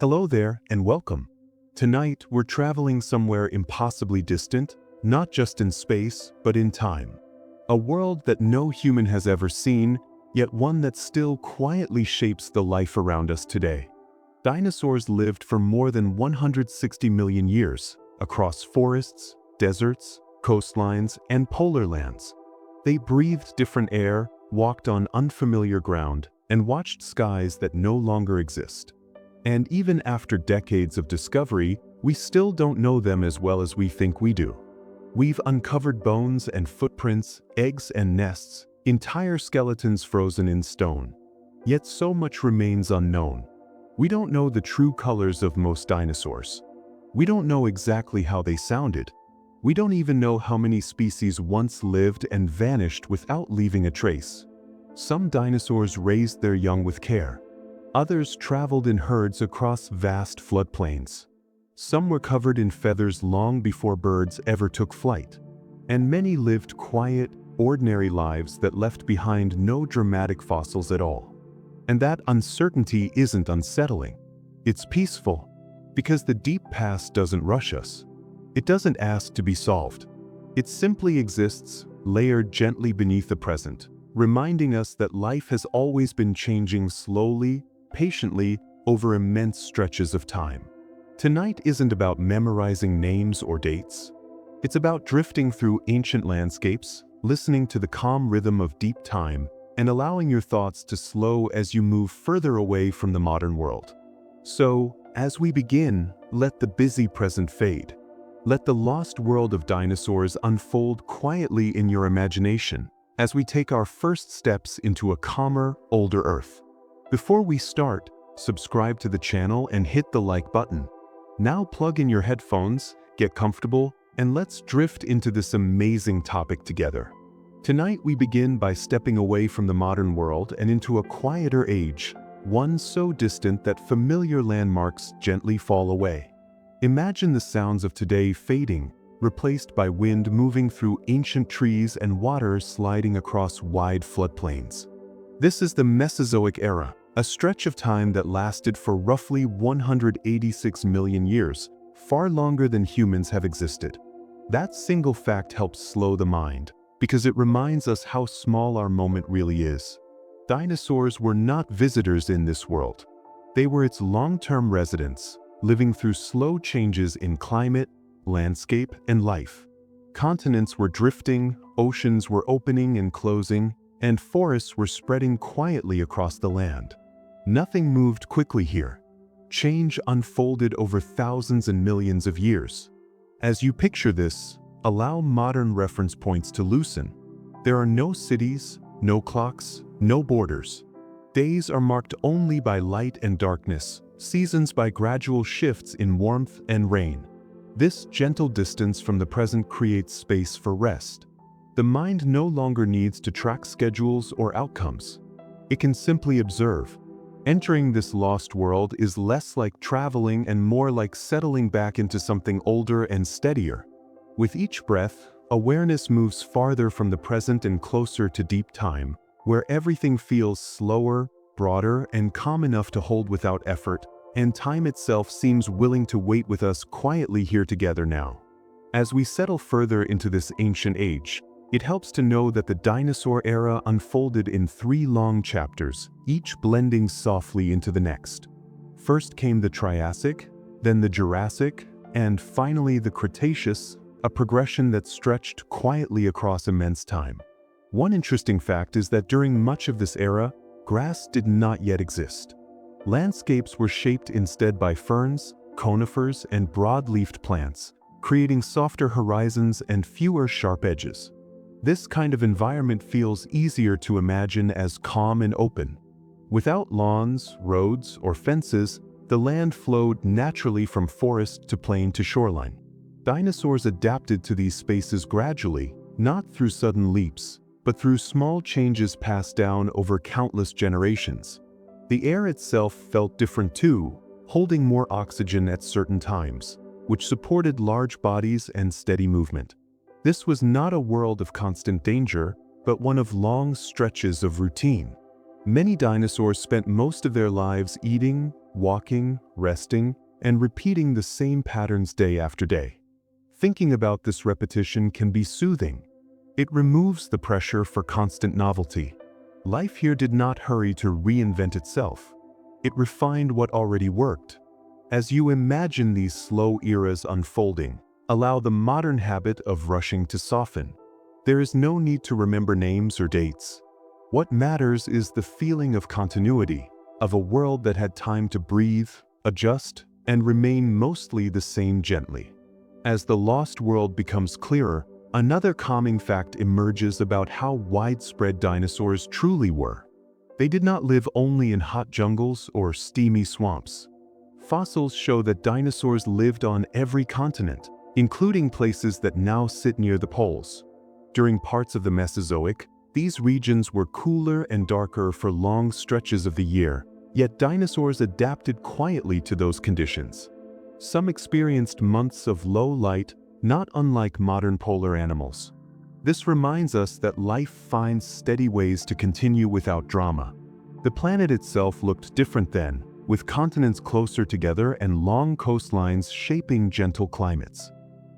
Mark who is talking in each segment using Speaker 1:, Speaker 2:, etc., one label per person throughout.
Speaker 1: Hello there and welcome. Tonight we're traveling somewhere impossibly distant, not just in space, but in time. A world that no human has ever seen, yet one that still quietly shapes the life around us today. Dinosaurs lived for more than 160 million years, across forests, deserts, coastlines, and polar lands. They breathed different air, walked on unfamiliar ground, and watched skies that no longer exist. And even after decades of discovery, we still don't know them as well as we think we do. We've uncovered bones and footprints, eggs and nests, entire skeletons frozen in stone. Yet so much remains unknown. We don't know the true colors of most dinosaurs. We don't know exactly how they sounded. We don't even know how many species once lived and vanished without leaving a trace. Some dinosaurs raised their young with care. Others traveled in herds across vast floodplains. Some were covered in feathers long before birds ever took flight. And many lived quiet, ordinary lives that left behind no dramatic fossils at all. And that uncertainty isn't unsettling. It's peaceful, because the deep past doesn't rush us. It doesn't ask to be solved. It simply exists, layered gently beneath the present, reminding us that life has always been changing slowly, patiently, over immense stretches of time. Tonight isn't about memorizing names or dates. It's about drifting through ancient landscapes, listening to the calm rhythm of deep time, and allowing your thoughts to slow as you move further away from the modern world. So, as we begin, let the busy present fade. Let the lost world of dinosaurs unfold quietly in your imagination as we take our first steps into a calmer, older Earth. Before we start, subscribe to the channel and hit the like button. Now plug in your headphones, get comfortable, and let's drift into this amazing topic together. Tonight we begin by stepping away from the modern world and into a quieter age, one so distant that familiar landmarks gently fall away. Imagine the sounds of today fading, replaced by wind moving through ancient trees and water sliding across wide floodplains. This is the Mesozoic era, a stretch of time that lasted for roughly 186 million years, far longer than humans have existed. That single fact helps slow the mind, because it reminds us how small our moment really is. Dinosaurs were not visitors in this world. They were its long-term residents, living through slow changes in climate, landscape, and life. Continents were drifting, oceans were opening and closing, and forests were spreading quietly across the land. Nothing moved quickly here. Change unfolded over thousands and millions of years. As you picture this, allow modern reference points to loosen. There are no cities, no clocks, no borders. Days are marked only by light and darkness, seasons by gradual shifts in warmth and rain. This gentle distance from the present creates space for rest. The mind no longer needs to track schedules or outcomes. It can simply observe. Entering this lost world is less like traveling and more like settling back into something older and steadier. With each breath, awareness moves farther from the present and closer to deep time, where everything feels slower, broader, and calm enough to hold without effort, and time itself seems willing to wait with us quietly here together now. As we settle further into this ancient age, it helps to know that the dinosaur era unfolded in 3 long chapters, each blending softly into the next. First came the Triassic, then the Jurassic, and finally the Cretaceous, a progression that stretched quietly across immense time. One interesting fact is that during much of this era, grass did not yet exist. Landscapes were shaped instead by ferns, conifers, and broad-leafed plants, creating softer horizons and fewer sharp edges. This kind of environment feels easier to imagine as calm and open. Without lawns, roads, or fences, the land flowed naturally from forest to plain to shoreline. Dinosaurs adapted to these spaces gradually, not through sudden leaps, but through small changes passed down over countless generations. The air itself felt different too, holding more oxygen at certain times, which supported large bodies and steady movement. This was not a world of constant danger, but one of long stretches of routine. Many dinosaurs spent most of their lives eating, walking, resting, and repeating the same patterns day after day. Thinking about this repetition can be soothing. It removes the pressure for constant novelty. Life here did not hurry to reinvent itself. It refined what already worked. As you imagine these slow eras unfolding, allow the modern habit of rushing to soften. There is no need to remember names or dates. What matters is the feeling of continuity, of a world that had time to breathe, adjust, and remain mostly the same gently. As the lost world becomes clearer, another calming fact emerges about how widespread dinosaurs truly were. They did not live only in hot jungles or steamy swamps. Fossils show that dinosaurs lived on every continent, including places that now sit near the poles. During parts of the Mesozoic, these regions were cooler and darker for long stretches of the year, yet dinosaurs adapted quietly to those conditions. Some experienced months of low light, not unlike modern polar animals. This reminds us that life finds steady ways to continue without drama. The planet itself looked different then, with continents closer together and long coastlines shaping gentle climates.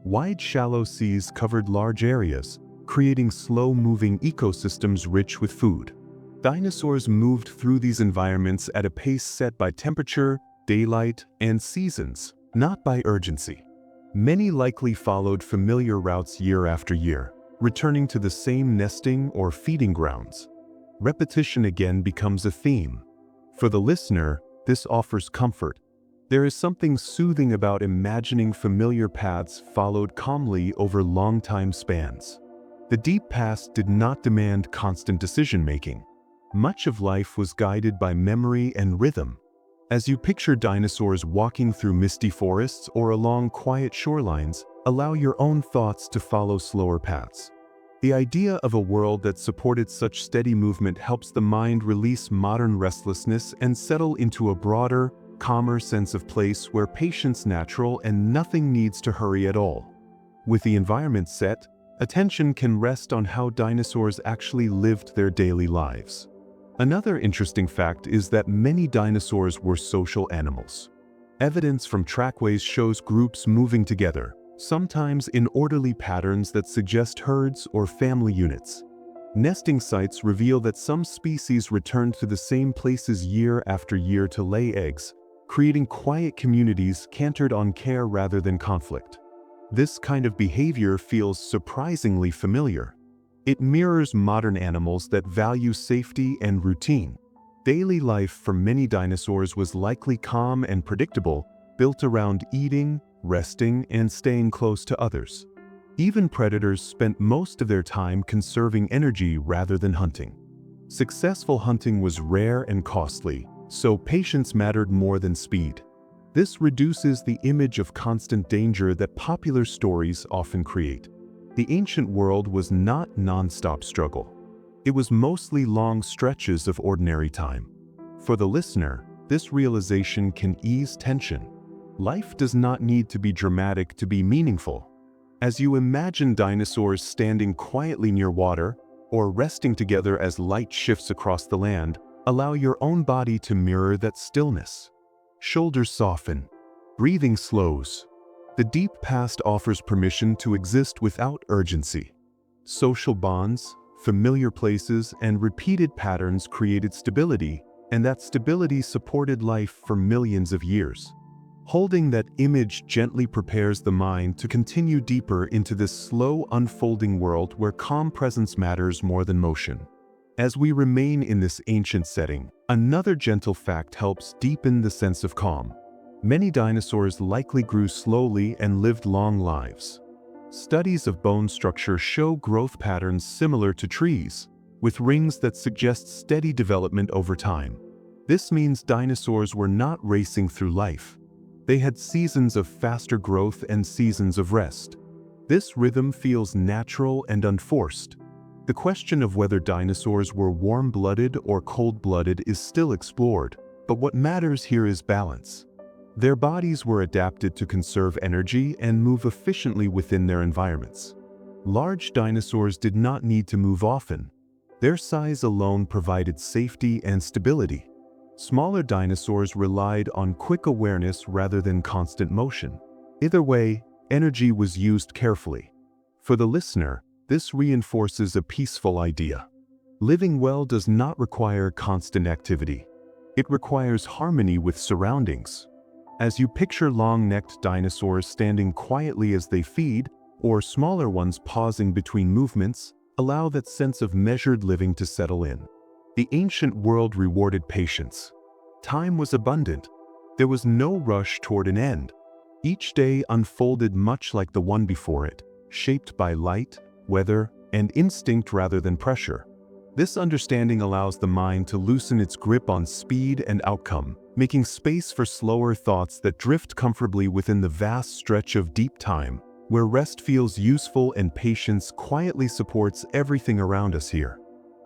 Speaker 1: Wide shallow seas covered large areas, creating slow-moving ecosystems rich with food. Dinosaurs moved through these environments at a pace set by temperature, daylight, and seasons, not by urgency. Many likely followed familiar routes year after year, returning to the same nesting or feeding grounds. Repetition again becomes a theme. For the listener, this offers comfort. There is something soothing about imagining familiar paths followed calmly over long time spans. The deep past did not demand constant decision-making. Much of life was guided by memory and rhythm. As you picture dinosaurs walking through misty forests or along quiet shorelines, allow your own thoughts to follow slower paths. The idea of a world that supported such steady movement helps the mind release modern restlessness and settle into a broader, calmer sense of place where patience is natural and nothing needs to hurry at all. With the environment set, attention can rest on how dinosaurs actually lived their daily lives. Another interesting fact is that many dinosaurs were social animals. Evidence from trackways shows groups moving together, sometimes in orderly patterns that suggest herds or family units. Nesting sites reveal that some species returned to the same places year after year to lay eggs, creating quiet communities centered on care rather than conflict. This kind of behavior feels surprisingly familiar. It mirrors modern animals that value safety and routine. Daily life for many dinosaurs was likely calm and predictable, built around eating, resting, and staying close to others. Even predators spent most of their time conserving energy rather than hunting. Successful hunting was rare and costly, so patience mattered more than speed. This reduces the image of constant danger that popular stories often create. The ancient world was not non-stop struggle. It was mostly long stretches of ordinary time. For the listener, this realization can ease tension. Life does not need to be dramatic to be meaningful. As you imagine dinosaurs standing quietly near water or resting together as light shifts across the land, allow your own body to mirror that stillness. Shoulders soften. Breathing slows. The deep past offers permission to exist without urgency. Social bonds, familiar places, and repeated patterns created stability, and that stability supported life for millions of years. Holding that image gently prepares the mind to continue deeper into this slow unfolding world where calm presence matters more than motion. As we remain in this ancient setting, another gentle fact helps deepen the sense of calm. Many dinosaurs likely grew slowly and lived long lives. Studies of bone structure show growth patterns similar to trees, with rings that suggest steady development over time. This means dinosaurs were not racing through life. They had seasons of faster growth and seasons of rest. This rhythm feels natural and unforced. The question of whether dinosaurs were warm-blooded or cold-blooded is still explored, but what matters here is balance. Their bodies were adapted to conserve energy and move efficiently within their environments. Large dinosaurs did not need to move often. Their size alone provided safety and stability. Smaller dinosaurs relied on quick awareness rather than constant motion. Either way, energy was used carefully. For the listener, this reinforces a peaceful idea. Living well does not require constant activity. It requires harmony with surroundings. As you picture long-necked dinosaurs standing quietly as they feed, or smaller ones pausing between movements, allow that sense of measured living to settle in. The ancient world rewarded patience. Time was abundant. There was no rush toward an end. Each day unfolded much like the one before it, shaped by light, weather, and instinct rather than pressure. This understanding allows the mind to loosen its grip on speed and outcome, making space for slower thoughts that drift comfortably within the vast stretch of deep time, where rest feels useful and patience quietly supports everything around us here.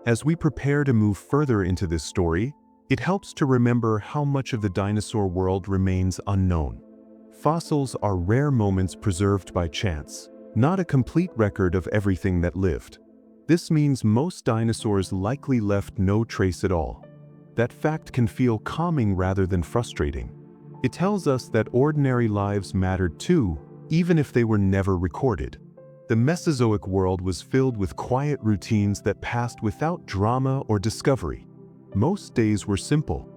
Speaker 1: As we prepare to move further into this story, it helps to remember how much of the dinosaur world remains unknown. Fossils are rare moments preserved by chance, not a complete record of everything that lived. This means most dinosaurs likely left no trace at all. That fact can feel calming rather than frustrating. It tells us that ordinary lives mattered too, even if they were never recorded. The Mesozoic world was filled with quiet routines that passed without drama or discovery. Most days were simple.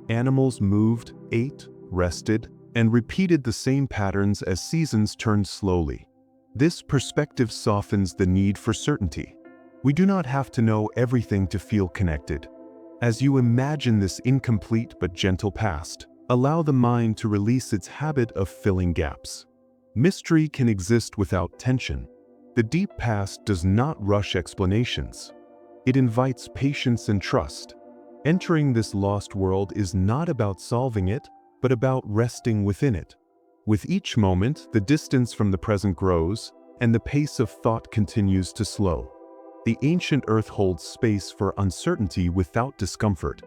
Speaker 1: Animals moved, ate, rested, and repeated the same patterns as seasons turned slowly. This perspective softens the need for certainty. We do not have to know everything to feel connected. As you imagine this incomplete but gentle past, allow the mind to release its habit of filling gaps. Mystery can exist without tension. The deep past does not rush explanations. It invites patience and trust. Entering this lost world is not about solving it, but about resting within it. With each moment, the distance from the present grows, and the pace of thought continues to slow. The ancient Earth holds space for uncertainty without discomfort.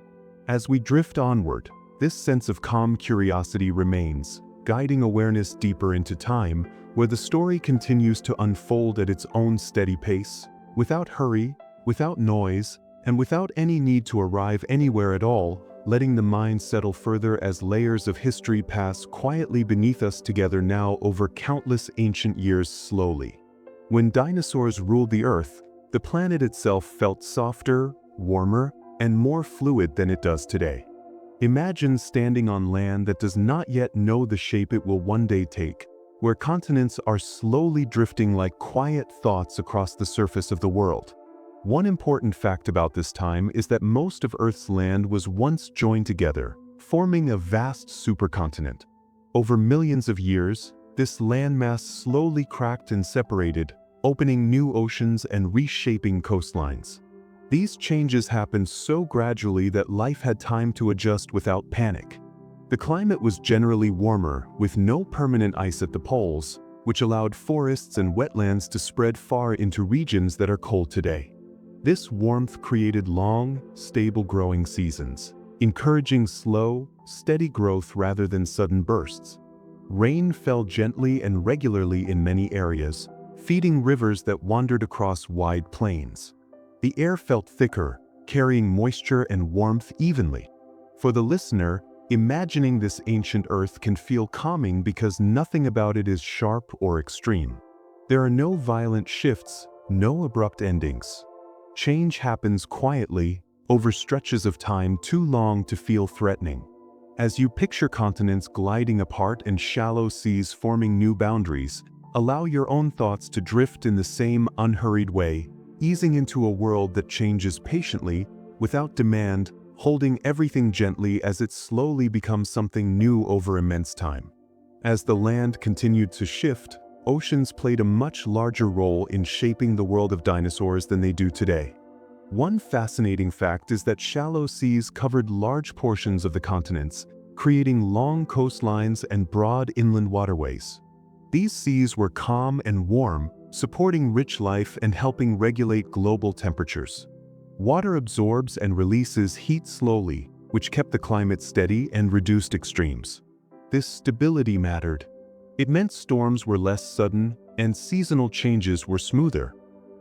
Speaker 1: As we drift onward, this sense of calm curiosity remains, guiding awareness deeper into time, where the story continues to unfold at its own steady pace, without hurry, without noise, and without any need to arrive anywhere at all, letting the mind settle further as layers of history pass quietly beneath us together now over countless ancient years slowly. When dinosaurs ruled the Earth, the planet itself felt softer, warmer, and more fluid than it does today. Imagine standing on land that does not yet know the shape it will one day take, where continents are slowly drifting like quiet thoughts across the surface of the world. One important fact about this time is that most of Earth's land was once joined together, forming a vast supercontinent. Over millions of years, this landmass slowly cracked and separated, opening new oceans and reshaping coastlines. These changes happened so gradually that life had time to adjust without panic. The climate was generally warmer, with no permanent ice at the poles, which allowed forests and wetlands to spread far into regions that are cold today. This warmth created long, stable growing seasons, encouraging slow, steady growth rather than sudden bursts. Rain fell gently and regularly in many areas, feeding rivers that wandered across wide plains. The air felt thicker, carrying moisture and warmth evenly. For the listener, imagining this ancient Earth can feel calming because nothing about it is sharp or extreme. There are no violent shifts, no abrupt endings. Change happens quietly, over stretches of time too long to feel threatening. As you picture continents gliding apart and shallow seas forming new boundaries, allow your own thoughts to drift in the same unhurried way, easing into a world that changes patiently, without demand, holding everything gently as it slowly becomes something new over immense time. As the land continued to shift, oceans played a much larger role in shaping the world of dinosaurs than they do today. One fascinating fact is that shallow seas covered large portions of the continents, creating long coastlines and broad inland waterways. These seas were calm and warm, supporting rich life and helping regulate global temperatures. Water absorbs and releases heat slowly, which kept the climate steady and reduced extremes. This stability mattered. It meant storms were less sudden and seasonal changes were smoother.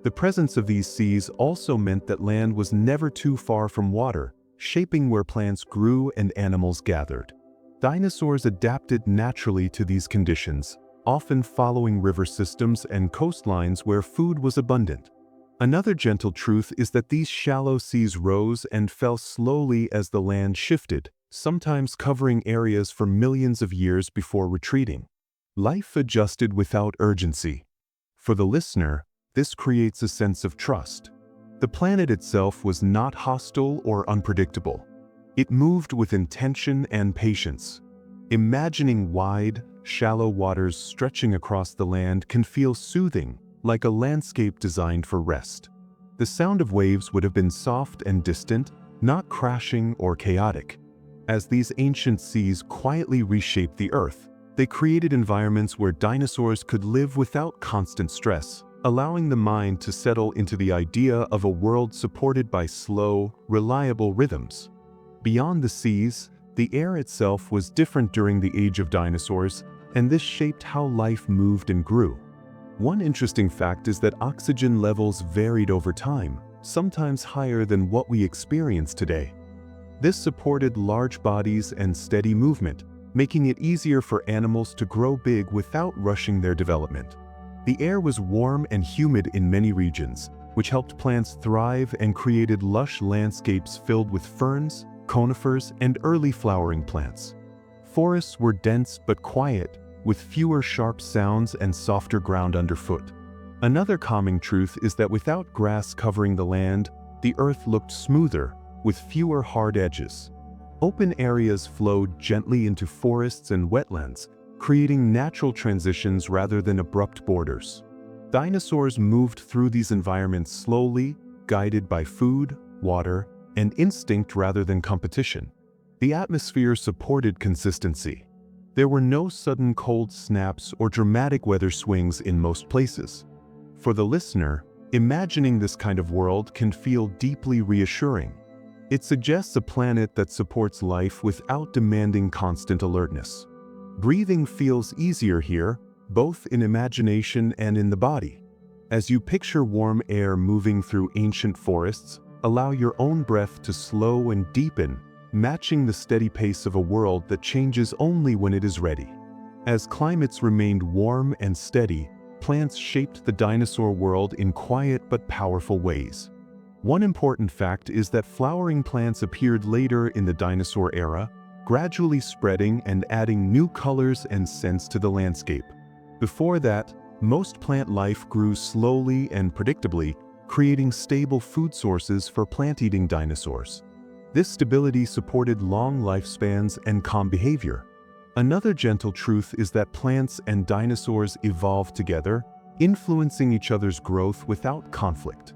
Speaker 1: The presence of these seas also meant that land was never too far from water, shaping where plants grew and animals gathered. Dinosaurs adapted naturally to these conditions, often following river systems and coastlines where food was abundant. Another gentle truth is that these shallow seas rose and fell slowly as the land shifted, sometimes covering areas for millions of years before retreating. Life adjusted without urgency. For the listener, this creates a sense of trust. The planet itself was not hostile or unpredictable. It moved with intention and patience. Imagining wide, shallow waters stretching across the land can feel soothing, like a landscape designed for rest. The sound of waves would have been soft and distant, not crashing or chaotic. As these ancient seas quietly reshaped the earth, they created environments where dinosaurs could live without constant stress, allowing the mind to settle into the idea of a world supported by slow, reliable rhythms. Beyond the seas, the air itself was different during the age of dinosaurs, and this shaped how life moved and grew. One interesting fact is that oxygen levels varied over time, sometimes higher than what we experience today. This supported large bodies and steady movement, making it easier for animals to grow big without rushing their development. The air was warm and humid in many regions, which helped plants thrive and created lush landscapes filled with ferns, conifers, and early flowering plants. Forests were dense but quiet, with fewer sharp sounds and softer ground underfoot. Another calming truth is that without grass covering the land, the earth looked smoother, with fewer hard edges. Open areas flowed gently into forests and wetlands, creating natural transitions rather than abrupt borders. Dinosaurs moved through these environments slowly, guided by food, water, and instinct rather than competition. The atmosphere supported consistency. There were no sudden cold snaps or dramatic weather swings in most places. For the listener, imagining this kind of world can feel deeply reassuring. It suggests a planet that supports life without demanding constant alertness. Breathing feels easier here, both in imagination and in the body. As you picture warm air moving through ancient forests, allow your own breath to slow and deepen, matching the steady pace of a world that changes only when it is ready. As climates remained warm and steady, plants shaped the dinosaur world in quiet but powerful ways. One important fact is that flowering plants appeared later in the dinosaur era, gradually spreading and adding new colors and scents to the landscape. Before that, most plant life grew slowly and predictably, creating stable food sources for plant-eating dinosaurs. This stability supported long lifespans and calm behavior. Another gentle truth is that plants and dinosaurs evolved together, influencing each other's growth without conflict.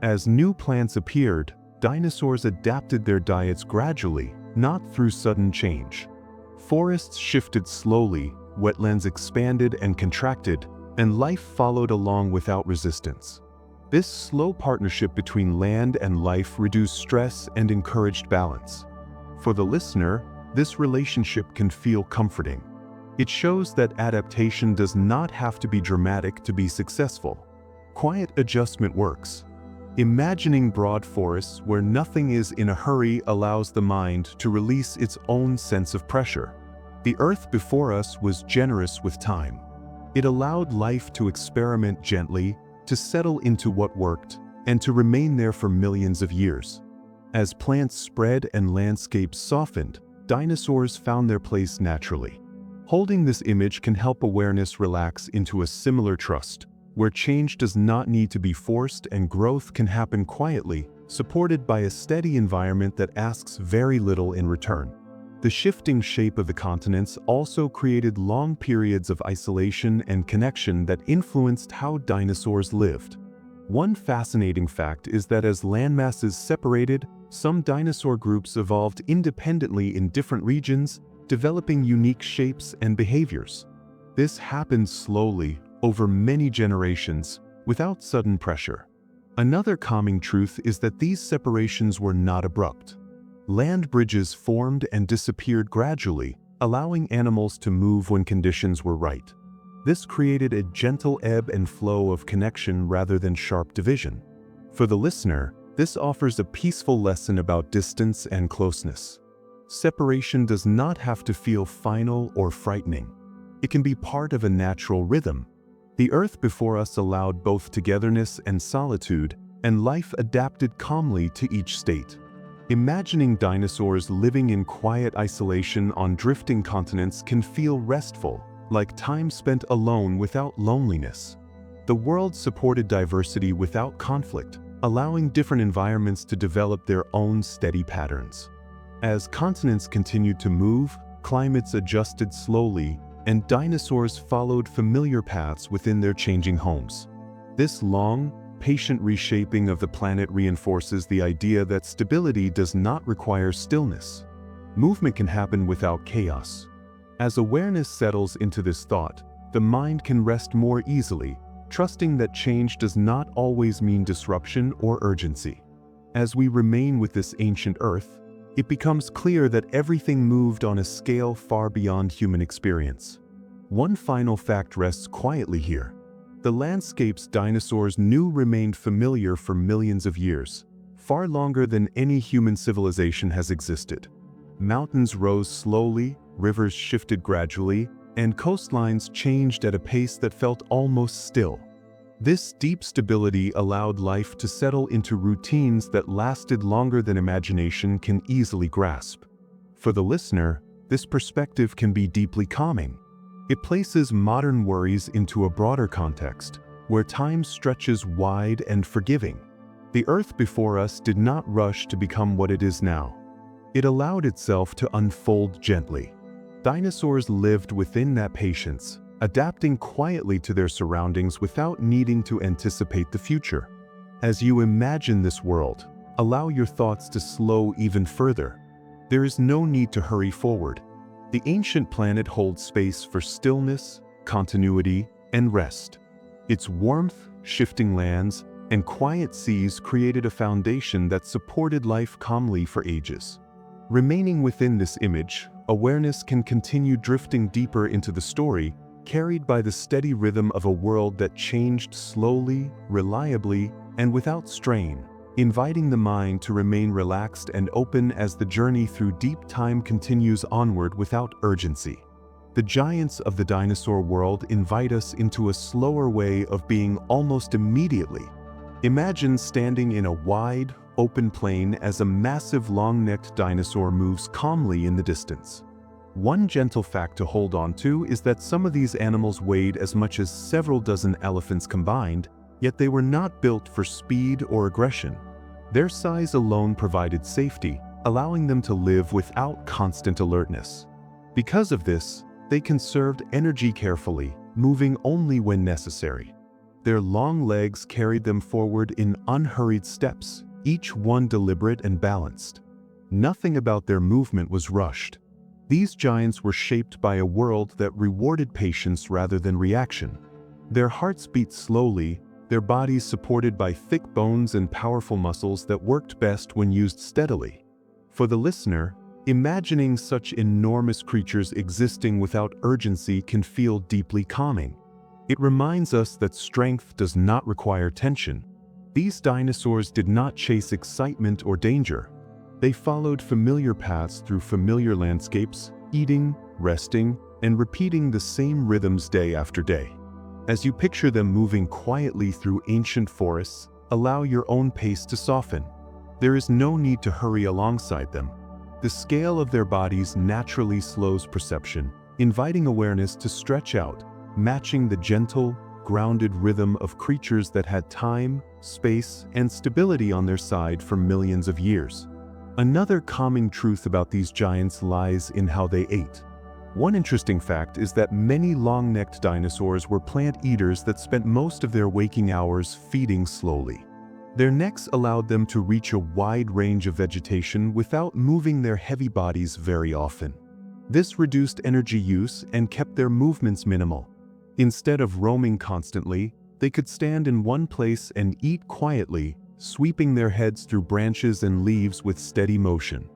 Speaker 1: As new plants appeared, dinosaurs adapted their diets gradually, not through sudden change. Forests shifted slowly, wetlands expanded and contracted, and life followed along without resistance. This slow partnership between land and life reduced stress and encouraged balance. For the listener, this relationship can feel comforting. It shows that adaptation does not have to be dramatic to be successful. Quiet adjustment works. Imagining broad forests where nothing is in a hurry allows the mind to release its own sense of pressure. The earth before us was generous with time. It allowed life to experiment gently, to settle into what worked, and to remain there for millions of years. As plants spread and landscapes softened, dinosaurs found their place naturally. Holding this image can help awareness relax into a similar trust, where change does not need to be forced and growth can happen quietly, supported by a steady environment that asks very little in return. The shifting shape of the continents also created long periods of isolation and connection that influenced how dinosaurs lived. One fascinating fact is that as landmasses separated, some dinosaur groups evolved independently in different regions, developing unique shapes and behaviors. This happened slowly, over many generations, without sudden pressure. Another calming truth is that these separations were not abrupt. Land bridges formed and disappeared gradually, allowing animals to move when conditions were right. This created a gentle ebb and flow of connection rather than sharp division. For the listener, This offers a peaceful lesson about distance and closeness. Separation does not have to feel final or frightening. It can be part of a natural rhythm. The earth before us allowed both togetherness and solitude, and life adapted calmly to each state. Imagining dinosaurs living in quiet isolation on drifting continents can feel restful, like time spent alone without loneliness. The world supported diversity without conflict, allowing different environments to develop their own steady patterns. As continents continued to move, climates adjusted slowly, and dinosaurs followed familiar paths within their changing homes. This long, patient reshaping of the planet reinforces the idea that stability does not require stillness. Movement can happen without chaos. As awareness settles into this thought, the mind can rest more easily, trusting that change does not always mean disruption or urgency. As we remain with this ancient earth, it becomes clear that everything moved on a scale far beyond human experience. One final fact rests quietly here. The landscapes dinosaurs knew remained familiar for millions of years, far longer than any human civilization has existed. Mountains rose slowly, rivers shifted gradually, and coastlines changed at a pace that felt almost still. This deep stability allowed life to settle into routines that lasted longer than imagination can easily grasp. For the listener, this perspective can be deeply calming. It places modern worries into a broader context, where time stretches wide and forgiving. The earth before us did not rush to become what it is now. It allowed itself to unfold gently. Dinosaurs lived within that patience, adapting quietly to their surroundings without needing to anticipate the future. As you imagine this world, allow your thoughts to slow even further. There is no need to hurry forward. The ancient planet holds space for stillness, continuity, and rest. Its warmth, shifting lands, and quiet seas created a foundation that supported life calmly for ages. Remaining within this image, awareness can continue drifting deeper into the story, carried by the steady rhythm of a world that changed slowly, reliably, and without strain, inviting the mind to remain relaxed and open as the journey through deep time continues onward without urgency. The giants of the dinosaur world invite us into a slower way of being almost immediately. Imagine standing in a wide, open plain as a massive long-necked dinosaur moves calmly in the distance. One gentle fact to hold on to is that some of these animals weighed as much as several dozen elephants combined, yet they were not built for speed or aggression. Their size alone provided safety, allowing them to live without constant alertness. Because of this, they conserved energy carefully, moving only when necessary. Their long legs carried them forward in unhurried steps, each one deliberate and balanced. Nothing about their movement was rushed. These giants were shaped by a world that rewarded patience rather than reaction. Their hearts beat slowly, their bodies supported by thick bones and powerful muscles that worked best when used steadily. For the listener, imagining such enormous creatures existing without urgency can feel deeply calming. It reminds us that strength does not require tension. These dinosaurs did not chase excitement or danger. They followed familiar paths through familiar landscapes, eating, resting, and repeating the same rhythms day after day. As you picture them moving quietly through ancient forests, allow your own pace to soften. There is no need to hurry alongside them. The scale of their bodies naturally slows perception, inviting awareness to stretch out, matching the gentle, grounded rhythm of creatures that had time, space, and stability on their side for millions of years. Another calming truth about these giants lies in how they ate. One interesting fact is that many long-necked dinosaurs were plant eaters that spent most of their waking hours feeding slowly. Their necks allowed them to reach a wide range of vegetation without moving their heavy bodies very often. This reduced energy use and kept their movements minimal. Instead of roaming constantly, they could stand in one place and eat quietly, sweeping their heads through branches and leaves with steady motion.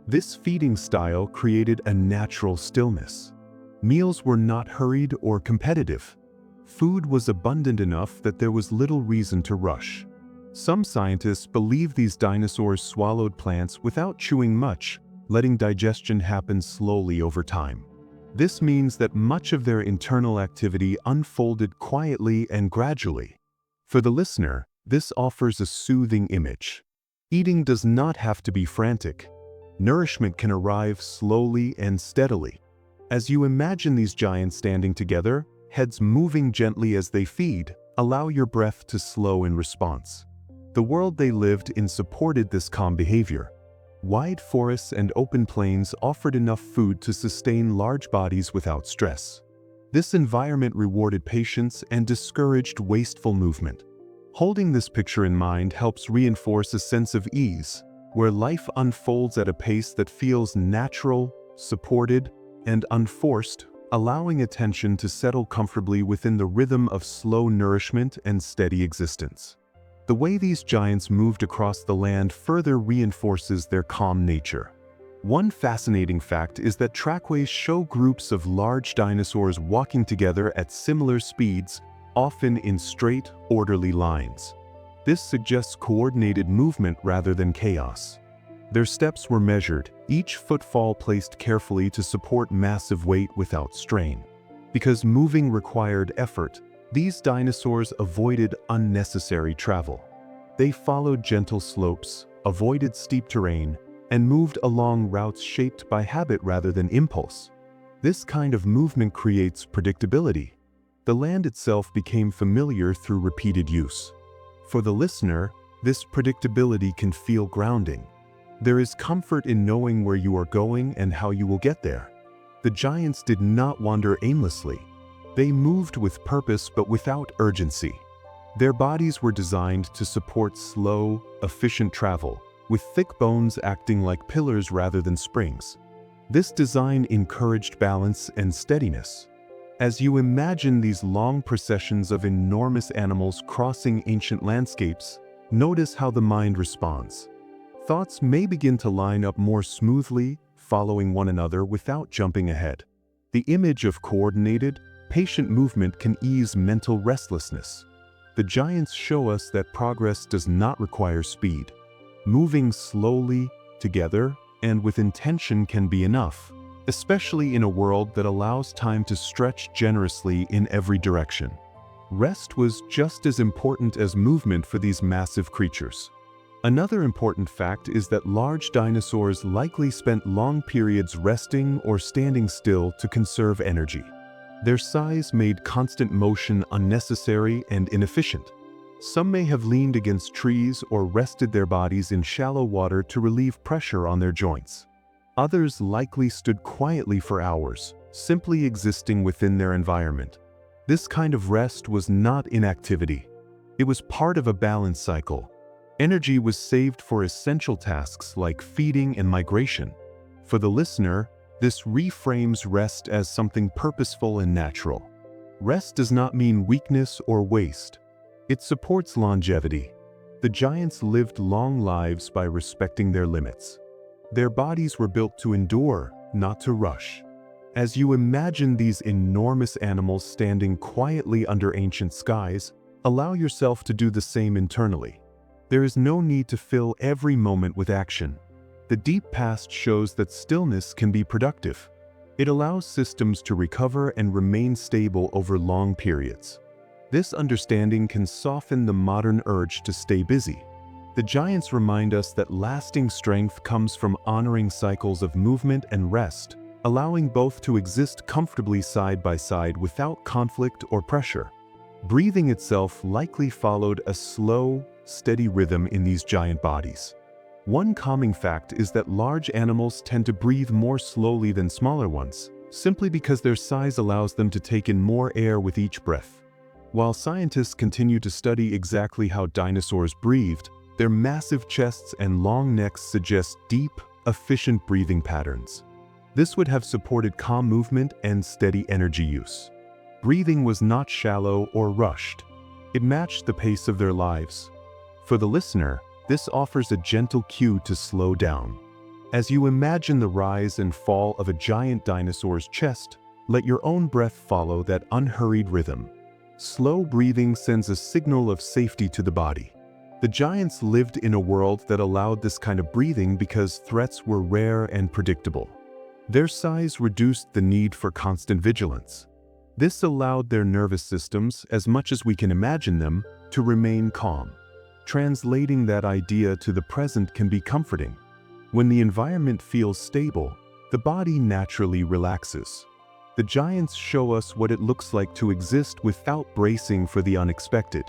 Speaker 1: This feeding style created a natural stillness. Meals were not hurried or competitive. Food was abundant enough that there was little reason to rush. Some scientists believe these dinosaurs swallowed plants without chewing much, letting digestion happen slowly over time. This means that much of their internal activity unfolded quietly and gradually. For the listener, this offers a soothing image. Eating does not have to be frantic. Nourishment can arrive slowly and steadily. As you imagine these giants standing together, heads moving gently as they feed, allow your breath to slow in response. The world they lived in supported this calm behavior. Wide forests and open plains offered enough food to sustain large bodies without stress. This environment rewarded patience and discouraged wasteful movement. Holding this picture in mind helps reinforce a sense of ease, where life unfolds at a pace that feels natural, supported, and unforced, allowing attention to settle comfortably within the rhythm of slow nourishment and steady existence. The way these giants moved across the land further reinforces their calm nature. One fascinating fact is that trackways show groups of large dinosaurs walking together at similar speeds, often in straight, orderly lines. This suggests coordinated movement rather than chaos. Their steps were measured, each footfall placed carefully to support massive weight without strain. Because moving required effort, these dinosaurs avoided unnecessary travel. They followed gentle slopes, avoided steep terrain, and moved along routes shaped by habit rather than impulse. This kind of movement creates predictability. The land itself became familiar through repeated use. For the listener, this predictability can feel grounding. There is comfort in knowing where you are going and how you will get there. The giants did not wander aimlessly. They moved with purpose but without urgency. Their bodies were designed to support slow, efficient travel, with thick bones acting like pillars rather than springs. This design encouraged balance and steadiness. As you imagine these long processions of enormous animals crossing ancient landscapes, notice how the mind responds. Thoughts may begin to line up more smoothly, following one another without jumping ahead. The image of coordinated, patient movement can ease mental restlessness. The giants show us that progress does not require speed. Moving slowly, together, and with intention can be enough, especially in a world that allows time to stretch generously in every direction. Rest was just as important as movement for these massive creatures. Another important fact is that large dinosaurs likely spent long periods resting or standing still to conserve energy. Their size made constant motion unnecessary and inefficient. Some may have leaned against trees or rested their bodies in shallow water to relieve pressure on their joints. Others likely stood quietly for hours, simply existing within their environment. This kind of rest was not inactivity. It was part of a balance cycle. Energy was saved for essential tasks like feeding and migration. For the listener, this reframes rest as something purposeful and natural. Rest does not mean weakness or waste. It supports longevity. The giants lived long lives by respecting their limits. Their bodies were built to endure, not to rush. As you imagine these enormous animals standing quietly under ancient skies, allow yourself to do the same internally. There is no need to fill every moment with action. The deep past shows that stillness can be productive. It allows systems to recover and remain stable over long periods. This understanding can soften the modern urge to stay busy. The giants remind us that lasting strength comes from honoring cycles of movement and rest, allowing both to exist comfortably side by side without conflict or pressure. Breathing itself likely followed a slow, steady rhythm in these giant bodies. One calming fact is that large animals tend to breathe more slowly than smaller ones, simply because their size allows them to take in more air with each breath. While scientists continue to study exactly how dinosaurs breathed, their massive chests and long necks suggest deep, efficient breathing patterns. This would have supported calm movement and steady energy use. Breathing was not shallow or rushed. It matched the pace of their lives. For the listener, this offers a gentle cue to slow down. As you imagine the rise and fall of a giant dinosaur's chest, let your own breath follow that unhurried rhythm. Slow breathing sends a signal of safety to the body. The giants lived in a world that allowed this kind of breathing because threats were rare and predictable. Their size reduced the need for constant vigilance. This allowed their nervous systems, as much as we can imagine them, to remain calm. Translating that idea to the present can be comforting. When the environment feels stable, the body naturally relaxes. The giants show us what it looks like to exist without bracing for the unexpected.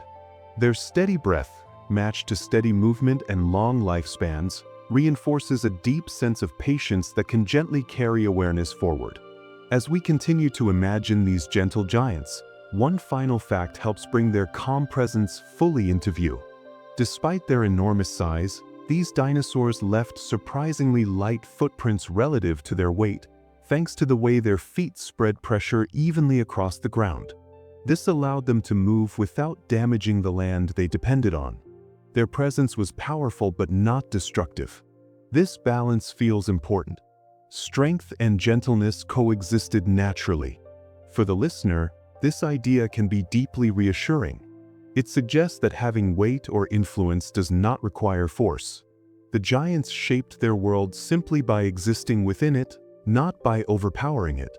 Speaker 1: Their steady breath, matched to steady movement and long lifespans, reinforces a deep sense of patience that can gently carry awareness forward. As we continue to imagine these gentle giants, one final fact helps bring their calm presence fully into view. Despite their enormous size, these dinosaurs left surprisingly light footprints relative to their weight, thanks to the way their feet spread pressure evenly across the ground. This allowed them to move without damaging the land they depended on. Their presence was powerful but not destructive. This balance feels important. Strength and gentleness coexisted naturally. For the listener, this idea can be deeply reassuring. It suggests that having weight or influence does not require force. The giants shaped their world simply by existing within it, not by overpowering it.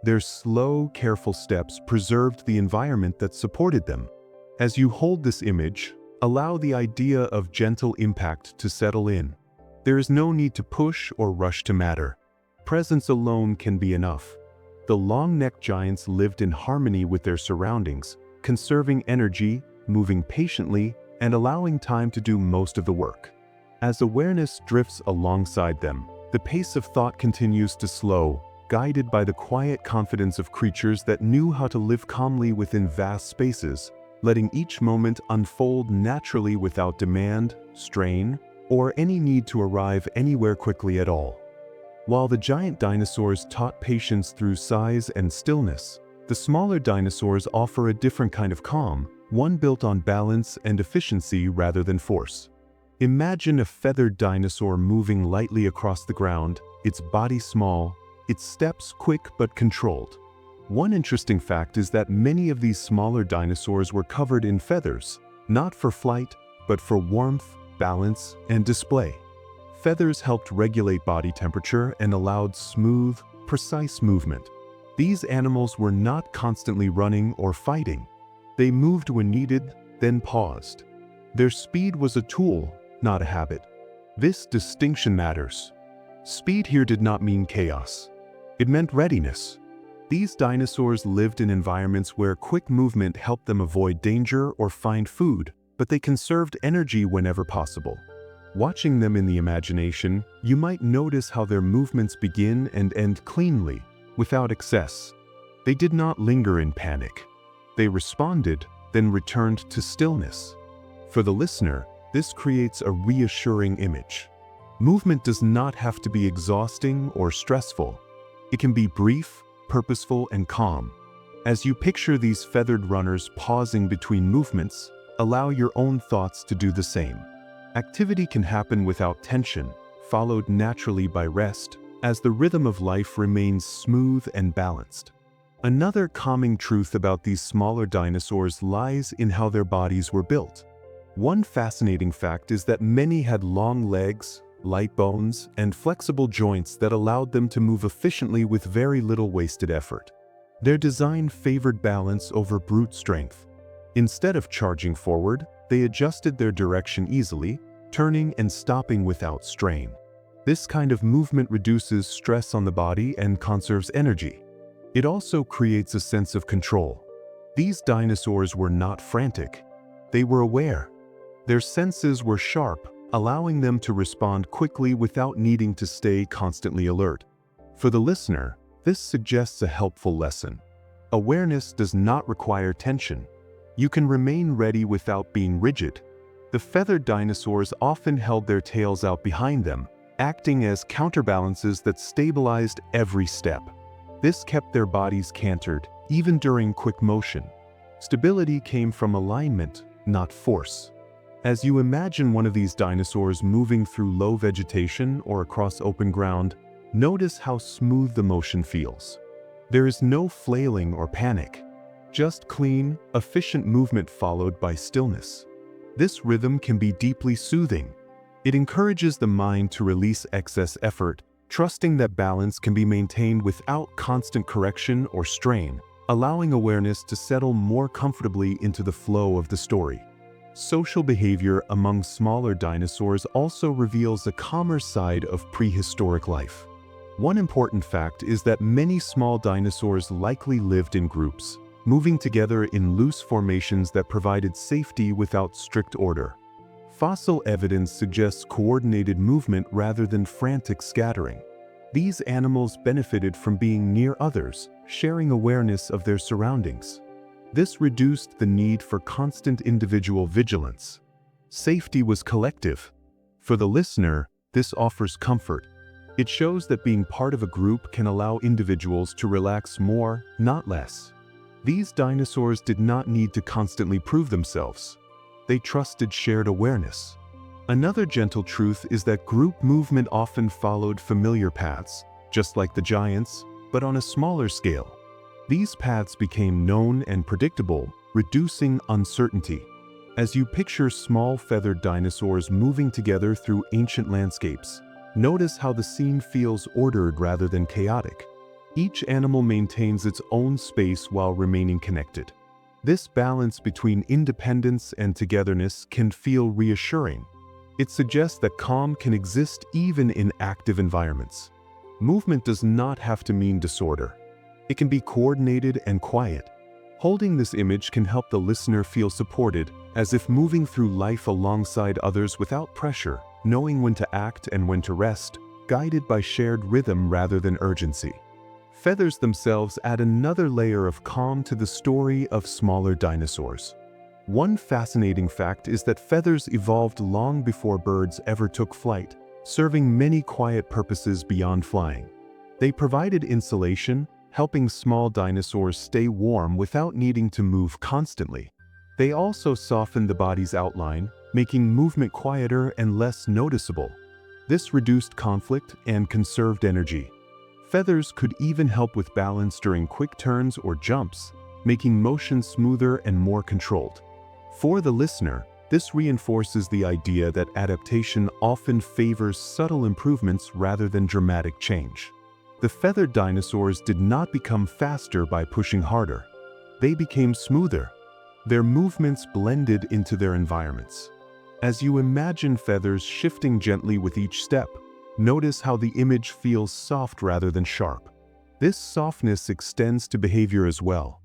Speaker 1: Their slow, careful steps preserved the environment that supported them. As you hold this image, allow the idea of gentle impact to settle in. There is no need to push or rush to matter. Presence alone can be enough. The long-necked giants lived in harmony with their surroundings, conserving energy, moving patiently, and allowing time to do most of the work. As awareness drifts alongside them, the pace of thought continues to slow, guided by the quiet confidence of creatures that knew how to live calmly within vast spaces, letting each moment unfold naturally without demand, strain, or any need to arrive anywhere quickly at all. While the giant dinosaurs taught patience through size and stillness, the smaller dinosaurs offer a different kind of calm, one built on balance and efficiency rather than force. Imagine a feathered dinosaur moving lightly across the ground, its body small, its steps quick but controlled. One interesting fact is that many of these smaller dinosaurs were covered in feathers, not for flight, but for warmth, balance, and display. Feathers helped regulate body temperature and allowed smooth, precise movement. These animals were not constantly running or fighting. They moved when needed, then paused. Their speed was a tool, not a habit. This distinction matters. Speed here did not mean chaos. It meant readiness. These dinosaurs lived in environments where quick movement helped them avoid danger or find food, but they conserved energy whenever possible. Watching them in the imagination, you might notice how their movements begin and end cleanly, without excess. They did not linger in panic. They responded, then returned to stillness. For the listener, this creates a reassuring image. Movement does not have to be exhausting or stressful. It can be brief, purposeful, and calm. As you picture these feathered runners pausing between movements, allow your own thoughts to do the same. Activity can happen without tension, followed naturally by rest, as the rhythm of life remains smooth and balanced. Another calming truth about these smaller dinosaurs lies in how their bodies were built. One fascinating fact is that many had long legs, light bones, and flexible joints that allowed them to move efficiently with very little wasted effort. Their design favored balance over brute strength. Instead of charging forward, they adjusted their direction easily, turning and stopping without strain. This kind of movement reduces stress on the body and conserves energy. It also creates a sense of control. These dinosaurs were not frantic. They were aware. Their senses were sharp, allowing them to respond quickly without needing to stay constantly alert. For the listener, this suggests a helpful lesson. Awareness does not require tension. You can remain ready without being rigid. The feathered dinosaurs often held their tails out behind them, acting as counterbalances that stabilized every step. This kept their bodies cantered, even during quick motion. Stability came from alignment, not force. As you imagine one of these dinosaurs moving through low vegetation or across open ground, notice how smooth the motion feels. There is no flailing or panic, just clean, efficient movement followed by stillness. This rhythm can be deeply soothing. It encourages the mind to release excess effort, trusting that balance can be maintained without constant correction or strain, allowing awareness to settle more comfortably into the flow of the story. Social behavior among smaller dinosaurs also reveals a calmer side of prehistoric life. One important fact is that many small dinosaurs likely lived in groups, moving together in loose formations that provided safety without strict order. Fossil evidence suggests coordinated movement rather than frantic scattering. These animals benefited from being near others, sharing awareness of their surroundings. This reduced the need for constant individual vigilance. Safety was collective. For the listener, this offers comfort. It shows that being part of a group can allow individuals to relax more, not less. These dinosaurs did not need to constantly prove themselves. They trusted shared awareness. Another gentle truth is that group movement often followed familiar paths, just like the giants, but on a smaller scale. These paths became known and predictable, reducing uncertainty. As you picture small feathered dinosaurs moving together through ancient landscapes, notice how the scene feels ordered rather than chaotic. Each animal maintains its own space while remaining connected. This balance between independence and togetherness can feel reassuring. It suggests that calm can exist even in active environments. Movement does not have to mean disorder. It can be coordinated and quiet. Holding this image can help the listener feel supported, as if moving through life alongside others without pressure, knowing when to act and when to rest, guided by shared rhythm rather than urgency. Feathers themselves add another layer of calm to the story of smaller dinosaurs. One fascinating fact is that feathers evolved long before birds ever took flight, serving many quiet purposes beyond flying. They provided insulation, helping small dinosaurs stay warm without needing to move constantly. They also softened the body's outline, making movement quieter and less noticeable. This reduced conflict and conserved energy. Feathers could even help with balance during quick turns or jumps, making motion smoother and more controlled. For the listener, this reinforces the idea that adaptation often favors subtle improvements rather than dramatic change. The feathered dinosaurs did not become faster by pushing harder. They became smoother. Their movements blended into their environments. As you imagine feathers shifting gently with each step, notice how the image feels soft rather than sharp. This softness extends to behavior as well.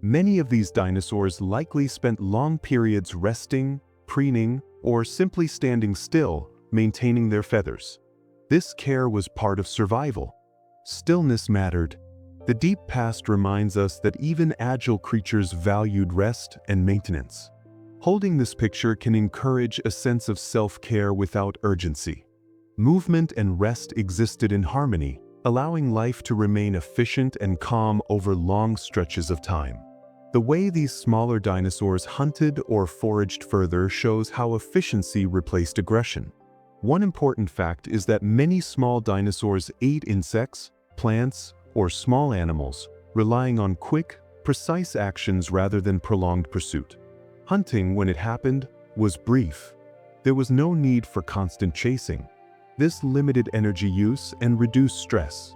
Speaker 1: Many of these dinosaurs likely spent long periods resting, preening, or simply standing still, maintaining their feathers. This care was part of survival. Stillness mattered. The deep past reminds us that even agile creatures valued rest and maintenance. Holding this picture can encourage a sense of self-care without urgency. Movement and rest existed in harmony, allowing life to remain efficient and calm over long stretches of time. The way these smaller dinosaurs hunted or foraged further shows how efficiency replaced aggression. One important fact is that many small dinosaurs ate insects, plants, or small animals, relying on quick, precise actions rather than prolonged pursuit. Hunting, when it happened, was brief. There was no need for constant chasing. This limited energy use and reduced stress.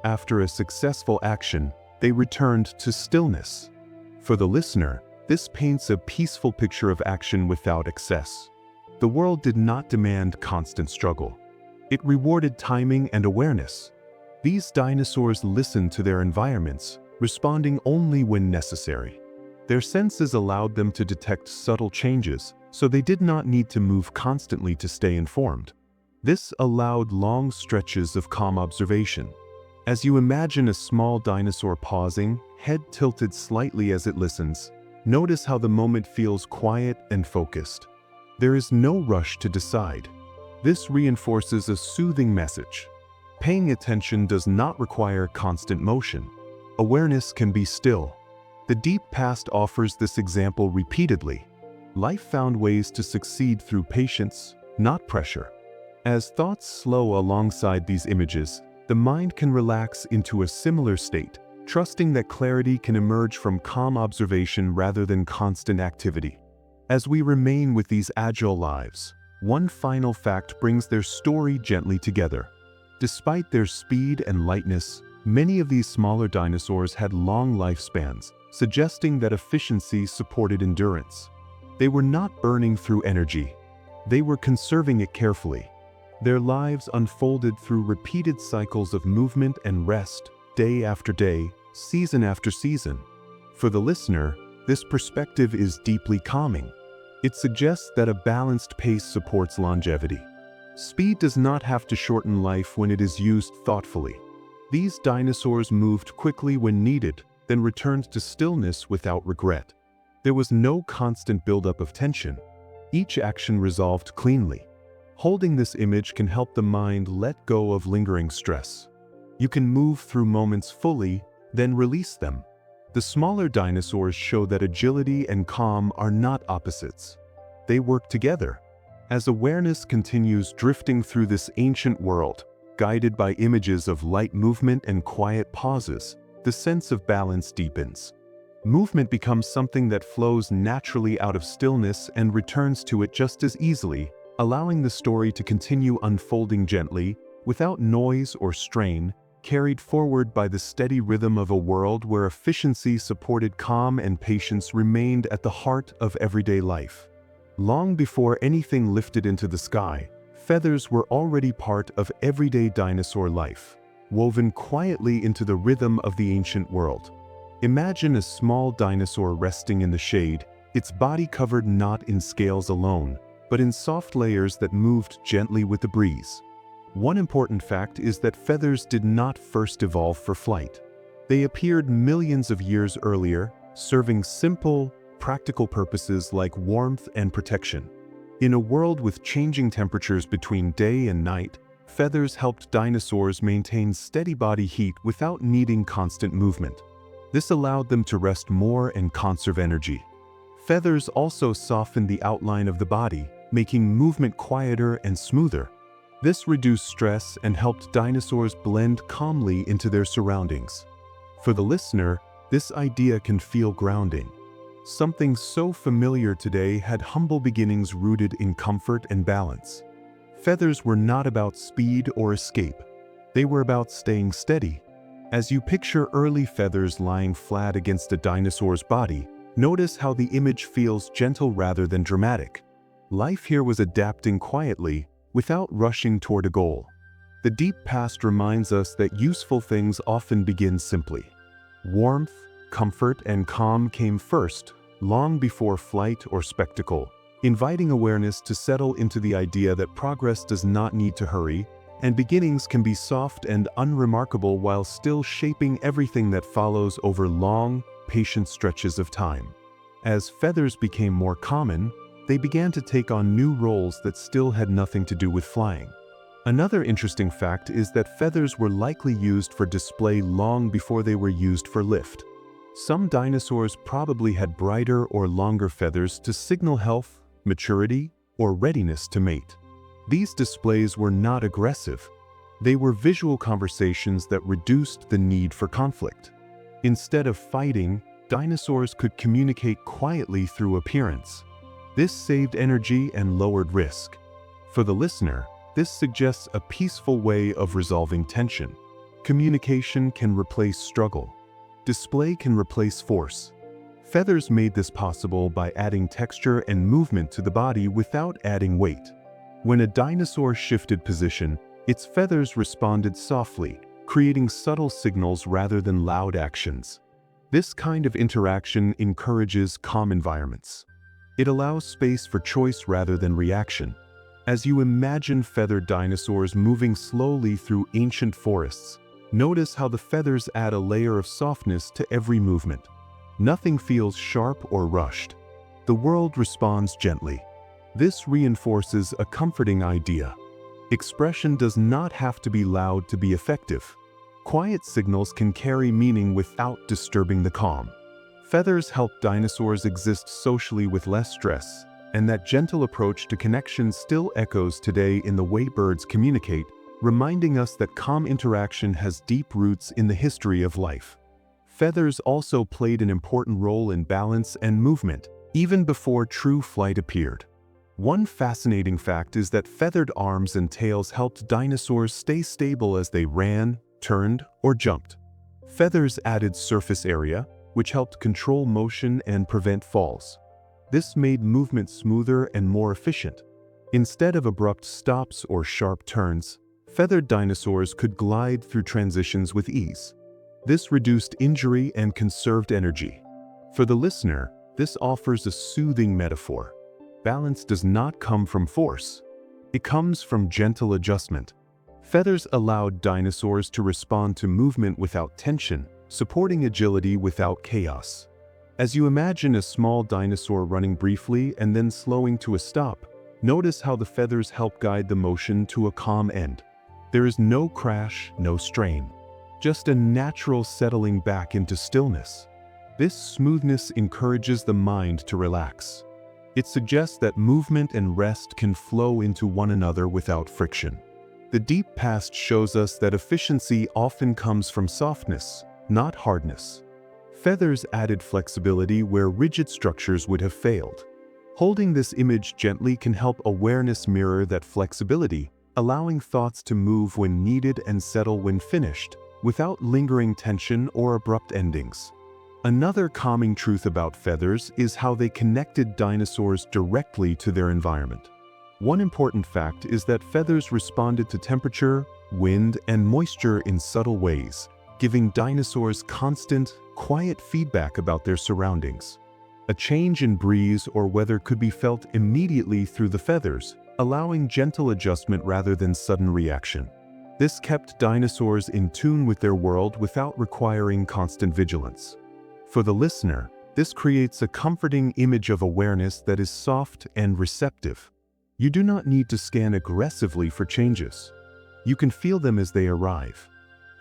Speaker 1: After a successful action, they returned to stillness. For the listener, this paints a peaceful picture of action without excess. The world did not demand constant struggle. It rewarded timing and awareness. These dinosaurs listened to their environments, responding only when necessary. Their senses allowed them to detect subtle changes, so they did not need to move constantly to stay informed. This allowed long stretches of calm observation. As you imagine a small dinosaur pausing, head tilted slightly as it listens, notice how the moment feels quiet and focused. There is no rush to decide. This reinforces a soothing message. Paying attention does not require constant motion. Awareness can be still. The deep past offers this example repeatedly. Life found ways to succeed through patience, not pressure. As thoughts slow alongside these images, the mind can relax into a similar state, trusting that clarity can emerge from calm observation rather than constant activity. As we remain with these agile lives, one final fact brings their story gently together. Despite their speed and lightness, many of these smaller dinosaurs had long lifespans, suggesting that efficiency supported endurance. They were not burning through energy. They were conserving it carefully. Their lives unfolded through repeated cycles of movement and rest, day after day, season after season. For the listener, this perspective is deeply calming. It suggests that a balanced pace supports longevity. Speed does not have to shorten life when it is used thoughtfully. These dinosaurs moved quickly when needed, then returned to stillness without regret. There was no constant buildup of tension. Each action resolved cleanly. Holding this image can help the mind let go of lingering stress. You can move through moments fully, then release them. The smaller dinosaurs show that agility and calm are not opposites. They work together. As awareness continues drifting through this ancient world, guided by images of light movement and quiet pauses, the sense of balance deepens. Movement becomes something that flows naturally out of stillness and returns to it just as easily, allowing the story to continue unfolding gently, without noise or strain, carried forward by the steady rhythm of a world where efficiency supported calm and patience remained at the heart of everyday life. Long before anything lifted into the sky, feathers were already part of everyday dinosaur life, woven quietly into the rhythm of the ancient world. Imagine a small dinosaur resting in the shade, its body covered not in scales alone, but in soft layers that moved gently with the breeze. One important fact is that feathers did not first evolve for flight. They appeared millions of years earlier, serving simple, practical purposes like warmth and protection. In a world with changing temperatures between day and night, feathers helped dinosaurs maintain steady body heat without needing constant movement. This allowed them to rest more and conserve energy. Feathers also softened the outline of the body, making movement quieter and smoother. This reduced stress and helped dinosaurs blend calmly into their surroundings. For the listener, this idea can feel grounding. Something so familiar today had humble beginnings rooted in comfort and balance. Feathers were not about speed or escape. They were about staying steady. As you picture early feathers lying flat against a dinosaur's body, notice how the image feels gentle rather than dramatic. Life here was adapting quietly, without rushing toward a goal. The deep past reminds us that useful things often begin simply. Warmth, comfort, and calm came first, long before flight or spectacle, inviting awareness to settle into the idea that progress does not need to hurry, and beginnings can be soft and unremarkable while still shaping everything that follows over long, patient stretches of time. As feathers became more common, they began to take on new roles that still had nothing to do with flying. Another interesting fact is that feathers were likely used for display long before they were used for lift. Some dinosaurs probably had brighter or longer feathers to signal health, maturity, or readiness to mate. These displays were not aggressive. They were visual conversations that reduced the need for conflict. Instead of fighting, dinosaurs could communicate quietly through appearance. This saved energy and lowered risk. For the listener, this suggests a peaceful way of resolving tension. Communication can replace struggle. Display can replace force. Feathers made this possible by adding texture and movement to the body without adding weight. When a dinosaur shifted position, its feathers responded softly, creating subtle signals rather than loud actions. This kind of interaction encourages calm environments. It allows space for choice rather than reaction. As you imagine feathered dinosaurs moving slowly through ancient forests, notice how the feathers add a layer of softness to every movement. Nothing feels sharp or rushed. The world responds gently. This reinforces a comforting idea. Expression does not have to be loud to be effective. Quiet signals can carry meaning without disturbing the calm. Feathers help dinosaurs exist socially with less stress, and that gentle approach to connection still echoes today in the way birds communicate, reminding us that calm interaction has deep roots in the history of life. Feathers also played an important role in balance and movement. even before true flight appeared. One fascinating fact is that feathered arms and tails helped dinosaurs stay stable as they ran, turned, or jumped. Feathers added surface area, which helped control motion and prevent falls. This made movement smoother and more efficient. Instead of abrupt stops or sharp turns, feathered dinosaurs could glide through transitions with ease. This reduced injury and conserved energy. For the listener, this offers a soothing metaphor. Balance does not come from force. It comes from gentle adjustment. Feathers allowed dinosaurs to respond to movement without tension, supporting agility without chaos. As you imagine a small dinosaur running briefly and then slowing to a stop, notice how the feathers help guide the motion to a calm end. There is no crash, no strain, just a natural settling back into stillness. This smoothness encourages the mind to relax. It suggests that movement and rest can flow into one another without friction. The deep past shows us that efficiency often comes from softness, not hardness. Feathers added flexibility where rigid structures would have failed. Holding this image gently can help awareness mirror that flexibility, allowing thoughts to move when needed and settle when finished, without lingering tension or abrupt endings. Another calming truth about feathers is how they connected dinosaurs directly to their environment. One important fact is that feathers responded to temperature, wind, and moisture in subtle ways, giving dinosaurs constant, quiet feedback about their surroundings. A change in breeze or weather could be felt immediately through the feathers, allowing gentle adjustment rather than sudden reaction. This kept dinosaurs in tune with their world without requiring constant vigilance. For the listener, this creates a comforting image of awareness that is soft and receptive. You do not need to scan aggressively for changes. You can feel them as they arrive.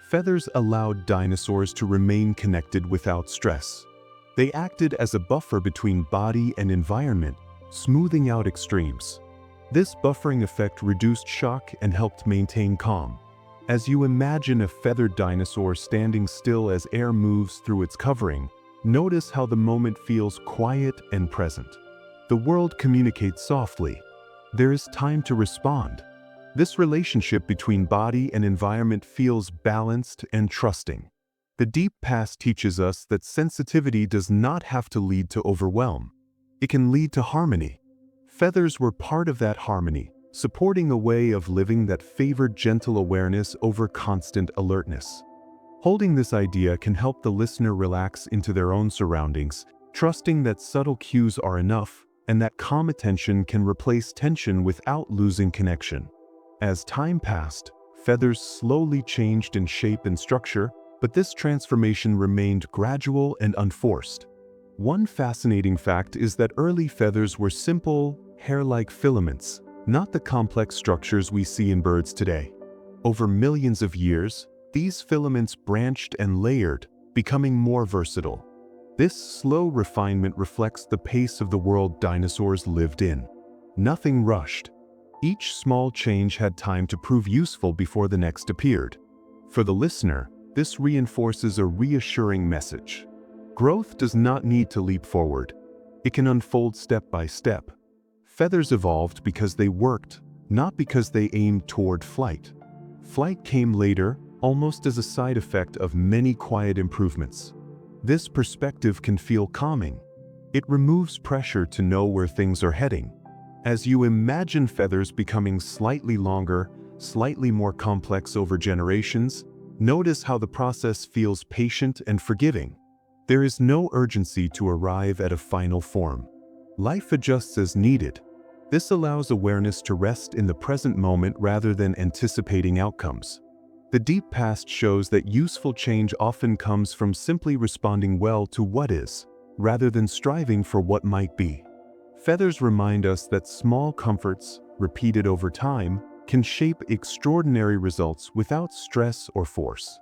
Speaker 1: Feathers allowed dinosaurs to remain connected without stress. They acted as a buffer between body and environment, smoothing out extremes. This buffering effect reduced shock and helped maintain calm. As you imagine a feathered dinosaur standing still as air moves through its covering, notice how the moment feels quiet and present. The world communicates softly. There is time to respond. This relationship between body and environment feels balanced and trusting. The deep past teaches us that sensitivity does not have to lead to overwhelm. It can lead to harmony. Feathers were part of that harmony, supporting a way of living that favored gentle awareness over constant alertness. Holding this idea can help the listener relax into their own surroundings, trusting that subtle cues are enough and that calm attention can replace tension without losing connection. As time passed, feathers slowly changed in shape and structure, but this transformation remained gradual and unforced. One fascinating fact is that early feathers were simple, hair-like filaments, not the complex structures we see in birds today. Over millions of years, these filaments branched and layered, becoming more versatile. This slow refinement reflects the pace of the world dinosaurs lived in. Nothing rushed. Each small change had time to prove useful before the next appeared. For the listener, this reinforces a reassuring message. Growth does not need to leap forward. It can unfold step by step. Feathers evolved because they worked, not because they aimed toward flight. Flight came later, almost as a side effect of many quiet improvements. This perspective can feel calming. It removes pressure to know where things are heading. As you imagine feathers becoming slightly longer, slightly more complex over generations, notice how the process feels patient and forgiving. There is no urgency to arrive at a final form. Life adjusts as needed. This allows awareness to rest in the present moment rather than anticipating outcomes. The deep past shows that useful change often comes from simply responding well to what is, rather than striving for what might be. Feathers remind us that small comforts, repeated over time, can shape extraordinary results without stress or force.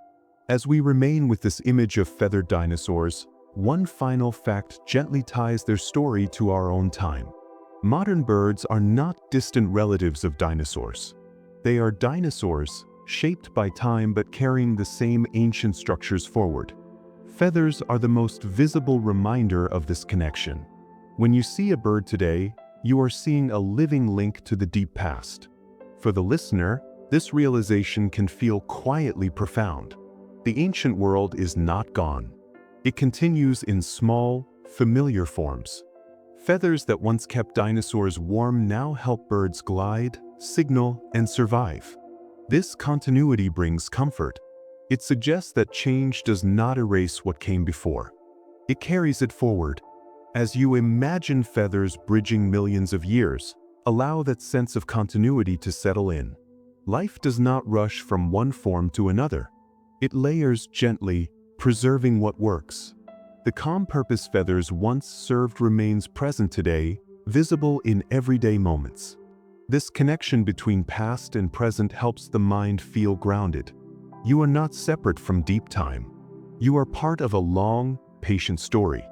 Speaker 1: As we remain with this image of feathered dinosaurs, one final fact gently ties their story to our own time. Modern birds are not distant relatives of dinosaurs. They are dinosaurs, shaped by time but carrying the same ancient structures forward. Feathers are the most visible reminder of this connection. When you see a bird today, you are seeing a living link to the deep past. For the listener, this realization can feel quietly profound. The ancient world is not gone. It continues in small, familiar forms. Feathers that once kept dinosaurs warm now help birds glide, signal, and survive. This continuity brings comfort. It suggests that change does not erase what came before. It carries it forward. As you imagine feathers bridging millions of years, allow that sense of continuity to settle in. Life does not rush from one form to another. It layers gently, preserving what works. The calm purpose feathers once served remains present today, visible in everyday moments. This connection between past and present helps the mind feel grounded. You are not separate from deep time. You are part of a long, patient story.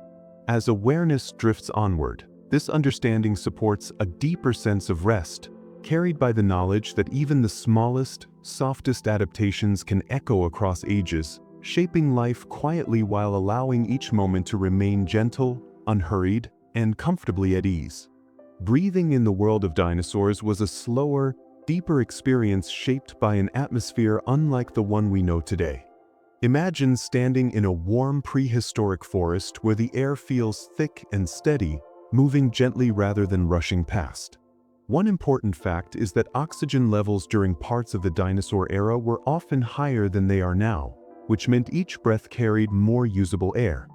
Speaker 1: As awareness drifts onward, this understanding supports a deeper sense of rest, carried by the knowledge that even the smallest, softest adaptations can echo across ages, shaping life quietly while allowing each moment to remain gentle, unhurried, and comfortably at ease. Breathing in the world of dinosaurs was a slower, deeper experience shaped by an atmosphere unlike the one we know today. Imagine standing in a warm prehistoric forest where the air feels thick and steady, moving gently rather than rushing past. One important fact is that oxygen levels during parts of the dinosaur era were often higher than they are now, which meant each breath carried more usable air.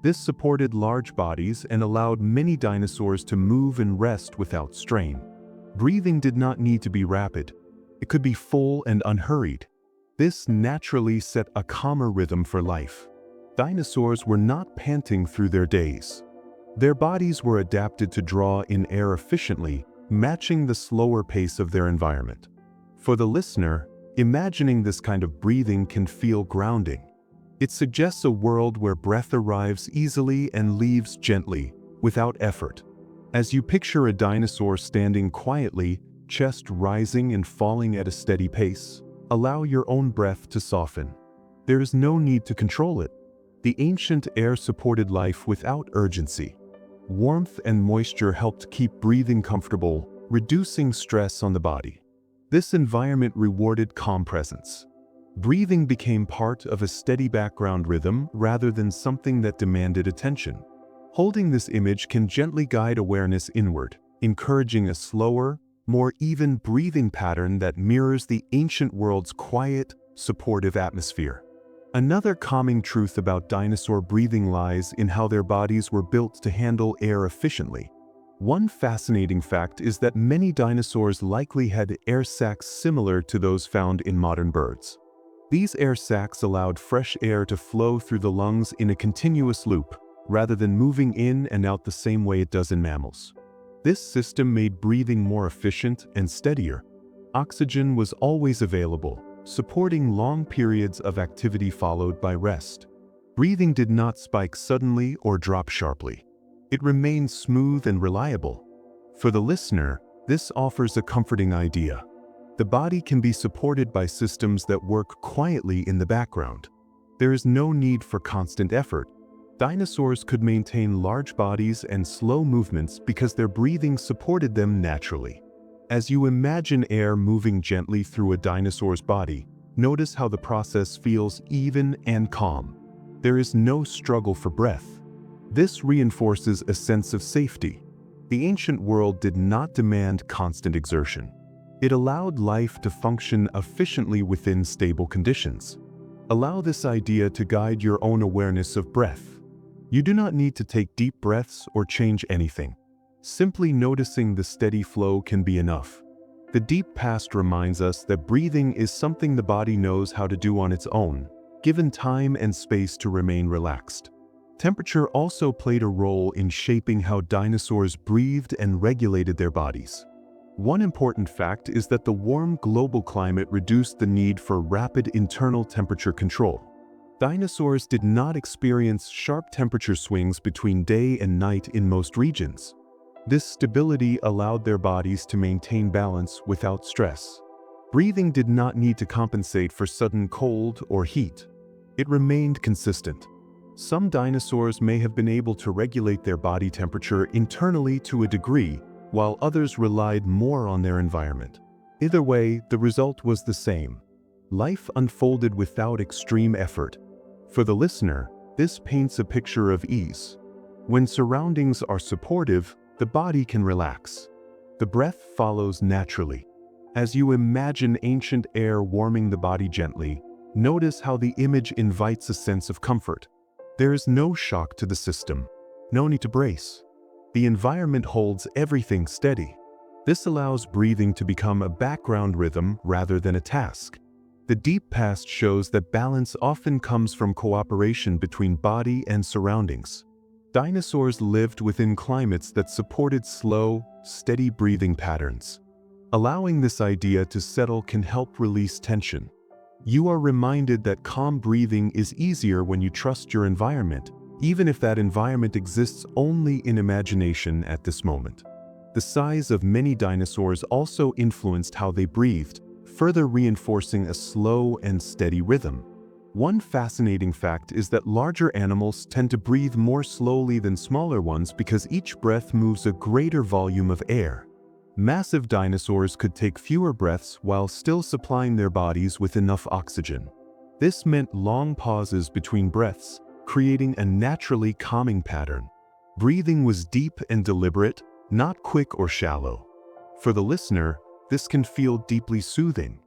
Speaker 1: This supported large bodies and allowed many dinosaurs to move and rest without strain. Breathing did not need to be rapid. It could be full and unhurried. This naturally set a calmer rhythm for life. Dinosaurs were not panting through their days. Their bodies were adapted to draw in air efficiently, matching the slower pace of their environment. For the listener, imagining this kind of breathing can feel grounding. It suggests a world where breath arrives easily and leaves gently, without effort. As you picture a dinosaur standing quietly, chest rising and falling at a steady pace, allow your own breath to soften. There is no need to control it. The ancient air supported life without urgency. Warmth and moisture helped keep breathing comfortable, reducing stress on the body. This environment rewarded calm presence. Breathing became part of a steady background rhythm rather than something that demanded attention. Holding this image can gently guide awareness inward, encouraging a slower, more even breathing pattern that mirrors the ancient world's quiet, supportive atmosphere. Another calming truth about dinosaur breathing lies in how their bodies were built to handle air efficiently. One fascinating fact is that many dinosaurs likely had air sacs similar to those found in modern birds. These air sacs allowed fresh air to flow through the lungs in a continuous loop, rather than moving in and out the same way it does in mammals. This system made breathing more efficient and steadier. Oxygen was always available, supporting long periods of activity followed by rest. Breathing did not spike suddenly or drop sharply. It remained smooth and reliable. For the listener, this offers a comforting idea. The body can be supported by systems that work quietly in the background. There is no need for constant effort. Dinosaurs could maintain large bodies and slow movements because their breathing supported them naturally. As you imagine air moving gently through a dinosaur's body, notice how the process feels even and calm. There is no struggle for breath. This reinforces a sense of safety. The ancient world did not demand constant exertion. It allowed life to function efficiently within stable conditions. Allow this idea to guide your own awareness of breath. You do not need to take deep breaths or change anything. Simply noticing the steady flow can be enough. The deep past reminds us that breathing is something the body knows how to do on its own, given time and space to remain relaxed. Temperature also played a role in shaping how dinosaurs breathed and regulated their bodies. One important fact is that the warm global climate reduced the need for rapid internal temperature control. Dinosaurs did not experience sharp temperature swings between day and night in most regions. This stability allowed their bodies to maintain balance without stress. Breathing did not need to compensate for sudden cold or heat. It remained consistent. Some dinosaurs may have been able to regulate their body temperature internally to a degree, while others relied more on their environment. Either way, the result was the same. Life unfolded without extreme effort. For the listener, this paints a picture of ease. When surroundings are supportive, the body can relax. The breath follows naturally. As you imagine ancient air warming the body gently, notice how the image invites a sense of comfort. There is no shock to the system, no need to brace. The environment holds everything steady. This allows breathing to become a background rhythm rather than a task. The deep past shows that balance often comes from cooperation between body and surroundings. Dinosaurs lived within climates that supported slow, steady breathing patterns. Allowing this idea to settle can help release tension. You are reminded that calm breathing is easier when you trust your environment, even if that environment exists only in imagination at this moment. The size of many dinosaurs also influenced how they breathed, further reinforcing a slow and steady rhythm. One fascinating fact is that larger animals tend to breathe more slowly than smaller ones because each breath moves a greater volume of air. Massive dinosaurs could take fewer breaths while still supplying their bodies with enough oxygen. This meant long pauses between breaths, creating a naturally calming pattern. Breathing was deep and deliberate, not quick or shallow. For the listener, this can feel deeply soothing.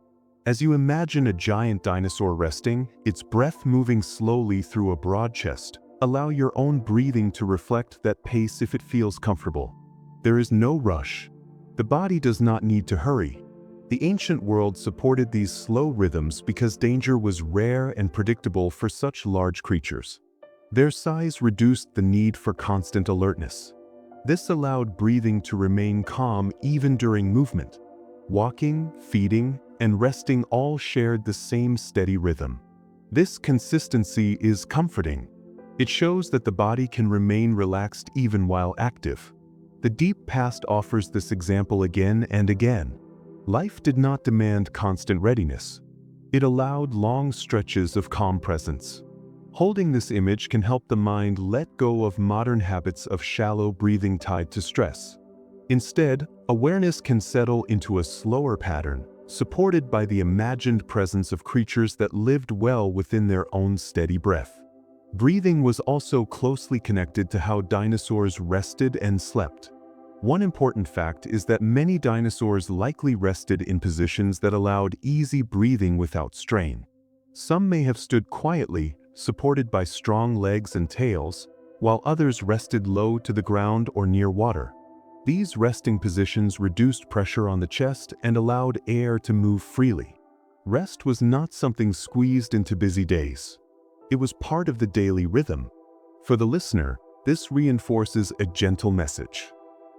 Speaker 1: As you imagine a giant dinosaur resting, its breath moving slowly through a broad chest, allow your own breathing to reflect that pace if it feels comfortable. There is no rush. The body does not need to hurry. The ancient world supported these slow rhythms because danger was rare and predictable for such large creatures. Their size reduced the need for constant alertness. This allowed breathing to remain calm even during movement. Walking, feeding, and resting all shared the same steady rhythm. This consistency is comforting. It shows that the body can remain relaxed even while active. The deep past offers this example again and again. Life did not demand constant readiness. It allowed long stretches of calm presence. Holding this image can help the mind let go of modern habits of shallow breathing tied to stress. Instead, awareness can settle into a slower pattern, supported by the imagined presence of creatures that lived well within their own steady breath. Breathing was also closely connected to how dinosaurs rested and slept. One important fact is that many dinosaurs likely rested in positions that allowed easy breathing without strain. Some may have stood quietly, supported by strong legs and tails, while others rested low to the ground or near water. These resting positions reduced pressure on the chest and allowed air to move freely. Rest was not something squeezed into busy days. It was part of the daily rhythm. For the listener, this reinforces a gentle message.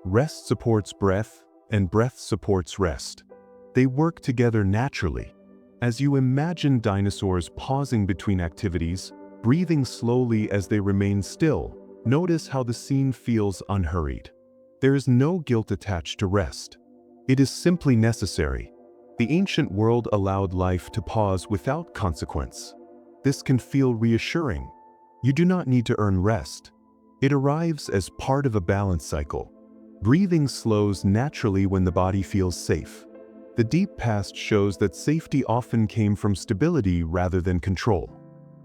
Speaker 1: Rest supports breath, and breath supports rest. They work together naturally. As you imagine dinosaurs pausing between activities, breathing slowly as they remain still, notice how the scene feels unhurried. There is no guilt attached to rest. It is simply necessary. The ancient world allowed life to pause without consequence. This can feel reassuring. You do not need to earn rest. It arrives as part of a balance cycle. Breathing slows naturally when the body feels safe. The deep past shows that safety often came from stability rather than control.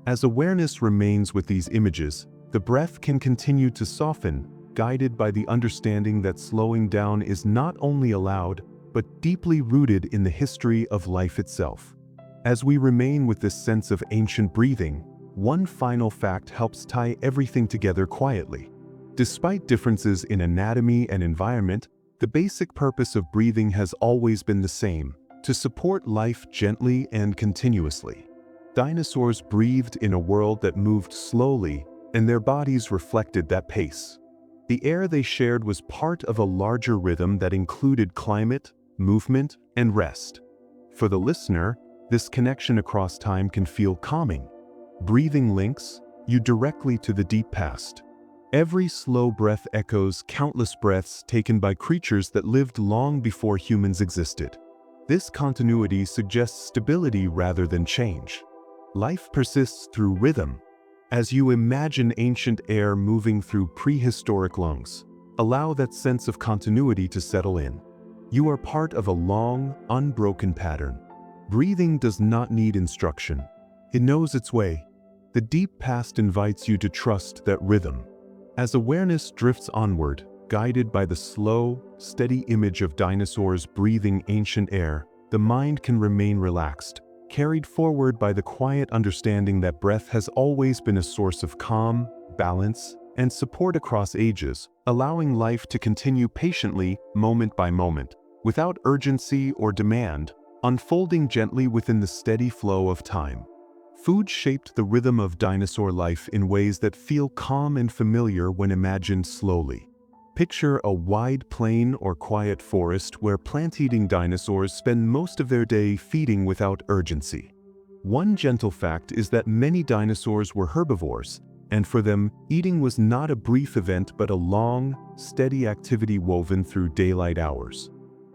Speaker 1: As awareness remains with these images, the breath can continue to soften, guided by the understanding that slowing down is not only allowed, but deeply rooted in the history of life itself. As we remain with this sense of ancient breathing, one final fact helps tie everything together quietly. Despite differences in anatomy and environment, the basic purpose of breathing has always been the same: to support life gently and continuously. Dinosaurs breathed in a world that moved slowly, and their bodies reflected that pace. The air they shared was part of a larger rhythm that included climate, movement, and rest. For the listener, this connection across time can feel calming. Breathing links you directly to the deep past. Every slow breath echoes countless breaths taken by creatures that lived long before humans existed. This continuity suggests stability rather than change. Life persists through rhythm. As you imagine ancient air moving through prehistoric lungs, allow that sense of continuity to settle in. You are part of a long, unbroken pattern. Breathing does not need instruction. It knows its way. The deep past invites you to trust that rhythm. As awareness drifts onward, guided by the slow, steady image of dinosaurs breathing ancient air, the mind can remain relaxed, carried forward by the quiet understanding that breath has always been a source of calm, balance, and support across ages, allowing life to continue patiently, moment by moment, without urgency or demand, unfolding gently within the steady flow of time. Food shaped the rhythm of dinosaur life in ways that feel calm and familiar when imagined slowly. Picture a wide plain or quiet forest where plant-eating dinosaurs spend most of their day feeding without urgency. One gentle fact is that many dinosaurs were herbivores, and for them, eating was not a brief event but a long, steady activity woven through daylight hours.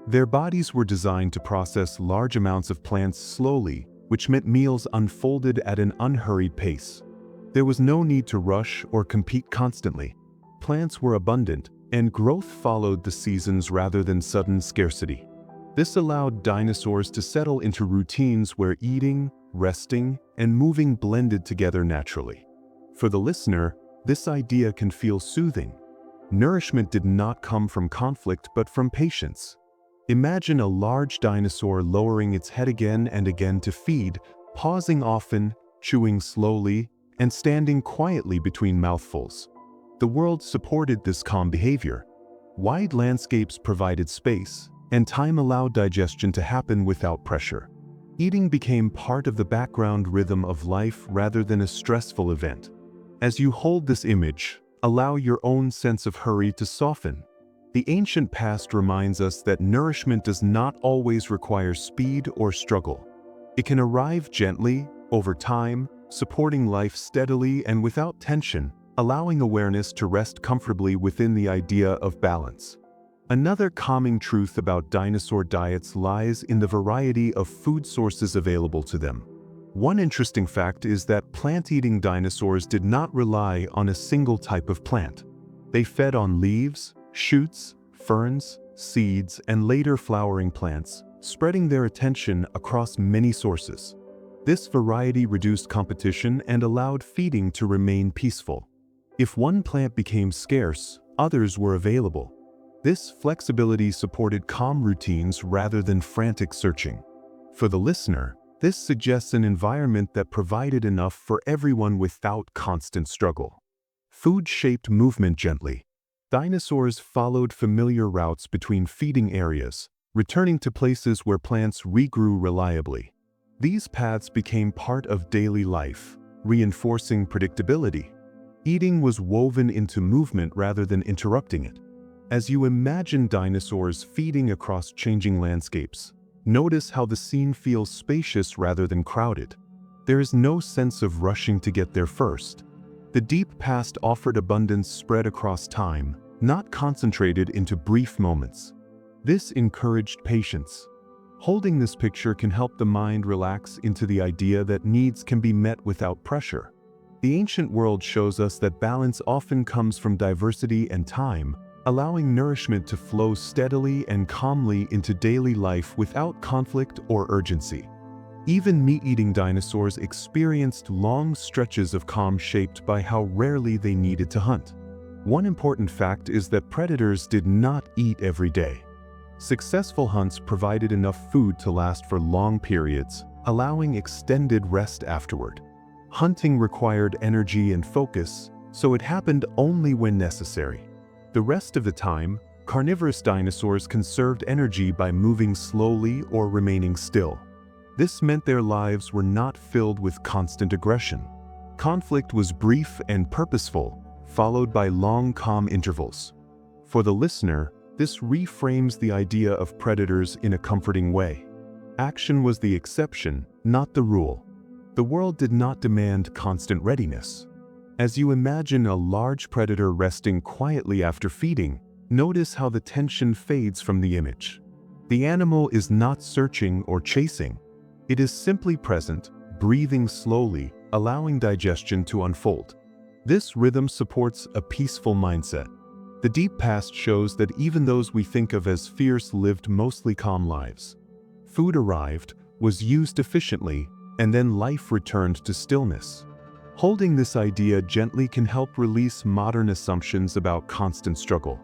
Speaker 1: Their bodies were designed to process large amounts of plants slowly, which meant meals unfolded at an unhurried pace. There was no need to rush or compete constantly. Plants were abundant, and growth followed the seasons rather than sudden scarcity. This allowed dinosaurs to settle into routines where eating, resting, and moving blended together naturally. For the listener, this idea can feel soothing. Nourishment did not come from conflict but from patience. Imagine a large dinosaur lowering its head again and again to feed, pausing often, chewing slowly, and standing quietly between mouthfuls. The world supported this calm behavior. Wide landscapes provided space, and time allowed digestion to happen without pressure. Eating became part of the background rhythm of life rather than a stressful event. As you hold this image, allow your own sense of hurry to soften. The ancient past reminds us that nourishment does not always require speed or struggle. It can arrive gently, over time, supporting life steadily and without tension, allowing awareness to rest comfortably within the idea of balance. Another calming truth about dinosaur diets lies in the variety of food sources available to them. One interesting fact is that plant-eating dinosaurs did not rely on a single type of plant. They fed on leaves, shoots, ferns, seeds, and later flowering plants, spreading their attention across many sources. This variety reduced competition and allowed feeding to remain peaceful. If one plant became scarce, others were available. This flexibility supported calm routines rather than frantic searching. For the listener, this suggests an environment that provided enough for everyone without constant struggle. Food shaped movement gently. Dinosaurs followed familiar routes between feeding areas, returning to places where plants regrew reliably. These paths became part of daily life, reinforcing predictability. Eating was woven into movement rather than interrupting it. As you imagine dinosaurs feeding across changing landscapes, notice how the scene feels spacious rather than crowded. There is no sense of rushing to get there first. The deep past offered abundance spread across time, not concentrated into brief moments. This encouraged patience. Holding this picture can help the mind relax into the idea that needs can be met without pressure. The ancient world shows us that balance often comes from diversity and time, allowing nourishment to flow steadily and calmly into daily life without conflict or urgency. Even meat-eating dinosaurs experienced long stretches of calm shaped by how rarely they needed to hunt. One important fact is that predators did not eat every day. Successful hunts provided enough food to last for long periods, allowing extended rest afterward. Hunting required energy and focus, so it happened only when necessary. The rest of the time, carnivorous dinosaurs conserved energy by moving slowly or remaining still. This meant their lives were not filled with constant aggression. Conflict was brief and purposeful, followed by long calm intervals. For the listener, this reframes the idea of predators in a comforting way. Action was the exception, not the rule. The world did not demand constant readiness. As you imagine a large predator resting quietly after feeding, notice how the tension fades from the image. The animal is not searching or chasing. It is simply present, breathing slowly, allowing digestion to unfold. This rhythm supports a peaceful mindset. The deep past shows that even those we think of as fierce lived mostly calm lives. Food arrived, was used efficiently, and then life returned to stillness. Holding this idea gently can help release modern assumptions about constant struggle.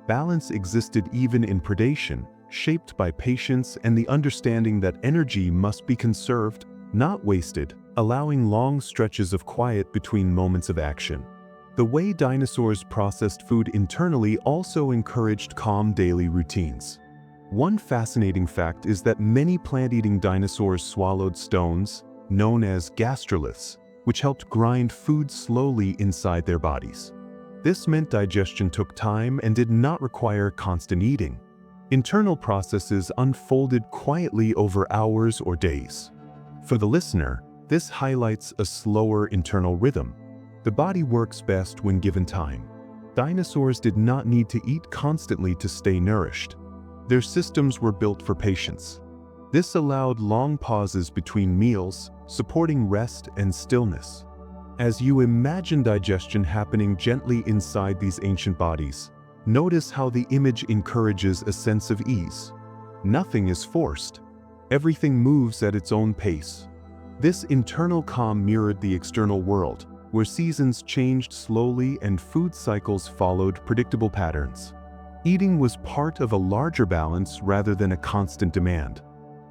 Speaker 1: Balance existed even in predation, shaped by patience and the understanding that energy must be conserved, not wasted, allowing long stretches of quiet between moments of action. The way dinosaurs processed food internally also encouraged calm daily routines. One fascinating fact is that many plant-eating dinosaurs swallowed stones, known as gastroliths, which helped grind food slowly inside their bodies. This meant digestion took time and did not require constant eating. Internal processes unfolded quietly over hours or days. For the listener, this highlights a slower internal rhythm. The body works best when given time. Dinosaurs did not need to eat constantly to stay nourished. Their systems were built for patience. This allowed long pauses between meals, supporting rest and stillness. As you imagine digestion happening gently inside these ancient bodies, notice how the image encourages a sense of ease. Nothing is forced. Everything moves at its own pace. This internal calm mirrored the external world, where seasons changed slowly and food cycles followed predictable patterns. Eating was part of a larger balance rather than a constant demand.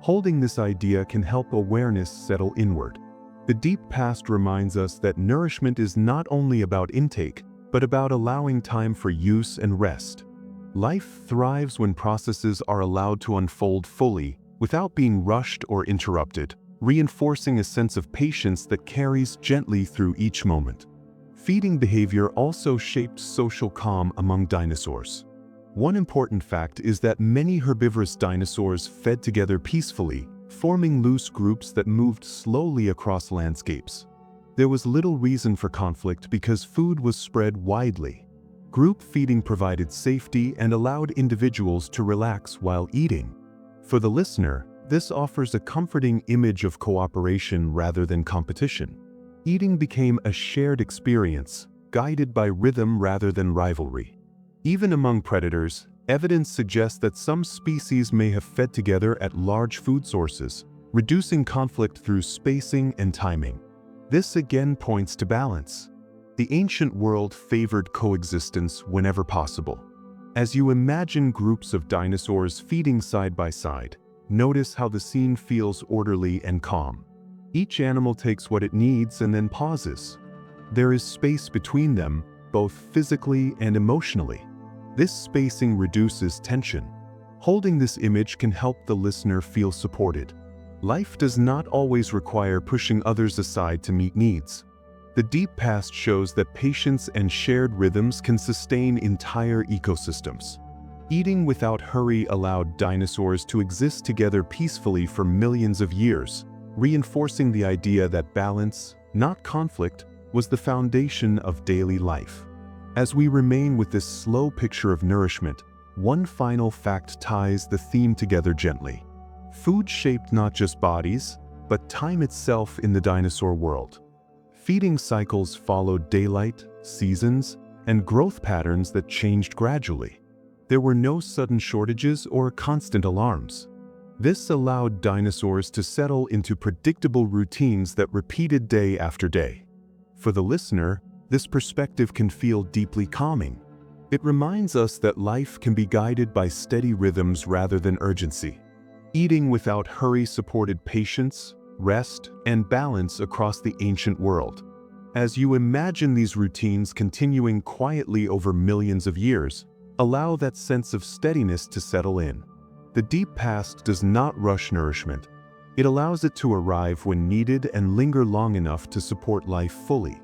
Speaker 1: Holding this idea can help awareness settle inward. The deep past reminds us that nourishment is not only about intake, but about allowing time for use and rest. Life thrives when processes are allowed to unfold fully, without being rushed or interrupted, reinforcing a sense of patience that carries gently through each moment. Feeding behavior also shaped social calm among dinosaurs. One important fact is that many herbivorous dinosaurs fed together peacefully, forming loose groups that moved slowly across landscapes. There was little reason for conflict because food was spread widely. Group feeding provided safety and allowed individuals to relax while eating. For the listener, this offers a comforting image of cooperation rather than competition. Eating became a shared experience, guided by rhythm rather than rivalry. Even among predators, evidence suggests that some species may have fed together at large food sources, reducing conflict through spacing and timing. This again points to balance. The ancient world favored coexistence whenever possible. As you imagine groups of dinosaurs feeding side by side, notice how the scene feels orderly and calm. Each animal takes what it needs and then pauses. There is space between them, both physically and emotionally. This spacing reduces tension. Holding this image can help the listener feel supported. Life does not always require pushing others aside to meet needs. The deep past shows that patience and shared rhythms can sustain entire ecosystems. Eating without hurry allowed dinosaurs to exist together peacefully for millions of years, reinforcing the idea that balance, not conflict, was the foundation of daily life. As we remain with this slow picture of nourishment, one final fact ties the theme together gently. Food shaped not just bodies, but time itself in the dinosaur world. Feeding cycles followed daylight, seasons, and growth patterns that changed gradually. There were no sudden shortages or constant alarms. This allowed dinosaurs to settle into predictable routines that repeated day after day. For the listener, this perspective can feel deeply calming. It reminds us that life can be guided by steady rhythms rather than urgency. Eating without hurry supported patience, rest, and balance across the ancient world. As you imagine these routines continuing quietly over millions of years, allow that sense of steadiness to settle in. The deep past does not rush nourishment. It allows it to arrive when needed and linger long enough to support life fully.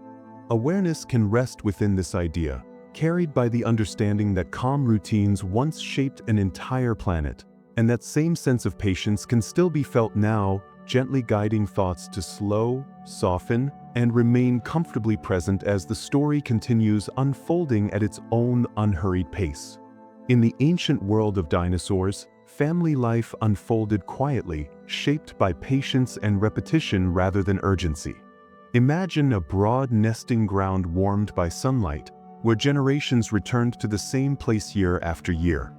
Speaker 1: Awareness can rest within this idea, carried by the understanding that calm routines once shaped an entire planet, and that same sense of patience can still be felt now, gently guiding thoughts to slow, soften, and remain comfortably present as the story continues unfolding at its own unhurried pace. In the ancient world of dinosaurs, family life unfolded quietly, shaped by patience and repetition rather than urgency. Imagine a broad nesting ground warmed by sunlight, where generations returned to the same place year after year.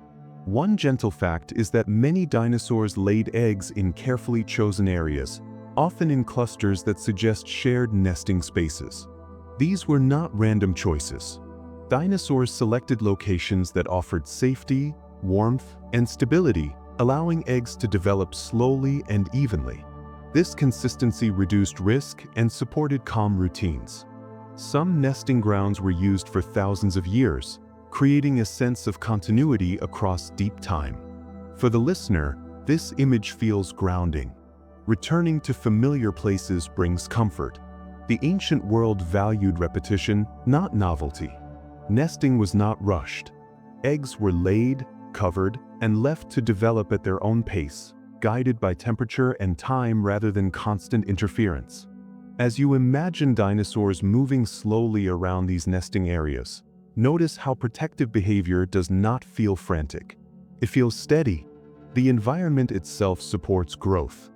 Speaker 1: One gentle fact is that many dinosaurs laid eggs in carefully chosen areas, often in clusters that suggest shared nesting spaces. These were not random choices. Dinosaurs selected locations that offered safety, warmth, and stability, allowing eggs to develop slowly and evenly. This consistency reduced risk and supported calm routines. Some nesting grounds were used for thousands of years, creating a sense of continuity across deep time. For the listener, this image feels grounding. Returning to familiar places brings comfort. The ancient world valued repetition, not novelty. Nesting was not rushed. Eggs were laid, covered, and left to develop at their own pace, guided by temperature and time rather than constant interference. As you imagine dinosaurs moving slowly around these nesting areas, notice how protective behavior does not feel frantic. It feels steady. The environment itself supports growth.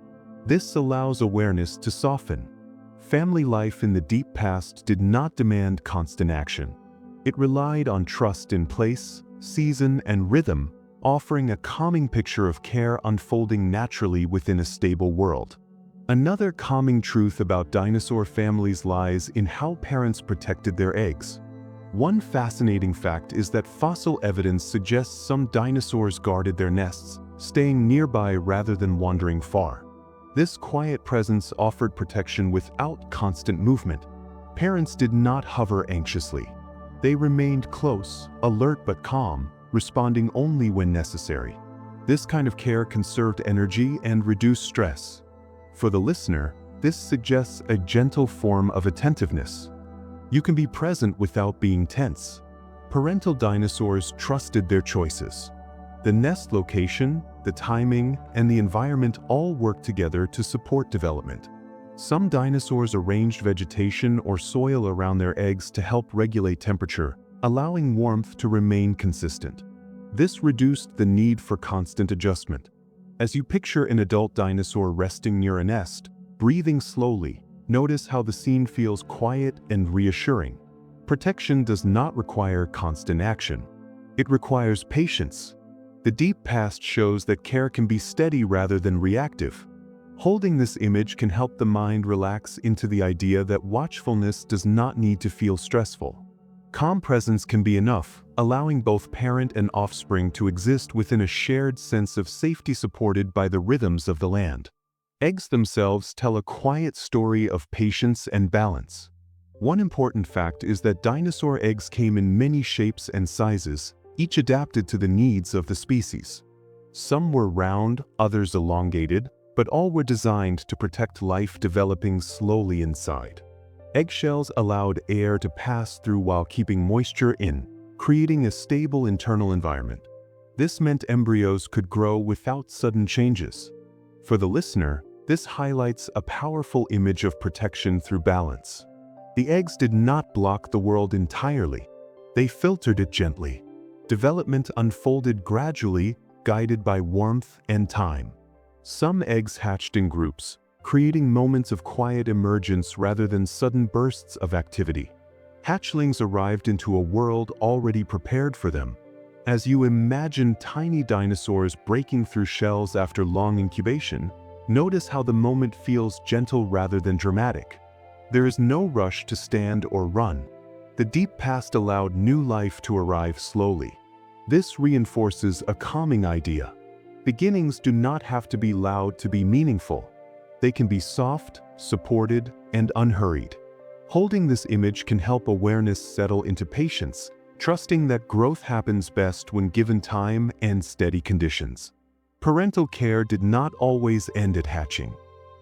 Speaker 1: This allows awareness to soften. Family life in the deep past did not demand constant action. It relied on trust in place, season, and rhythm, offering a calming picture of care unfolding naturally within a stable world. Another calming truth about dinosaur families lies in how parents protected their eggs. One fascinating fact is that fossil evidence suggests some dinosaurs guarded their nests, staying nearby rather than wandering far. This quiet presence offered protection without constant movement. Parents did not hover anxiously. They remained close, alert but calm, responding only when necessary. This kind of care conserved energy and reduced stress. For the listener, this suggests a gentle form of attentiveness. You can be present without being tense. Parental dinosaurs trusted their choices. The nest location, the timing, and the environment all worked together to support development. Some dinosaurs arranged vegetation or soil around their eggs to help regulate temperature, allowing warmth to remain consistent. This reduced the need for constant adjustment. As you picture an adult dinosaur resting near a nest, breathing slowly, notice how the scene feels quiet and reassuring. Protection does not require constant action. It requires patience. The deep past shows that care can be steady rather than reactive. Holding this image can help the mind relax into the idea that watchfulness does not need to feel stressful. Calm presence can be enough, allowing both parent and offspring to exist within a shared sense of safety supported by the rhythms of the land. Eggs themselves tell a quiet story of patience and balance. One important fact is that dinosaur eggs came in many shapes and sizes, each adapted to the needs of the species. Some were round, others elongated, but all were designed to protect life developing slowly inside. Eggshells allowed air to pass through while keeping moisture in, creating a stable internal environment. This meant embryos could grow without sudden changes. For the listener, this highlights a powerful image of protection through balance. The eggs did not block the world entirely. They filtered it gently. Development unfolded gradually, guided by warmth and time. Some eggs hatched in groups, creating moments of quiet emergence rather than sudden bursts of activity. Hatchlings arrived into a world already prepared for them. As you imagine tiny dinosaurs breaking through shells after long incubation, notice how the moment feels gentle rather than dramatic. There is no rush to stand or run. The deep past allowed new life to arrive slowly. This reinforces a calming idea. Beginnings do not have to be loud to be meaningful. They can be soft, supported, and unhurried. Holding this image can help awareness settle into patience, trusting that growth happens best when given time and steady conditions. Parental care did not always end at hatching.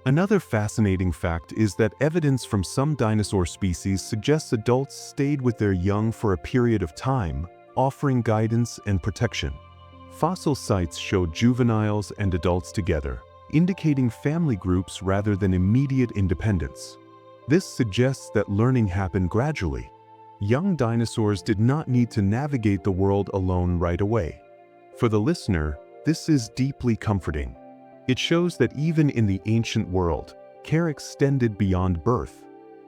Speaker 1: Another fascinating fact is that evidence from some dinosaur species suggests adults stayed with their young for a period of time, offering guidance and protection. Fossil sites show juveniles and adults together, indicating family groups rather than immediate independence. This suggests that learning happened gradually. Young dinosaurs did not need to navigate the world alone right away. For the listener, this is deeply comforting. It shows that even in the ancient world, care extended beyond birth.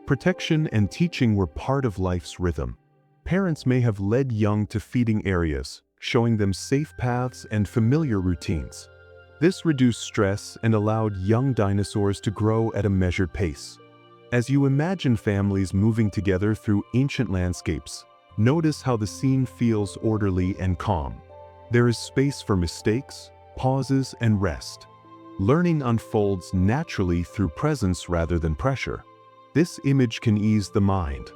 Speaker 1: Protection and teaching were part of life's rhythm. Parents may have led young to feeding areas, showing them safe paths and familiar routines. This reduced stress and allowed young dinosaurs to grow at a measured pace. As you imagine families moving together through ancient landscapes, notice how the scene feels orderly and calm. There is space for mistakes, pauses, and rest. Learning unfolds naturally through presence rather than pressure. This image can ease the mind.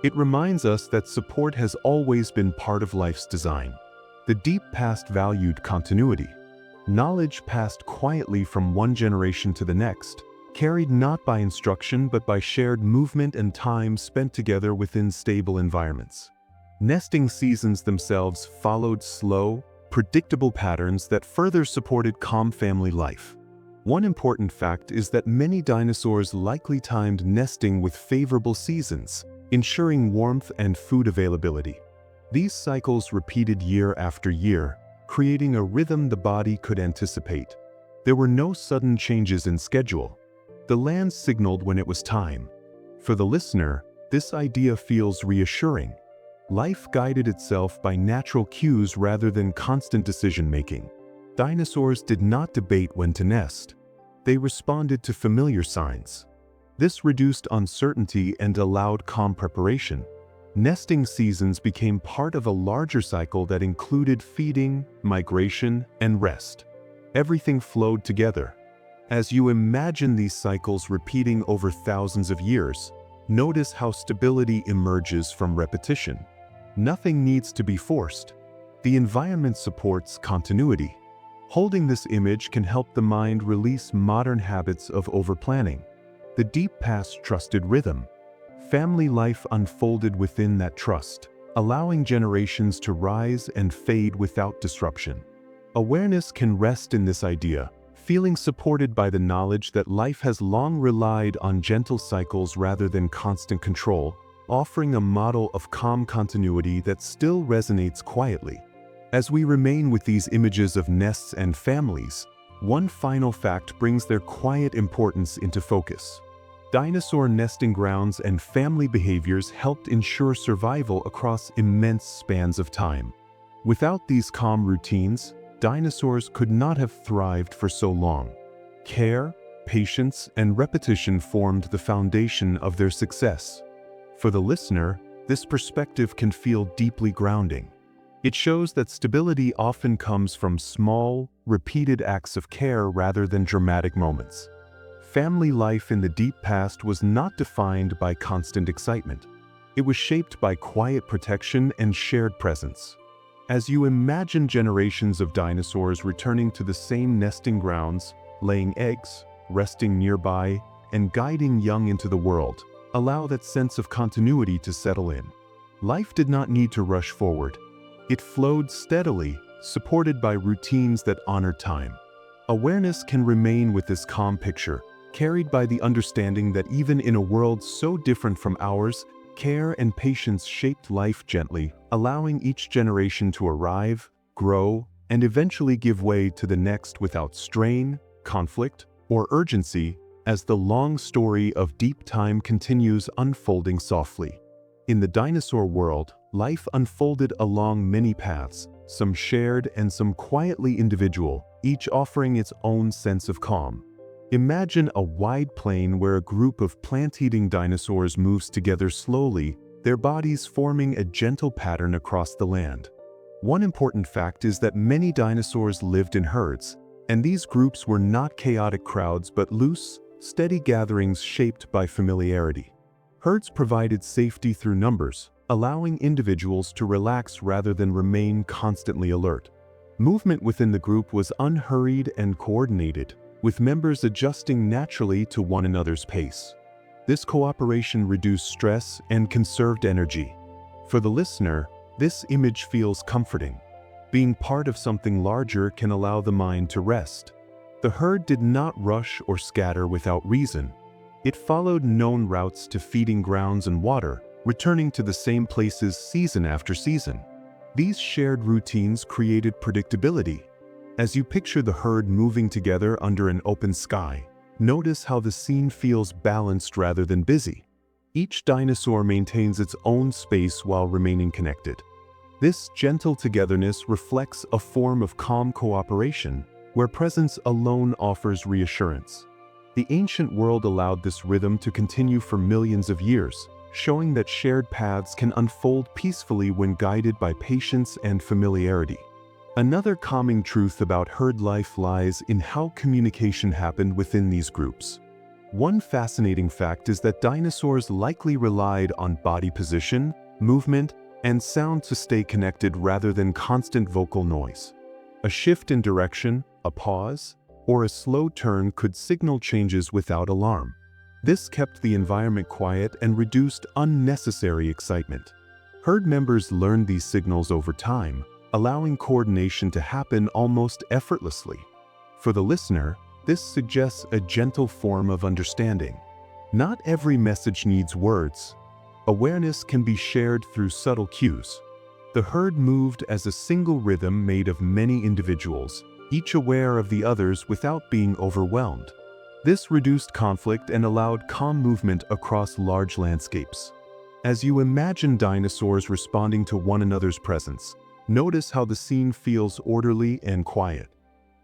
Speaker 1: It reminds us that support has always been part of life's design. The deep past valued continuity. Knowledge passed quietly from one generation to the next, carried not by instruction but by shared movement and time spent together within stable environments. Nesting seasons themselves followed slow, predictable patterns that further supported calm family life. One important fact is that many dinosaurs likely timed nesting with favorable seasons, ensuring warmth and food availability. These cycles repeated year after year, creating a rhythm the body could anticipate. There were no sudden changes in schedule. The land signaled when it was time. For the listener, this idea feels reassuring. Life guided itself by natural cues rather than constant decision-making. Dinosaurs did not debate when to nest. They responded to familiar signs. This reduced uncertainty and allowed calm preparation. Nesting seasons became part of a larger cycle that included feeding, migration, and rest. Everything flowed together. As you imagine these cycles repeating over thousands of years, notice how stability emerges from repetition. Nothing needs to be forced. The environment supports continuity. Holding this image can help the mind release modern habits of overplanning. The deep past trusted rhythm. Family life unfolded within that trust, allowing generations to rise and fade without disruption. Awareness can rest in this idea, feeling supported by the knowledge that life has long relied on gentle cycles rather than constant control, offering a model of calm continuity that still resonates quietly. As we remain with these images of nests and families, one final fact brings their quiet importance into focus. Dinosaur nesting grounds and family behaviors helped ensure survival across immense spans of time. Without these calm routines, dinosaurs could not have thrived for so long. Care, patience, and repetition formed the foundation of their success. For the listener, this perspective can feel deeply grounding. It shows that stability often comes from small, repeated acts of care rather than dramatic moments. Family life in the deep past was not defined by constant excitement. It was shaped by quiet protection and shared presence. As you imagine generations of dinosaurs returning to the same nesting grounds, laying eggs, resting nearby, and guiding young into the world, allow that sense of continuity to settle in. Life did not need to rush forward. It flowed steadily, supported by routines that honored time. Awareness can remain with this calm picture, carried by the understanding that even in a world so different from ours, care and patience shaped life gently, allowing each generation to arrive, grow, and eventually give way to the next without strain, conflict, or urgency, as the long story of deep time continues unfolding softly. In the dinosaur world, life unfolded along many paths, some shared and some quietly individual, each offering its own sense of calm. Imagine a wide plain where a group of plant-eating dinosaurs moves together slowly, their bodies forming a gentle pattern across the land. One important fact is that many dinosaurs lived in herds, and these groups were not chaotic crowds but loose, steady gatherings shaped by familiarity. Herds provided safety through numbers, allowing individuals to relax rather than remain constantly alert. Movement within the group was unhurried and coordinated, with members adjusting naturally to one another's pace. This cooperation reduced stress and conserved energy. For the listener, this image feels comforting. Being part of something larger can allow the mind to rest. The herd did not rush or scatter without reason. It followed known routes to feeding grounds and water, returning to the same places season after season. These shared routines created predictability. As you picture the herd moving together under an open sky, notice how the scene feels balanced rather than busy. Each dinosaur maintains its own space while remaining connected. This gentle togetherness reflects a form of calm cooperation, where presence alone offers reassurance. The ancient world allowed this rhythm to continue for millions of years, showing that shared paths can unfold peacefully when guided by patience and familiarity. Another calming truth about herd life lies in how communication happened within these groups. One fascinating fact is that dinosaurs likely relied on body position, movement, and sound to stay connected rather than constant vocal noise. A shift in direction, a pause, or a slow turn could signal changes without alarm. This kept the environment quiet and reduced unnecessary excitement. Herd members learned these signals over time, allowing coordination to happen almost effortlessly. For the listener, this suggests a gentle form of understanding. Not every message needs words. Awareness can be shared through subtle cues. The herd moved as a single rhythm made of many individuals, each aware of the others without being overwhelmed. This reduced conflict and allowed calm movement across large landscapes. As you imagine dinosaurs responding to one another's presence, notice how the scene feels orderly and quiet.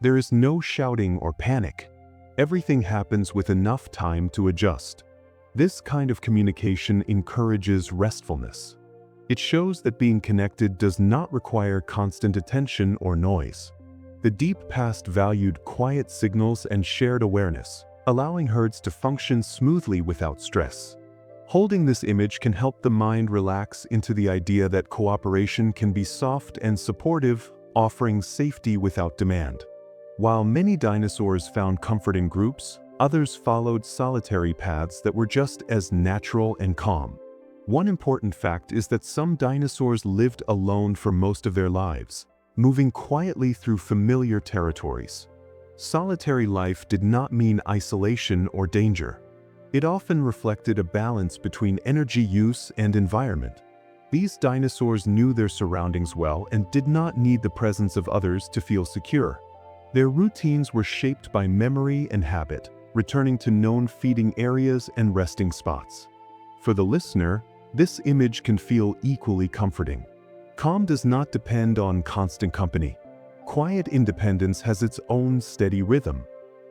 Speaker 1: There is no shouting or panic. Everything happens with enough time to adjust. This kind of communication encourages restfulness. It shows that being connected does not require constant attention or noise. The deep past valued quiet signals and shared awareness, allowing herds to function smoothly without stress. Holding this image can help the mind relax into the idea that cooperation can be soft and supportive, offering safety without demand. While many dinosaurs found comfort in groups, others followed solitary paths that were just as natural and calm. One important fact is that some dinosaurs lived alone for most of their lives, moving quietly through familiar territories. Solitary life did not mean isolation or danger. It often reflected a balance between energy use and environment. These dinosaurs knew their surroundings well and did not need the presence of others to feel secure. Their routines were shaped by memory and habit, returning to known feeding areas and resting spots. For the listener, this image can feel equally comforting. Calm does not depend on constant company. Quiet independence has its own steady rhythm.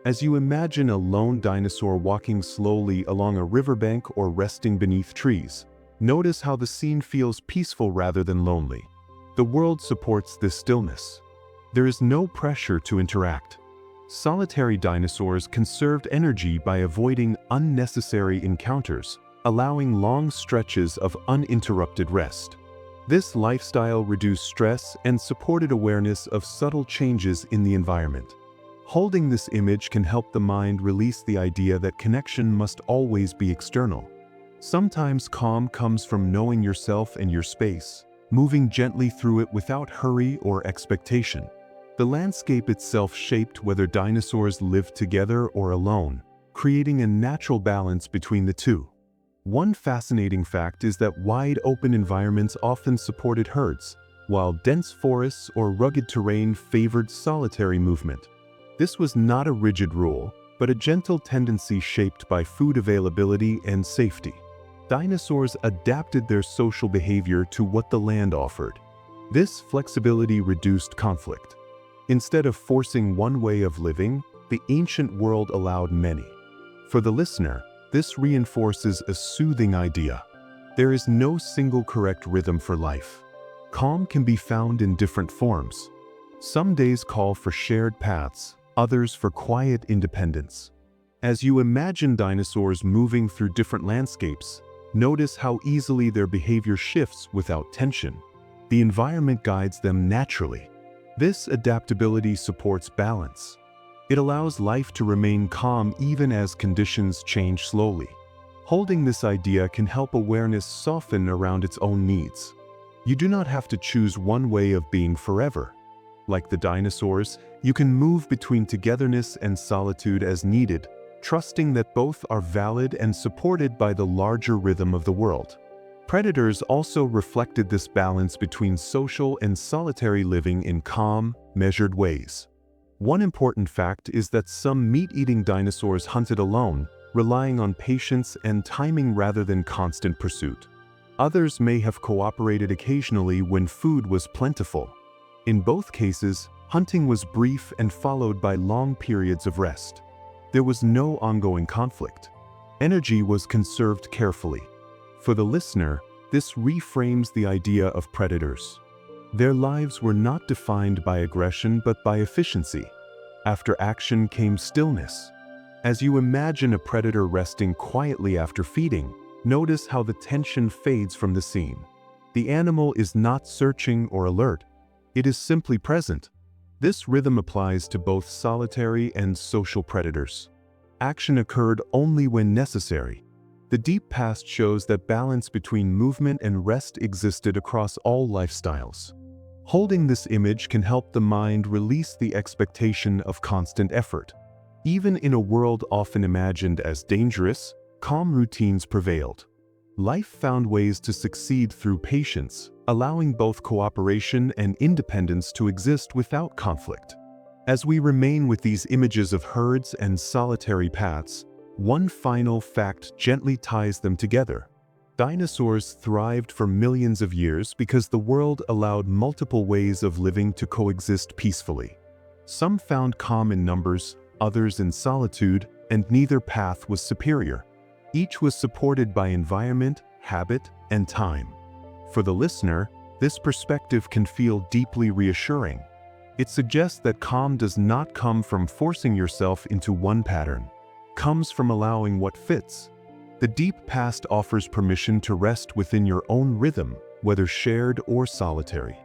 Speaker 1: As you imagine a lone dinosaur walking slowly along a riverbank or resting beneath trees, notice how the scene feels peaceful rather than lonely. The world supports this stillness. There is no pressure to interact. Solitary dinosaurs conserved energy by avoiding unnecessary encounters, allowing long stretches of uninterrupted rest. This lifestyle reduced stress and supported awareness of subtle changes in the environment. Holding this image can help the mind release the idea that connection must always be external. Sometimes calm comes from knowing yourself and your space, moving gently through it without hurry or expectation. The landscape itself shaped whether dinosaurs lived together or alone, creating a natural balance between the two. One fascinating fact is that wide open environments often supported herds, while dense forests or rugged terrain favored solitary movement. This was not a rigid rule, but a gentle tendency shaped by food availability and safety. Dinosaurs adapted their social behavior to what the land offered. This flexibility reduced conflict. Instead of forcing one way of living, the ancient world allowed many. For the listener, this reinforces a soothing idea. There is no single correct rhythm for life. Calm can be found in different forms. Some days call for shared paths, others for quiet independence. As you imagine dinosaurs moving through different landscapes, notice how easily their behavior shifts without tension. The environment guides them naturally. This adaptability supports balance. It allows life to remain calm even as conditions change slowly. Holding this idea can help awareness soften around its own needs. You do not have to choose one way of being forever. Like the dinosaurs, you can move between togetherness and solitude as needed, trusting that both are valid and supported by the larger rhythm of the world. Predators also reflected this balance between social and solitary living in calm, measured ways. One important fact is that some meat-eating dinosaurs hunted alone, relying on patience and timing rather than constant pursuit. Others may have cooperated occasionally when food was plentiful. In both cases, hunting was brief and followed by long periods of rest. There was no ongoing conflict. Energy was conserved carefully. For the listener, this reframes the idea of predators. Their lives were not defined by aggression but by efficiency. After action came stillness. As you imagine a predator resting quietly after feeding, notice how the tension fades from the scene. The animal is not searching or alert. It is simply present. This rhythm applies to both solitary and social predators. Action occurred only when necessary. The deep past shows that balance between movement and rest existed across all lifestyles. Holding this image can help the mind release the expectation of constant effort. Even in a world often imagined as dangerous, calm routines prevailed. Life found ways to succeed through patience, allowing both cooperation and independence to exist without conflict. As we remain with these images of herds and solitary paths, one final fact gently ties them together. Dinosaurs thrived for millions of years because the world allowed multiple ways of living to coexist peacefully. Some found calm in numbers, others in solitude, and neither path was superior. Each was supported by environment, habit, and time. For the listener, this perspective can feel deeply reassuring. It suggests that calm does not come from forcing yourself into one pattern. It comes from allowing what fits. The deep past offers permission to rest within your own rhythm, whether shared or solitary.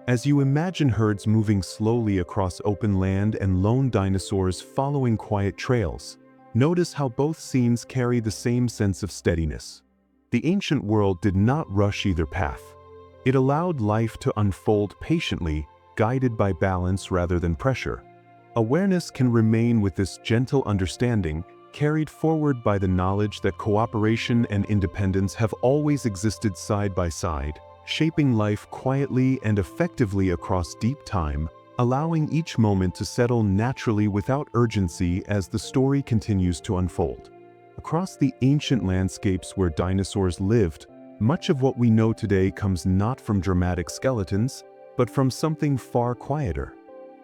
Speaker 1: As you imagine herds moving slowly across open land and lone dinosaurs following quiet trails, notice how both scenes carry the same sense of steadiness. The ancient world did not rush either path. It allowed life to unfold patiently, guided by balance rather than pressure. Awareness can remain with this gentle understanding, carried forward by the knowledge that cooperation and independence have always existed side by side, shaping life quietly and effectively across deep time, allowing each moment to settle naturally without urgency as the story continues to unfold. Across the ancient landscapes where dinosaurs lived, much of what we know today comes not from dramatic skeletons, but from something far quieter.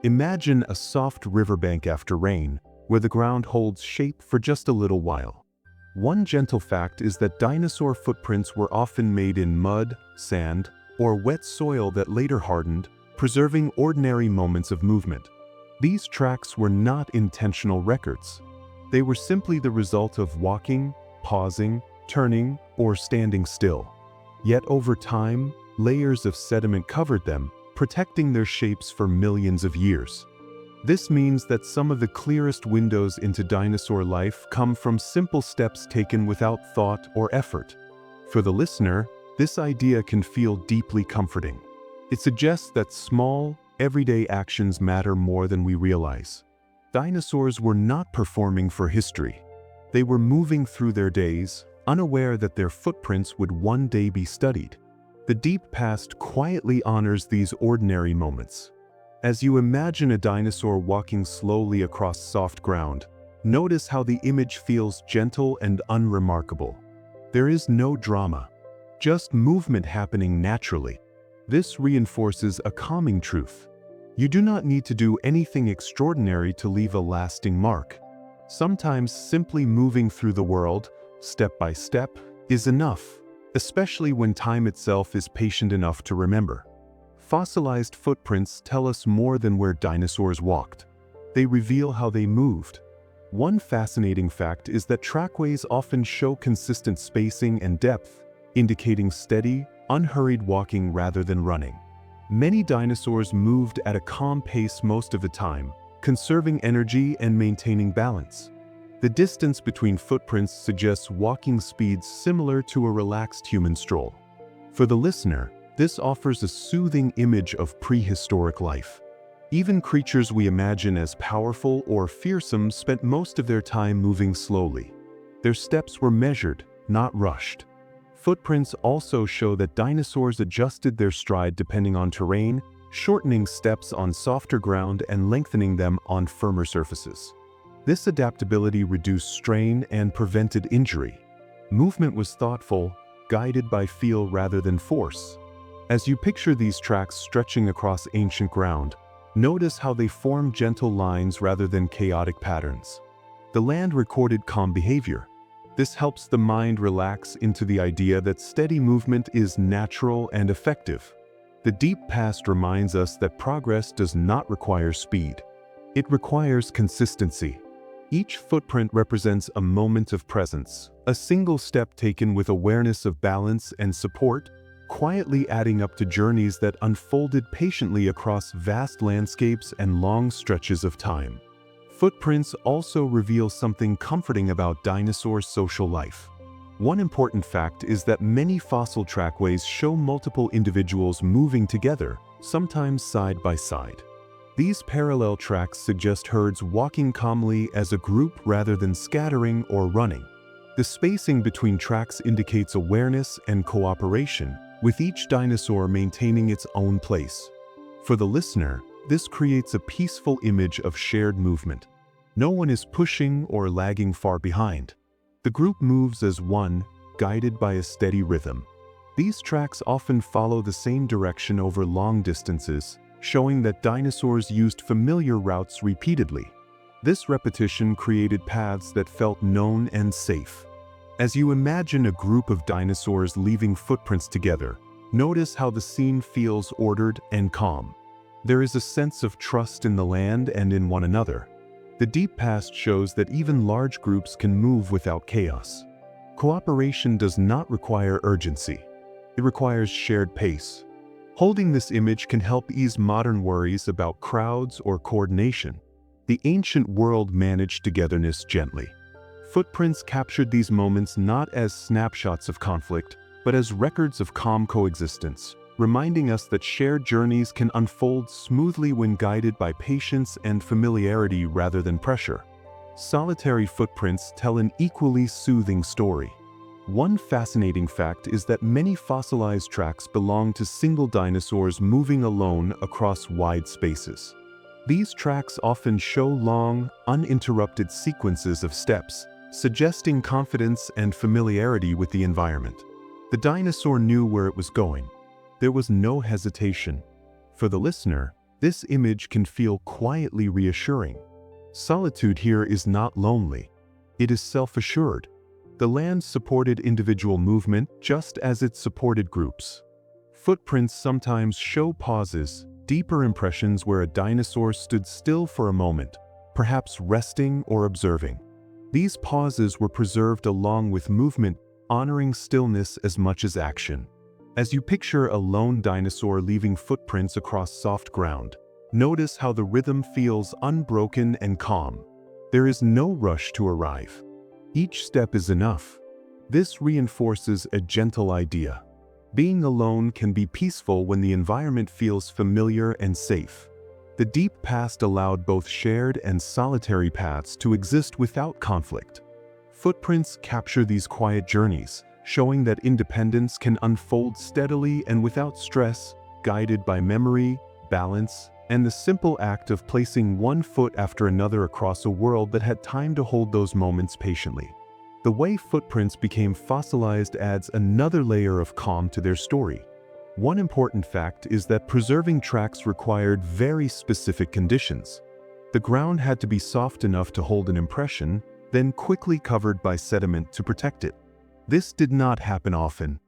Speaker 1: Imagine a soft riverbank after rain, where the ground holds shape for just a little while. One gentle fact is that dinosaur footprints were often made in mud, sand, or wet soil that later hardened, preserving ordinary moments of movement. These tracks were not intentional records. They were simply the result of walking, pausing, turning, or standing still. Yet over time, layers of sediment covered them, protecting their shapes for millions of years. This means that some of the clearest windows into dinosaur life come from simple steps taken without thought or effort. For the listener, this idea can feel deeply comforting. It suggests that small, everyday actions matter more than we realize. Dinosaurs were not performing for history. They were moving through their days, unaware that their footprints would one day be studied. The deep past quietly honors these ordinary moments. As you imagine a dinosaur walking slowly across soft ground, notice how the image feels gentle and unremarkable. There is no drama, just movement happening naturally. This reinforces a calming truth. You do not need to do anything extraordinary to leave a lasting mark. Sometimes simply moving through the world, step by step, is enough, especially when time itself is patient enough to remember. Fossilized footprints tell us more than where dinosaurs walked. They reveal how they moved. One fascinating fact is that trackways often show consistent spacing and depth, indicating steady, unhurried walking rather than running. Many dinosaurs moved at a calm pace most of the time, conserving energy and maintaining balance. The distance between footprints suggests walking speeds similar to a relaxed human stroll. For the listener, this offers a soothing image of prehistoric life. Even creatures we imagine as powerful or fearsome spent most of their time moving slowly. Their steps were measured, not rushed. Footprints also show that dinosaurs adjusted their stride depending on terrain, shortening steps on softer ground and lengthening them on firmer surfaces. This adaptability reduced strain and prevented injury. Movement was thoughtful, guided by feel rather than force. As you picture these tracks stretching across ancient ground, notice how they form gentle lines rather than chaotic patterns. The land recorded calm behavior. This helps the mind relax into the idea that steady movement is natural and effective. The deep past reminds us that progress does not require speed. It requires consistency. Each footprint represents a moment of presence, a single step taken with awareness of balance and support, quietly adding up to journeys that unfolded patiently across vast landscapes and long stretches of time. Footprints also reveal something comforting about dinosaur social life. One important fact is that many fossil trackways show multiple individuals moving together, sometimes side by side. These parallel tracks suggest herds walking calmly as a group rather than scattering or running. The spacing between tracks indicates awareness and cooperation, with each dinosaur maintaining its own place. For the listener, this creates a peaceful image of shared movement. No one is pushing or lagging far behind. The group moves as one, guided by a steady rhythm. These tracks often follow the same direction over long distances, showing that dinosaurs used familiar routes repeatedly. This repetition created paths that felt known and safe. As you imagine a group of dinosaurs leaving footprints together, notice how the scene feels ordered and calm. There is a sense of trust in the land and in one another. The deep past shows that even large groups can move without chaos. Cooperation does not require urgency. It requires shared pace. Holding this image can help ease modern worries about crowds or coordination. The ancient world managed togetherness gently. Footprints captured these moments not as snapshots of conflict, but as records of calm coexistence, reminding us that shared journeys can unfold smoothly when guided by patience and familiarity rather than pressure. Solitary footprints tell an equally soothing story. One fascinating fact is that many fossilized tracks belong to single dinosaurs moving alone across wide spaces. These tracks often show long, uninterrupted sequences of steps, suggesting confidence and familiarity with the environment. The dinosaur knew where it was going. There was no hesitation. For the listener, this image can feel quietly reassuring. Solitude here is not lonely. It is self-assured. The land supported individual movement just as it supported groups. Footprints sometimes show pauses, deeper impressions where a dinosaur stood still for a moment, perhaps resting or observing. These pauses were preserved along with movement, honoring stillness as much as action. As you picture a lone dinosaur leaving footprints across soft ground, notice how the rhythm feels unbroken and calm. There is no rush to arrive. Each step is enough. This reinforces a gentle idea. Being alone can be peaceful when the environment feels familiar and safe. The deep past allowed both shared and solitary paths to exist without conflict. Footprints capture these quiet journeys, showing that independence can unfold steadily and without stress, guided by memory, balance, and the simple act of placing one foot after another across a world that had time to hold those moments patiently. The way footprints became fossilized adds another layer of calm to their story. One important fact is that preserving tracks required very specific conditions. The ground had to be soft enough to hold an impression, then quickly covered by sediment to protect it. This did not happen often.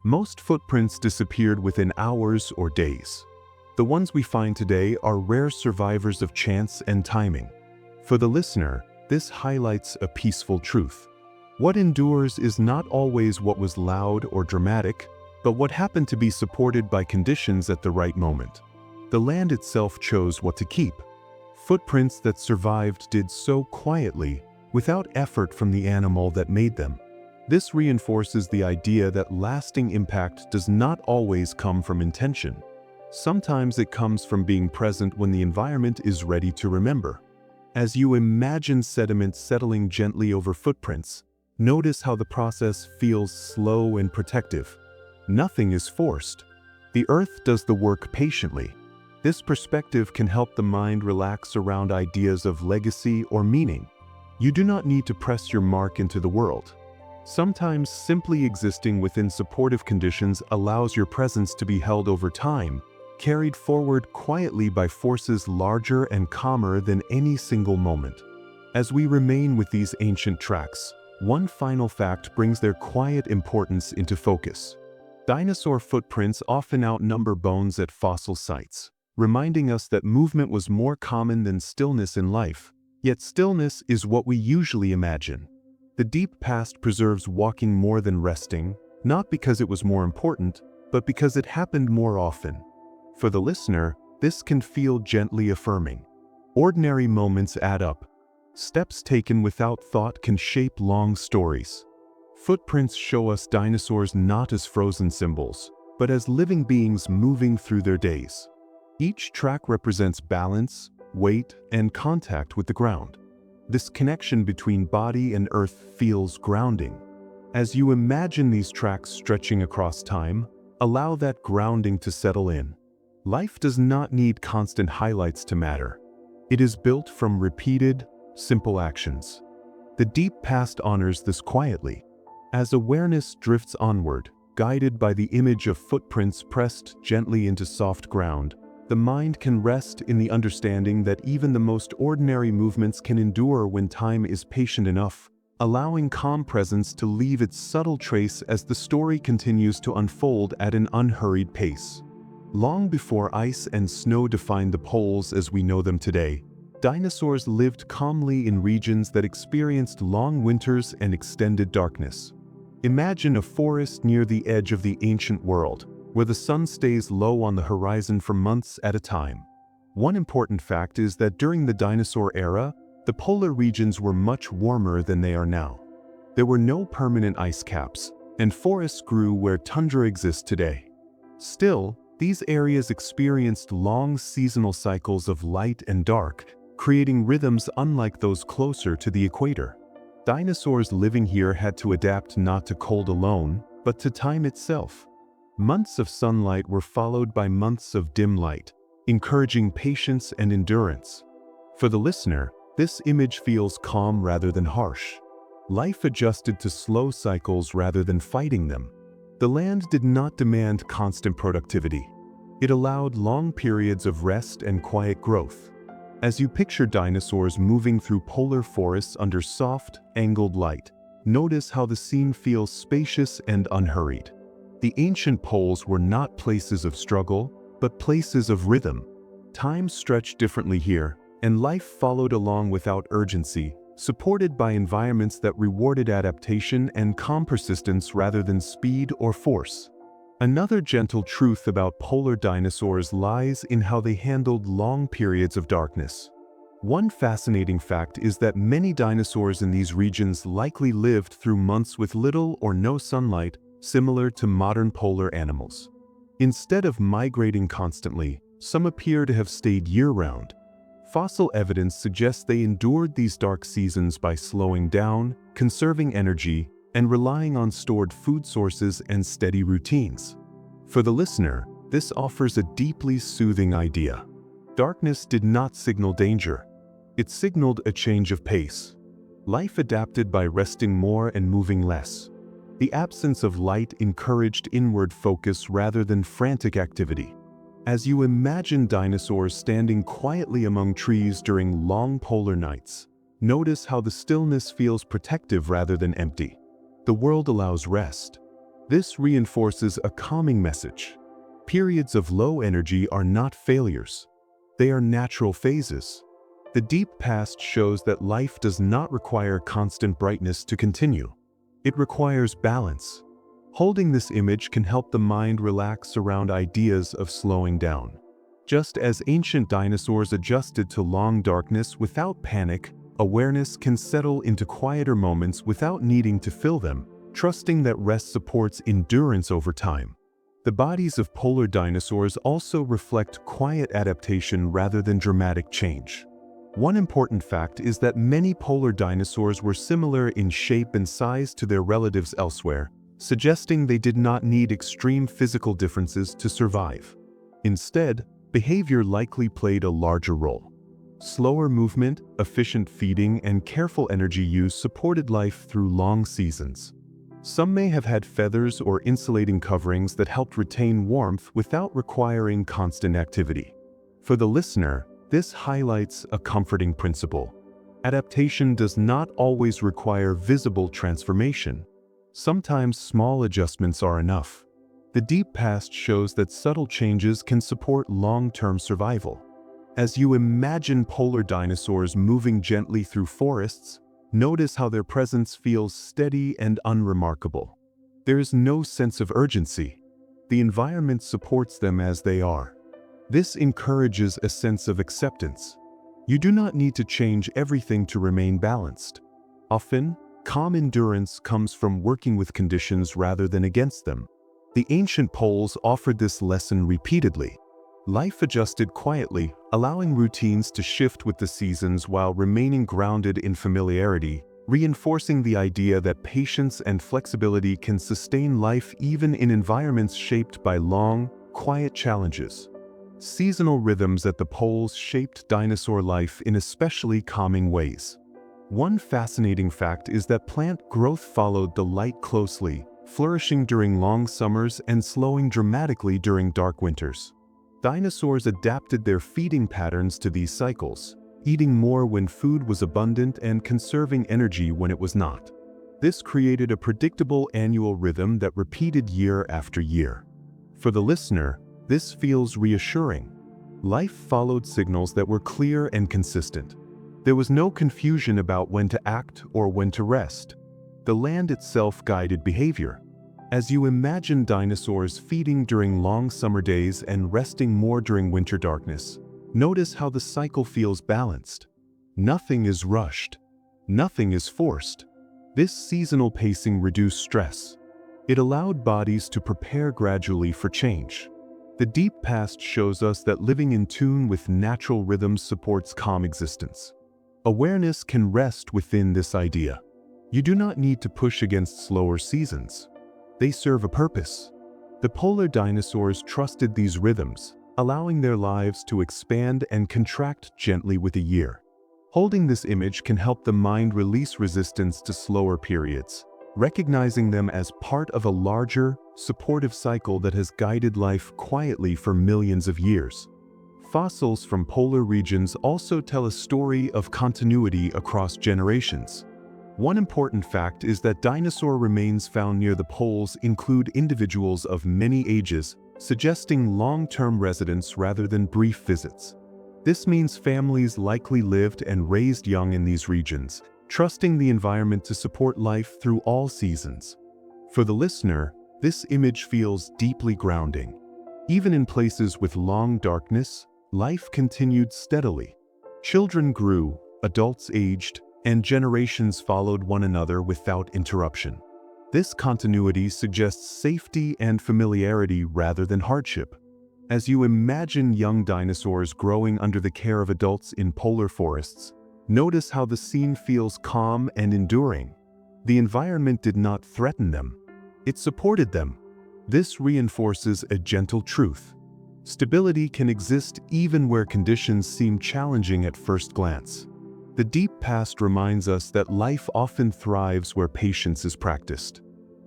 Speaker 1: Most footprints disappeared within hours or days. The ones we find today are rare survivors of chance and timing. For the listener, this highlights a peaceful truth. What endures is not always what was loud or dramatic, but what happened to be supported by conditions at the right moment. The land itself chose what to keep. Footprints that survived did so quietly, without effort from the animal that made them. This reinforces the idea that lasting impact does not always come from intention. Sometimes it comes from being present when the environment is ready to remember. As you imagine sediment settling gently over footprints, notice how the process feels slow and protective. Nothing is forced. The earth does the work patiently. This perspective can help the mind relax around ideas of legacy or meaning. You do not need to press your mark into the world. Sometimes simply existing within supportive conditions allows your presence to be held over time, carried forward quietly by forces larger and calmer than any single moment. As we remain with these ancient tracks, one final fact brings their quiet importance into focus. Dinosaur footprints often outnumber bones at fossil sites, reminding us that movement was more common than stillness in life, yet stillness is what we usually imagine. The deep past preserves walking more than resting, not because it was more important, but because it happened more often. For the listener, this can feel gently affirming. Ordinary moments add up. Steps taken without thought can shape long stories. Footprints show us dinosaurs not as frozen symbols, but as living beings moving through their days. Each track represents balance, weight, and contact with the ground. This connection between body and earth feels grounding. As you imagine these tracks stretching across time, allow that grounding to settle in. Life does not need constant highlights to matter. It is built from repeated, simple actions. The deep past honors this quietly. As awareness drifts onward, guided by the image of footprints pressed gently into soft ground, the mind can rest in the understanding that even the most ordinary movements can endure when time is patient enough, allowing calm presence to leave its subtle trace as the story continues to unfold at an unhurried pace. Long before ice and snow defined the poles as we know them today, dinosaurs lived calmly in regions that experienced long winters and extended darkness. Imagine a forest near the edge of the ancient world, where the sun stays low on the horizon for months at a time. One important fact is that during the dinosaur era, the polar regions were much warmer than they are now. There were no permanent ice caps, and forests grew where tundra exists today. Still, these areas experienced long seasonal cycles of light and dark, creating rhythms unlike those closer to the equator. Dinosaurs living here had to adapt not to cold alone, but to time itself. Months of sunlight were followed by months of dim light, encouraging patience and endurance. For the listener, this image feels calm rather than harsh. Life adjusted to slow cycles rather than fighting them. The land did not demand constant productivity. It allowed long periods of rest and quiet growth. As you picture dinosaurs moving through polar forests under soft, angled light, notice how the scene feels spacious and unhurried. The ancient poles were not places of struggle, but places of rhythm. Time stretched differently here, and life followed along without urgency, supported by environments that rewarded adaptation and calm persistence rather than speed or force. Another gentle truth about polar dinosaurs lies in how they handled long periods of darkness. One fascinating fact is that many dinosaurs in these regions likely lived through months with little or no sunlight, similar to modern polar animals. Instead of migrating constantly, some appear to have stayed year-round. Fossil evidence suggests they endured these dark seasons by slowing down, conserving energy, and relying on stored food sources and steady routines. For the listener, this offers a deeply soothing idea. Darkness did not signal danger. It signaled a change of pace. Life adapted by resting more and moving less. The absence of light encouraged inward focus rather than frantic activity. As you imagine dinosaurs standing quietly among trees during long polar nights, notice how the stillness feels protective rather than empty. The world allows rest. This reinforces a calming message. Periods of low energy are not failures. They are natural phases. The deep past shows that life does not require constant brightness to continue. It requires balance. Holding this image can help the mind relax around ideas of slowing down. Just as ancient dinosaurs adjusted to long darkness without panic, awareness can settle into quieter moments without needing to fill them, trusting that rest supports endurance over time. The bodies of polar dinosaurs also reflect quiet adaptation rather than dramatic change. One important fact is that many polar dinosaurs were similar in shape and size to their relatives elsewhere, suggesting they did not need extreme physical differences to survive. Instead, behavior likely played a larger role. Slower movement, efficient feeding, and careful energy use supported life through long seasons. Some may have had feathers or insulating coverings that helped retain warmth without requiring constant activity. For the listener, this highlights a comforting principle. Adaptation does not always require visible transformation. Sometimes small adjustments are enough. The deep past shows that subtle changes can support long-term survival. As you imagine polar dinosaurs moving gently through forests, notice how their presence feels steady and unremarkable. There is no sense of urgency. The environment supports them as they are. This encourages a sense of acceptance. You do not need to change everything to remain balanced. Often, calm endurance comes from working with conditions rather than against them. The ancient poles offered this lesson repeatedly. Life adjusted quietly, allowing routines to shift with the seasons while remaining grounded in familiarity, reinforcing the idea that patience and flexibility can sustain life even in environments shaped by long, quiet challenges. Seasonal rhythms at the poles shaped dinosaur life in especially calming ways. One fascinating fact is that plant growth followed the light closely, flourishing during long summers and slowing dramatically during dark winters. Dinosaurs adapted their feeding patterns to these cycles, eating more when food was abundant and conserving energy when it was not. This created a predictable annual rhythm that repeated year after year. For the listener, this feels reassuring. Life followed signals that were clear and consistent. There was no confusion about when to act or when to rest. The land itself guided behavior. As you imagine dinosaurs feeding during long summer days and resting more during winter darkness, notice how the cycle feels balanced. Nothing is rushed. Nothing is forced. This seasonal pacing reduced stress. It allowed bodies to prepare gradually for change. The deep past shows us that living in tune with natural rhythms supports calm existence. Awareness can rest within this idea. You do not need to push against slower seasons. They serve a purpose. The polar dinosaurs trusted these rhythms, allowing their lives to expand and contract gently with a year. Holding this image can help the mind release resistance to slower periods, recognizing them as part of a larger, supportive cycle that has guided life quietly for millions of years. Fossils from polar regions also tell a story of continuity across generations. One important fact is that dinosaur remains found near the poles include individuals of many ages, suggesting long-term residence rather than brief visits. This means families likely lived and raised young in these regions, trusting the environment to support life through all seasons. For the listener, this image feels deeply grounding. Even in places with long darkness, life continued steadily. Children grew, adults aged, and generations followed one another without interruption. This continuity suggests safety and familiarity rather than hardship. As you imagine young dinosaurs growing under the care of adults in polar forests, notice how the scene feels calm and enduring. The environment did not threaten them. It supported them. This reinforces a gentle truth. Stability can exist even where conditions seem challenging at first glance. The deep past reminds us that life often thrives where patience is practiced.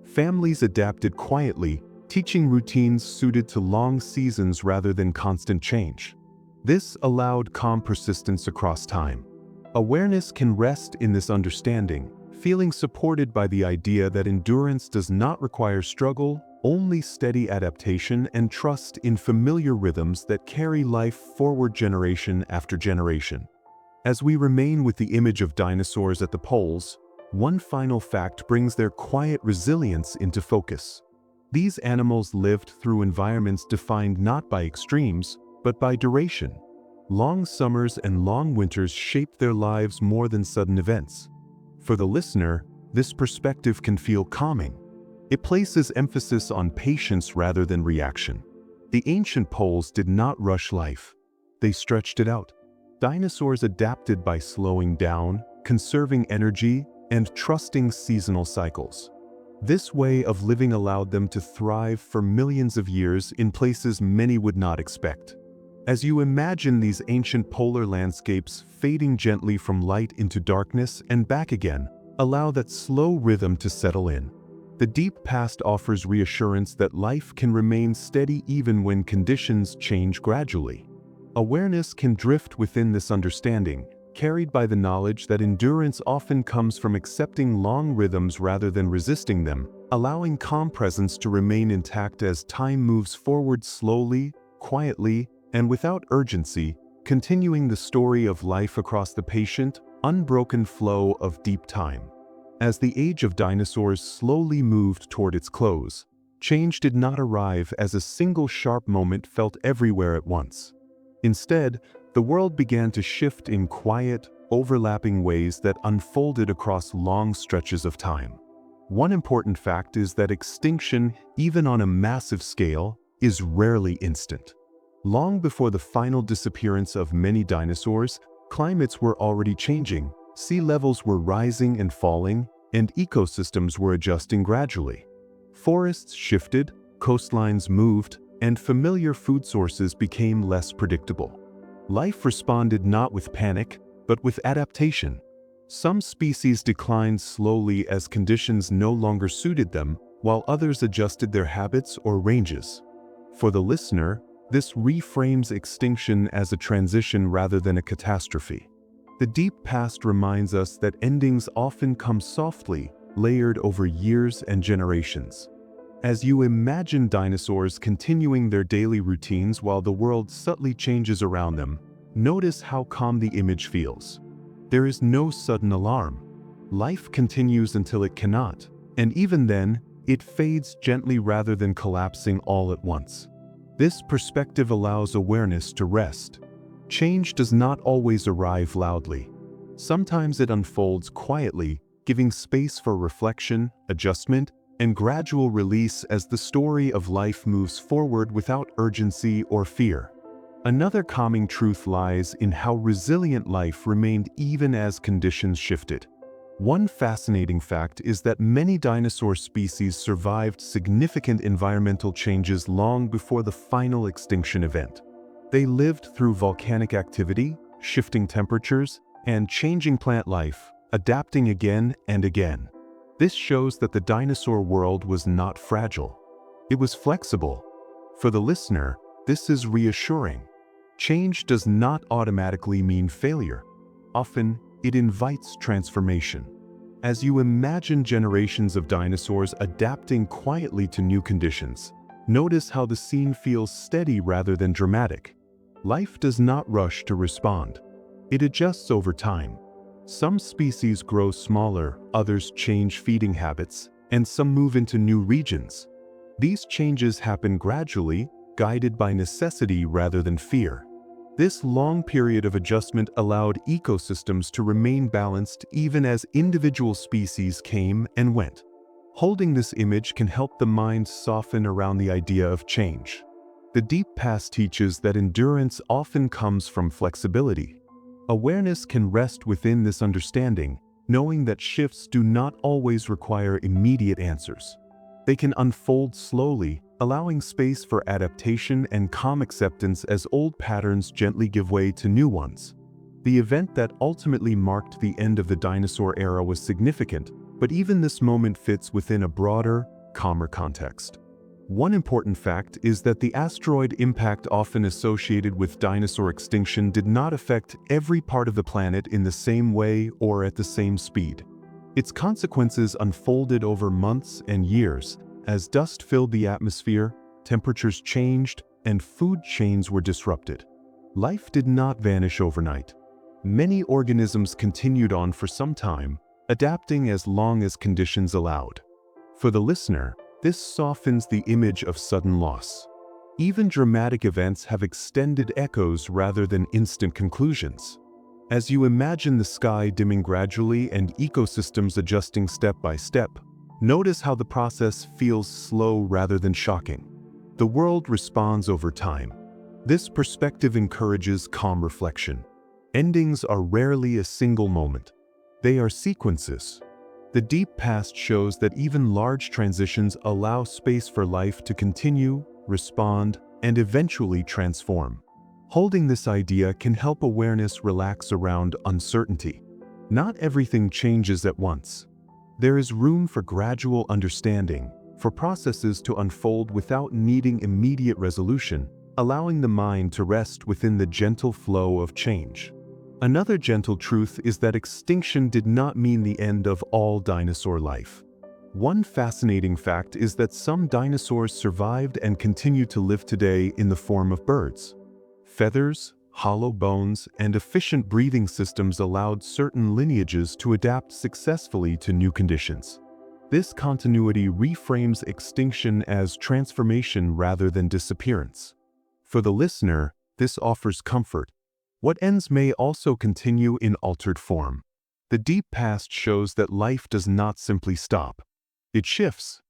Speaker 1: Families adapted quietly, teaching routines suited to long seasons rather than constant change. This allowed calm persistence across time. Awareness can rest in this understanding, feeling supported by the idea that endurance does not require struggle, only steady adaptation and trust in familiar rhythms that carry life forward generation after generation. As we remain with the image of dinosaurs at the poles, one final fact brings their quiet resilience into focus. These animals lived through environments defined not by extremes, but by duration. Long summers and long winters shaped their lives more than sudden events. For the listener, this perspective can feel calming. It places emphasis on patience rather than reaction. The ancient poles did not rush life. They stretched it out. Dinosaurs adapted by slowing down, conserving energy, and trusting seasonal cycles. This way of living allowed them to thrive for millions of years in places many would not expect. As you imagine these ancient polar landscapes fading gently from light into darkness and back again, allow that slow rhythm to settle in. The deep past offers reassurance that life can remain steady even when conditions change gradually. Awareness can drift within this understanding, carried by the knowledge that endurance often comes from accepting long rhythms rather than resisting them, allowing calm presence to remain intact as time moves forward slowly, quietly, and without urgency, continuing the story of life across the patient, unbroken flow of deep time. As the age of dinosaurs slowly moved toward its close, change did not arrive as a single sharp moment felt everywhere at once. Instead, the world began to shift in quiet, overlapping ways that unfolded across long stretches of time. One important fact is that extinction, even on a massive scale, is rarely instant. Long before the final disappearance of many dinosaurs, climates were already changing, sea levels were rising and falling, and ecosystems were adjusting gradually. Forests shifted, coastlines moved, and familiar food sources became less predictable. Life responded not with panic, but with adaptation. Some species declined slowly as conditions no longer suited them, while others adjusted their habits or ranges. For the listener, this reframes extinction as a transition rather than a catastrophe. The deep past reminds us that endings often come softly, layered over years and generations. As you imagine dinosaurs continuing their daily routines while the world subtly changes around them, notice how calm the image feels. There is no sudden alarm. Life continues until it cannot, and even then, it fades gently rather than collapsing all at once. This perspective allows awareness to rest. Change does not always arrive loudly. Sometimes it unfolds quietly, giving space for reflection, adjustment, and gradual release as the story of life moves forward without urgency or fear. Another calming truth lies in how resilient life remained even as conditions shifted. One fascinating fact is that many dinosaur species survived significant environmental changes long before the final extinction event. They lived through volcanic activity, shifting temperatures, and changing plant life, adapting again and again. This shows that the dinosaur world was not fragile. It was flexible. For the listener, this is reassuring. Change does not automatically mean failure. Often, it invites transformation. As you imagine generations of dinosaurs adapting quietly to new conditions, notice how the scene feels steady rather than dramatic. Life does not rush to respond. It adjusts over time. Some species grow smaller, others change feeding habits, and some move into new regions. These changes happen gradually, guided by necessity rather than fear. This long period of adjustment allowed ecosystems to remain balanced even as individual species came and went. Holding this image can help the mind soften around the idea of change. The deep past teaches that endurance often comes from flexibility. Awareness can rest within this understanding, knowing that shifts do not always require immediate answers. They can unfold slowly, allowing space for adaptation and calm acceptance as old patterns gently give way to new ones. The event that ultimately marked the end of the dinosaur era was significant, but even this moment fits within a broader, calmer context. One important fact is that the asteroid impact often associated with dinosaur extinction did not affect every part of the planet in the same way or at the same speed. Its consequences unfolded over months and years. As dust filled the atmosphere, temperatures changed, and food chains were disrupted. Life did not vanish overnight. Many organisms continued on for some time, adapting as long as conditions allowed. For the listener, this softens the image of sudden loss. Even dramatic events have extended echoes rather than instant conclusions. As you imagine the sky dimming gradually and ecosystems adjusting step by step, notice how the process feels slow rather than shocking. The world responds over time. This perspective encourages calm reflection. Endings are rarely a single moment. They are sequences. The deep past shows that even large transitions allow space for life to continue, respond, and eventually transform. Holding this idea can help awareness relax around uncertainty. Not everything changes at once. There is room for gradual understanding, for processes to unfold without needing immediate resolution, allowing the mind to rest within the gentle flow of change. Another gentle truth is that extinction did not mean the end of all dinosaur life. One fascinating fact is that some dinosaurs survived and continue to live today in the form of birds. Feathers, hollow bones, and efficient breathing systems allowed certain lineages to adapt successfully to new conditions. This continuity reframes extinction as transformation rather than disappearance. For the listener, this offers comfort. What ends may also continue in altered form. The deep past shows that life does not simply stop. It shifts.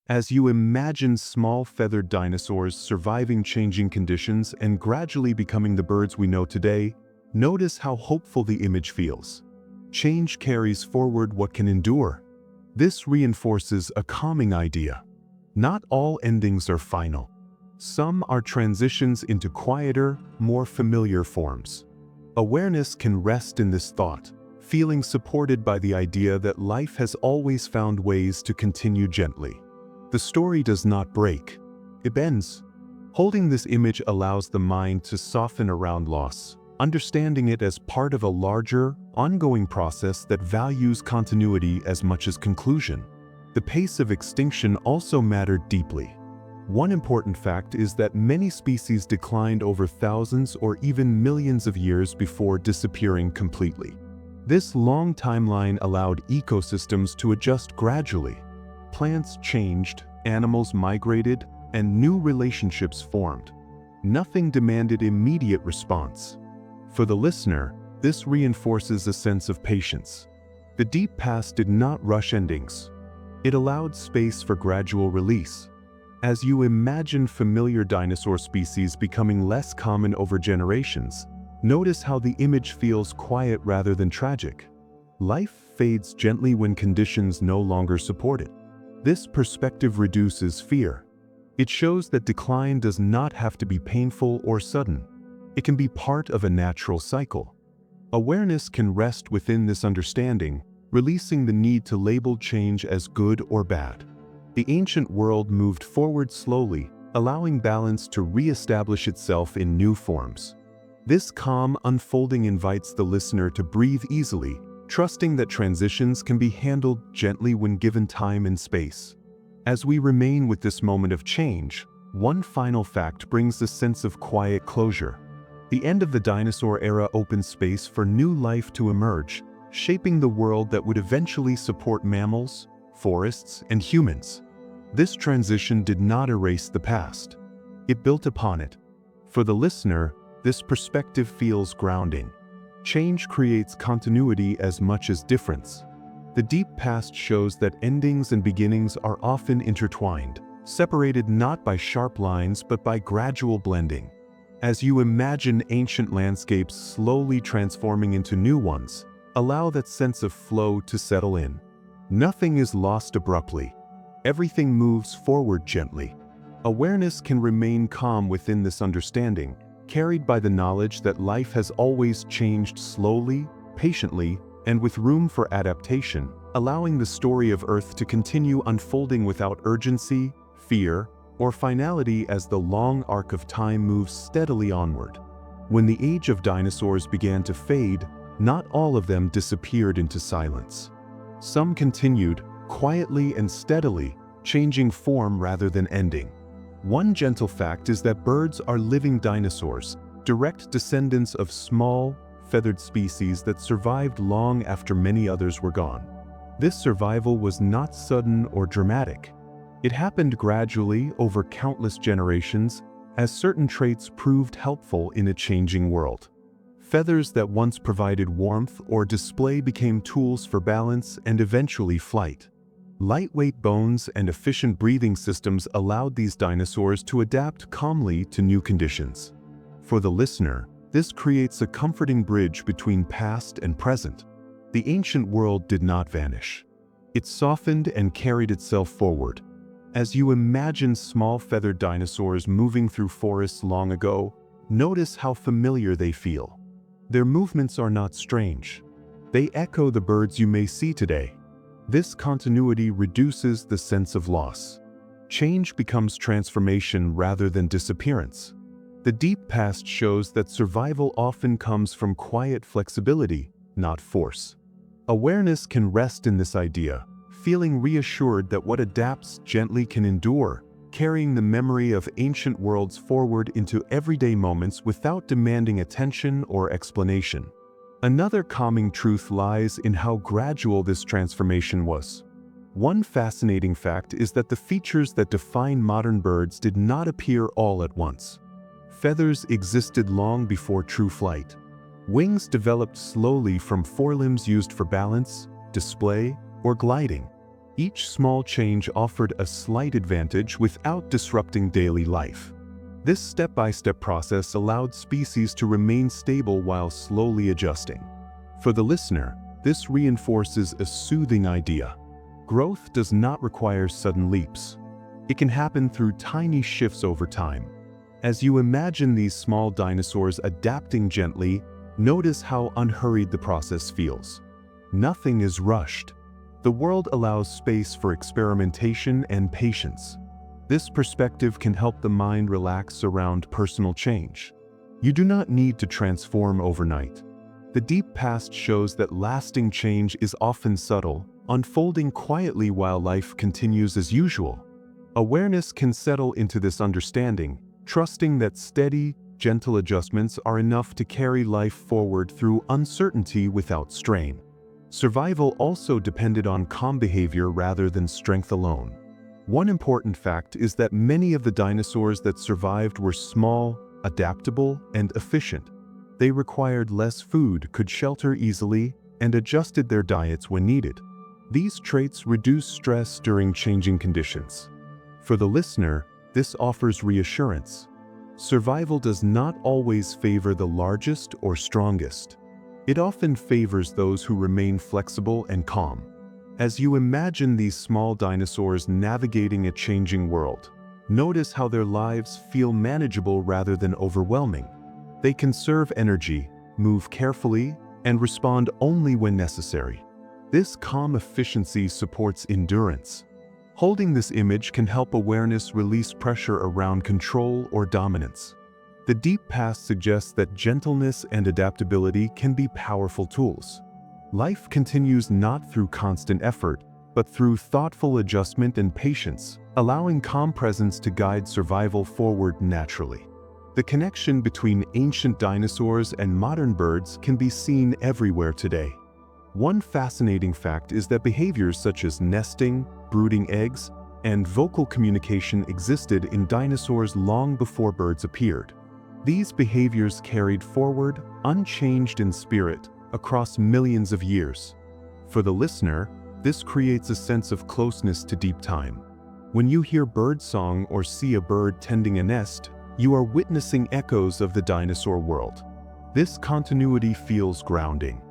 Speaker 1: As you imagine small feathered dinosaurs surviving changing conditions and gradually becoming the birds we know today, notice how hopeful the image feels. Change carries forward what can endure. This reinforces a calming idea. Not all endings are final. Some are transitions into quieter, more familiar forms. Awareness can rest in this thought, feeling supported by the idea that life has always found ways to continue gently. The story does not break, it bends. Holding this image allows the mind to soften around loss, understanding it as part of a larger, ongoing process that values continuity as much as conclusion. The pace of extinction also mattered deeply. One important fact is that many species declined over thousands or even millions of years before disappearing completely. This long timeline allowed ecosystems to adjust gradually. Plants changed, animals migrated, and new relationships formed. Nothing demanded immediate response. For the listener, this reinforces a sense of patience. The deep past did not rush endings. It allowed space for gradual release. As you imagine familiar dinosaur species becoming less common over generations, notice how the image feels quiet rather than tragic. Life fades gently when conditions no longer support it. This perspective reduces fear. It shows that decline does not have to be painful or sudden. It can be part of a natural cycle. Awareness can rest within this understanding, releasing the need to label change as good or bad. The ancient world moved forward slowly, allowing balance to re-establish itself in new forms. This calm unfolding invites the listener to breathe easily, trusting that transitions can be handled gently when given time and space. As we remain with this moment of change, one final fact brings a sense of quiet closure. The end of the dinosaur era opened space for new life to emerge, shaping the world that would eventually support mammals, forests, and humans. This transition did not erase the past. It built upon it. For the listener, this perspective feels grounding. Change creates continuity as much as difference. The deep past shows that endings and beginnings are often intertwined, separated not by sharp lines but by gradual blending. As you imagine ancient landscapes slowly transforming into new ones, allow that sense of flow to settle in. Nothing is lost abruptly. Everything moves forward gently. Awareness can remain calm within this understanding, carried by the knowledge that life has always changed slowly, patiently, and with room for adaptation, allowing the story of Earth to continue unfolding without urgency, fear, or finality as the long arc of time moves steadily onward. When the age of dinosaurs began to fade, not all of them disappeared into silence. Some continued, quietly and steadily, changing form rather than ending. One gentle fact is that birds are living dinosaurs, direct descendants of small, feathered species that survived long after many others were gone. This survival was not sudden or dramatic. It happened gradually over countless generations as certain traits proved helpful in a changing world. Feathers that once provided warmth or display became tools for balance and eventually flight. Lightweight bones and efficient breathing systems allowed these dinosaurs to adapt calmly to new conditions. For the listener, this creates a comforting bridge between past and present. The ancient world did not vanish. It softened and carried itself forward. As you imagine small feathered dinosaurs moving through forests long ago, notice how familiar they feel. Their movements are not strange. They echo the birds you may see today. This continuity reduces the sense of loss. Change becomes transformation rather than disappearance. The deep past shows that survival often comes from quiet flexibility, not force. Awareness can rest in this idea, feeling reassured that what adapts gently can endure, carrying the memory of ancient worlds forward into everyday moments without demanding attention or explanation. Another calming truth lies in how gradual this transformation was. One fascinating fact is that the features that define modern birds did not appear all at once. Feathers existed long before true flight. Wings developed slowly from forelimbs used for balance, display, or gliding. Each small change offered a slight advantage without disrupting daily life. This step-by-step process allowed species to remain stable while slowly adjusting. For the listener, this reinforces a soothing idea. Growth does not require sudden leaps. It can happen through tiny shifts over time. As you imagine these small dinosaurs adapting gently, notice how unhurried the process feels. Nothing is rushed. The world allows space for experimentation and patience. This perspective can help the mind relax around personal change. You do not need to transform overnight. The deep past shows that lasting change is often subtle, unfolding quietly while life continues as usual. Awareness can settle into this understanding, trusting that steady, gentle adjustments are enough to carry life forward through uncertainty without strain. Survival also depended on calm behavior rather than strength alone. One important fact is that many of the dinosaurs that survived were small, adaptable, and efficient. They required less food, could shelter easily, and adjusted their diets when needed. These traits reduce stress during changing conditions. For the listener, this offers reassurance. Survival does not always favor the largest or strongest. It often favors those who remain flexible and calm. As you imagine these small dinosaurs navigating a changing world, notice how their lives feel manageable rather than overwhelming. They conserve energy, move carefully, and respond only when necessary. This calm efficiency supports endurance. Holding this image can help awareness release pressure around control or dominance. The deep past suggests that gentleness and adaptability can be powerful tools. Life continues not through constant effort, but through thoughtful adjustment and patience, allowing calm presence to guide survival forward naturally. The connection between ancient dinosaurs and modern birds can be seen everywhere today. One fascinating fact is that behaviors such as nesting, brooding eggs, and vocal communication existed in dinosaurs long before birds appeared. These behaviors carried forward, unchanged in spirit, across millions of years. For the listener, this creates a sense of closeness to deep time. When you hear birdsong or see a bird tending a nest, you are witnessing echoes of the dinosaur world. This continuity feels grounding.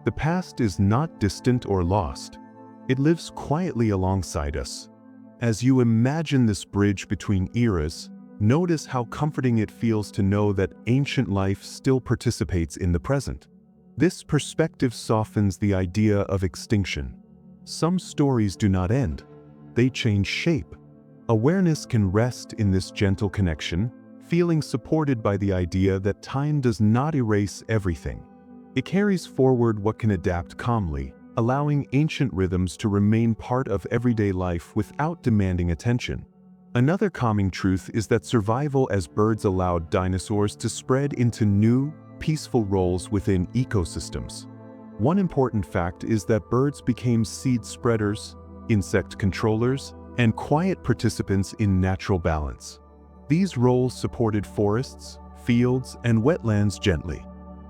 Speaker 1: The past is not distant or lost. It lives quietly alongside us. As you imagine this bridge between eras, notice how comforting it feels to know that ancient life still participates in the present. This perspective softens the idea of extinction. Some stories do not end. They change shape. Awareness can rest in this gentle connection, feeling supported by the idea that time does not erase everything. It carries forward what can adapt calmly, allowing ancient rhythms to remain part of everyday life without demanding attention. Another calming truth is that survival as birds allowed dinosaurs to spread into new, peaceful roles within ecosystems. One important fact is that birds became seed spreaders, insect controllers, and quiet participants in natural balance. These roles supported forests, fields, and wetlands gently.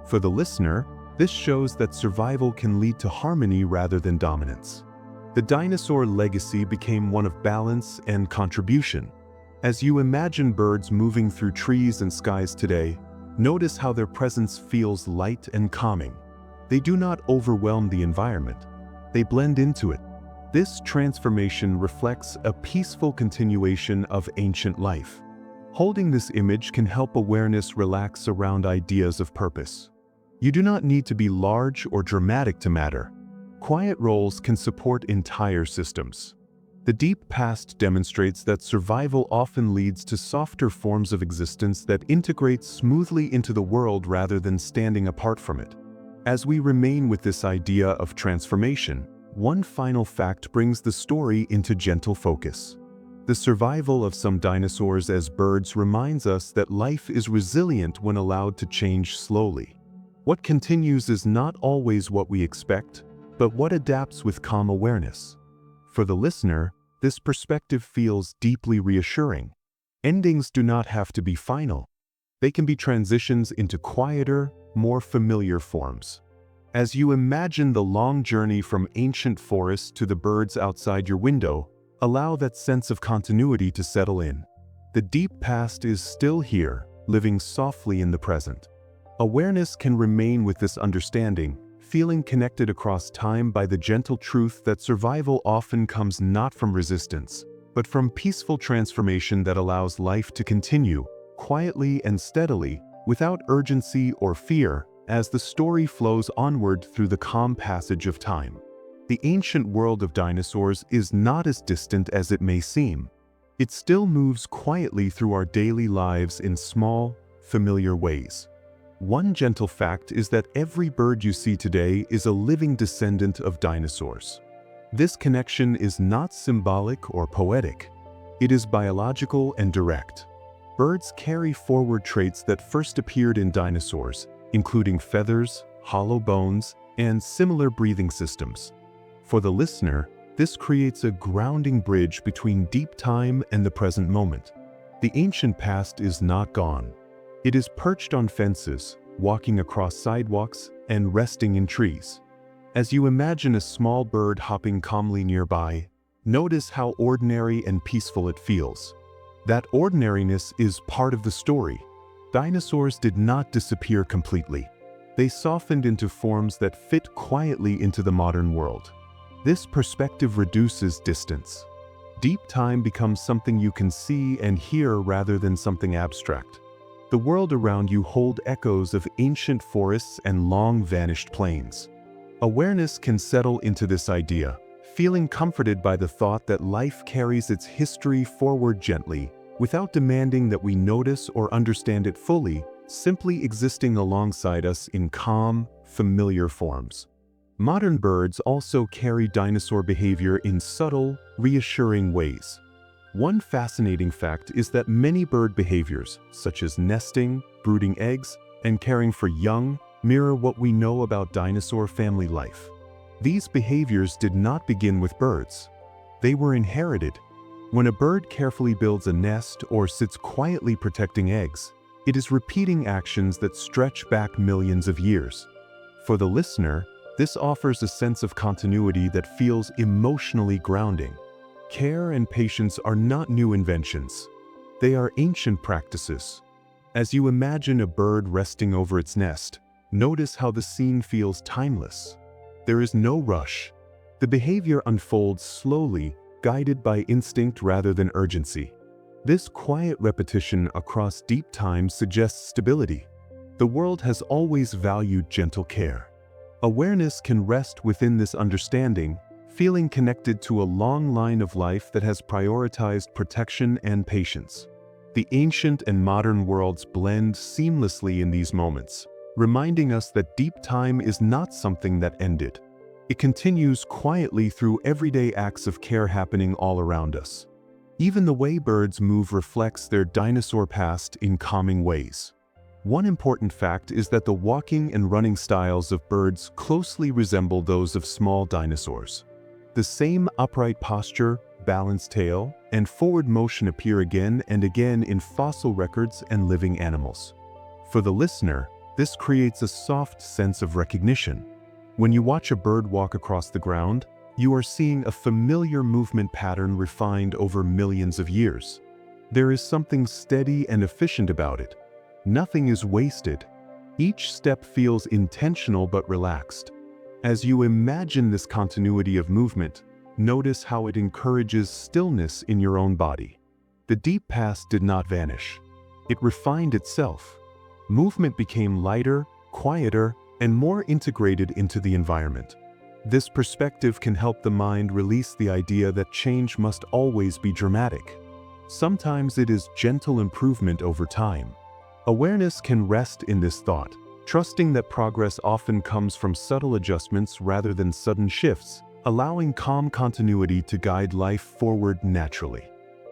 Speaker 1: For the listener, this shows that survival can lead to harmony rather than dominance. The dinosaur legacy became one of balance and contribution. As you imagine birds moving through trees and skies today, notice how their presence feels light and calming. They do not overwhelm the environment. They blend into it. This transformation reflects a peaceful continuation of ancient life. Holding this image can help awareness relax around ideas of purpose. You do not need to be large or dramatic to matter. Quiet roles can support entire systems. The deep past demonstrates that survival often leads to softer forms of existence that integrate smoothly into the world rather than standing apart from it. As we remain with this idea of transformation, one final fact brings the story into gentle focus. The survival of some dinosaurs as birds reminds us that life is resilient when allowed to change slowly. What continues is not always what we expect, but what adapts with calm awareness. For the listener, this perspective feels deeply reassuring. Endings do not have to be final. They can be transitions into quieter, more familiar forms. As you imagine the long journey from ancient forests to the birds outside your window, allow that sense of continuity to settle in. The deep past is still here, living softly in the present. Awareness can remain with this understanding, feeling connected across time by the gentle truth that survival often comes not from resistance, but from peaceful transformation that allows life to continue, quietly and steadily, without urgency or fear, as the story flows onward through the calm passage of time. The ancient world of dinosaurs is not as distant as it may seem. It still moves quietly through our daily lives in small, familiar ways. One gentle fact is that every bird you see today is a living descendant of dinosaurs. This connection is not symbolic or poetic. It is biological and direct. Birds carry forward traits that first appeared in dinosaurs, including feathers, hollow bones, and similar breathing systems. For the listener, this creates a grounding bridge between deep time and the present moment. The ancient past is not gone. It is perched on fences, walking across sidewalks, and resting in trees. As you imagine a small bird hopping calmly nearby, notice how ordinary and peaceful it feels. That ordinariness is part of the story. Dinosaurs did not disappear completely. They softened into forms that fit quietly into the modern world. This perspective reduces distance. Deep time becomes something you can see and hear rather than something abstract. The world around you holds echoes of ancient forests and long-vanished plains. Awareness can settle into this idea, feeling comforted by the thought that life carries its history forward gently, without demanding that we notice or understand it fully, simply existing alongside us in calm, familiar forms. Modern birds also carry dinosaur behavior in subtle, reassuring ways. One fascinating fact is that many bird behaviors, such as nesting, brooding eggs, and caring for young, mirror what we know about dinosaur family life. These behaviors did not begin with birds. They were inherited. When a bird carefully builds a nest or sits quietly protecting eggs, it is repeating actions that stretch back millions of years. For the listener, this offers a sense of continuity that feels emotionally grounding. Care and patience are not new inventions. They are ancient practices. As you imagine a bird resting over its nest, notice how the scene feels timeless. There is no rush. The behavior unfolds slowly, guided by instinct rather than urgency. This quiet repetition across deep time suggests stability. The world has always valued gentle care. Awareness can rest within this understanding, feeling connected to a long line of life that has prioritized protection and patience. The ancient and modern worlds blend seamlessly in these moments, reminding us that deep time is not something that ended. It continues quietly through everyday acts of care happening all around us. Even the way birds move reflects their dinosaur past in calming ways. One important fact is that the walking and running styles of birds closely resemble those of small dinosaurs. The same upright posture, balanced tail, and forward motion appear again and again in fossil records and living animals. For the listener, this creates a soft sense of recognition. When you watch a bird walk across the ground, you are seeing a familiar movement pattern refined over millions of years. There is something steady and efficient about it. Nothing is wasted. Each step feels intentional but relaxed. As you imagine this continuity of movement, notice how it encourages stillness in your own body. The deep past did not vanish. It refined itself. Movement became lighter, quieter, and more integrated into the environment. This perspective can help the mind release the idea that change must always be dramatic. Sometimes it is gentle improvement over time. Awareness can rest in this thought, trusting that progress often comes from subtle adjustments rather than sudden shifts, allowing calm continuity to guide life forward naturally.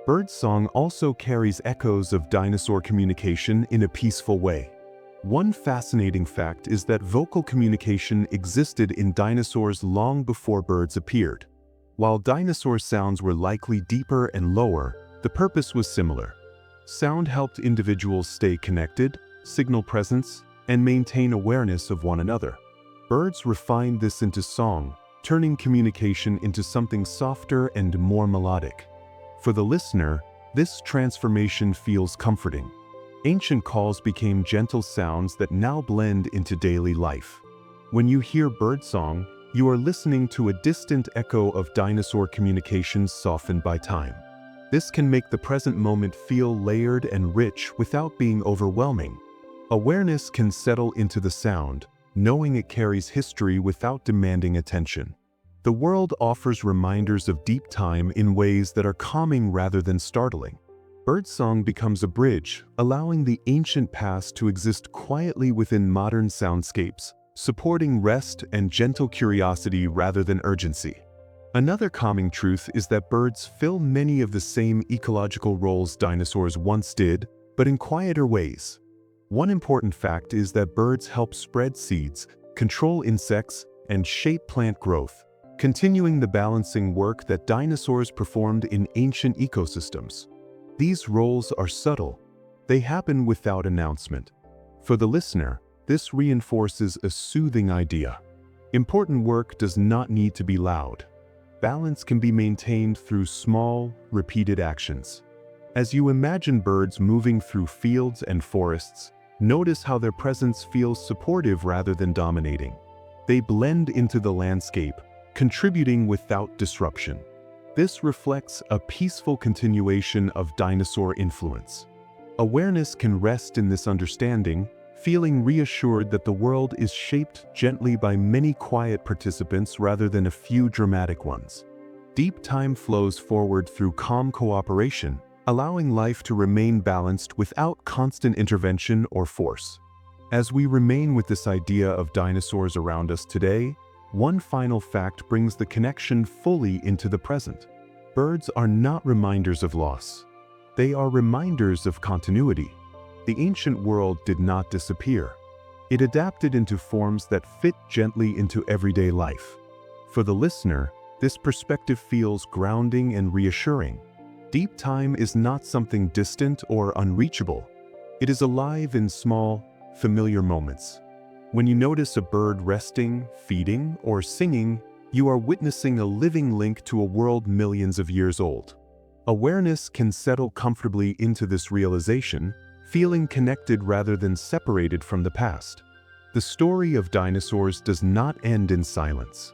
Speaker 1: Birdsong also carries echoes of dinosaur communication in a peaceful way. One fascinating fact is that vocal communication existed in dinosaurs long before birds appeared. While dinosaur sounds were likely deeper and lower, the purpose was similar. Sound helped individuals stay connected, signal presence, and maintain awareness of one another. Birds refined this into song, turning communication into something softer and more melodic. For the listener, this transformation feels comforting. Ancient calls became gentle sounds that now blend into daily life. When you hear birdsong, you are listening to a distant echo of dinosaur communications softened by time. This can make the present moment feel layered and rich without being overwhelming. Awareness can settle into the sound, knowing it carries history without demanding attention. The world offers reminders of deep time in ways that are calming rather than startling. Birdsong becomes a bridge, allowing the ancient past to exist quietly within modern soundscapes, supporting rest and gentle curiosity rather than urgency. Another calming truth is that birds fill many of the same ecological roles dinosaurs once did, but in quieter ways. One important fact is that birds help spread seeds, control insects, and shape plant growth, continuing the balancing work that dinosaurs performed in ancient ecosystems. These roles are subtle. They happen without announcement. For the listener, this reinforces a soothing idea. Important work does not need to be loud. Balance can be maintained through small, repeated actions. As you imagine birds moving through fields and forests, notice how their presence feels supportive rather than dominating. They blend into the landscape, contributing without disruption. This reflects a peaceful continuation of dinosaur influence. Awareness can rest in this understanding, feeling reassured that the world is shaped gently by many quiet participants rather than a few dramatic ones. Deep time flows forward through calm cooperation, allowing life to remain balanced without constant intervention or force. As we remain with this idea of dinosaurs around us today, one final fact brings the connection fully into the present. Birds are not reminders of loss. They are reminders of continuity. The ancient world did not disappear. It adapted into forms that fit gently into everyday life. For the listener, this perspective feels grounding and reassuring. Deep time is not something distant or unreachable. It is alive in small, familiar moments. When you notice a bird resting, feeding, or singing, you are witnessing a living link to a world millions of years old. Awareness can settle comfortably into this realization, feeling connected rather than separated from the past. The story of dinosaurs does not end in silence.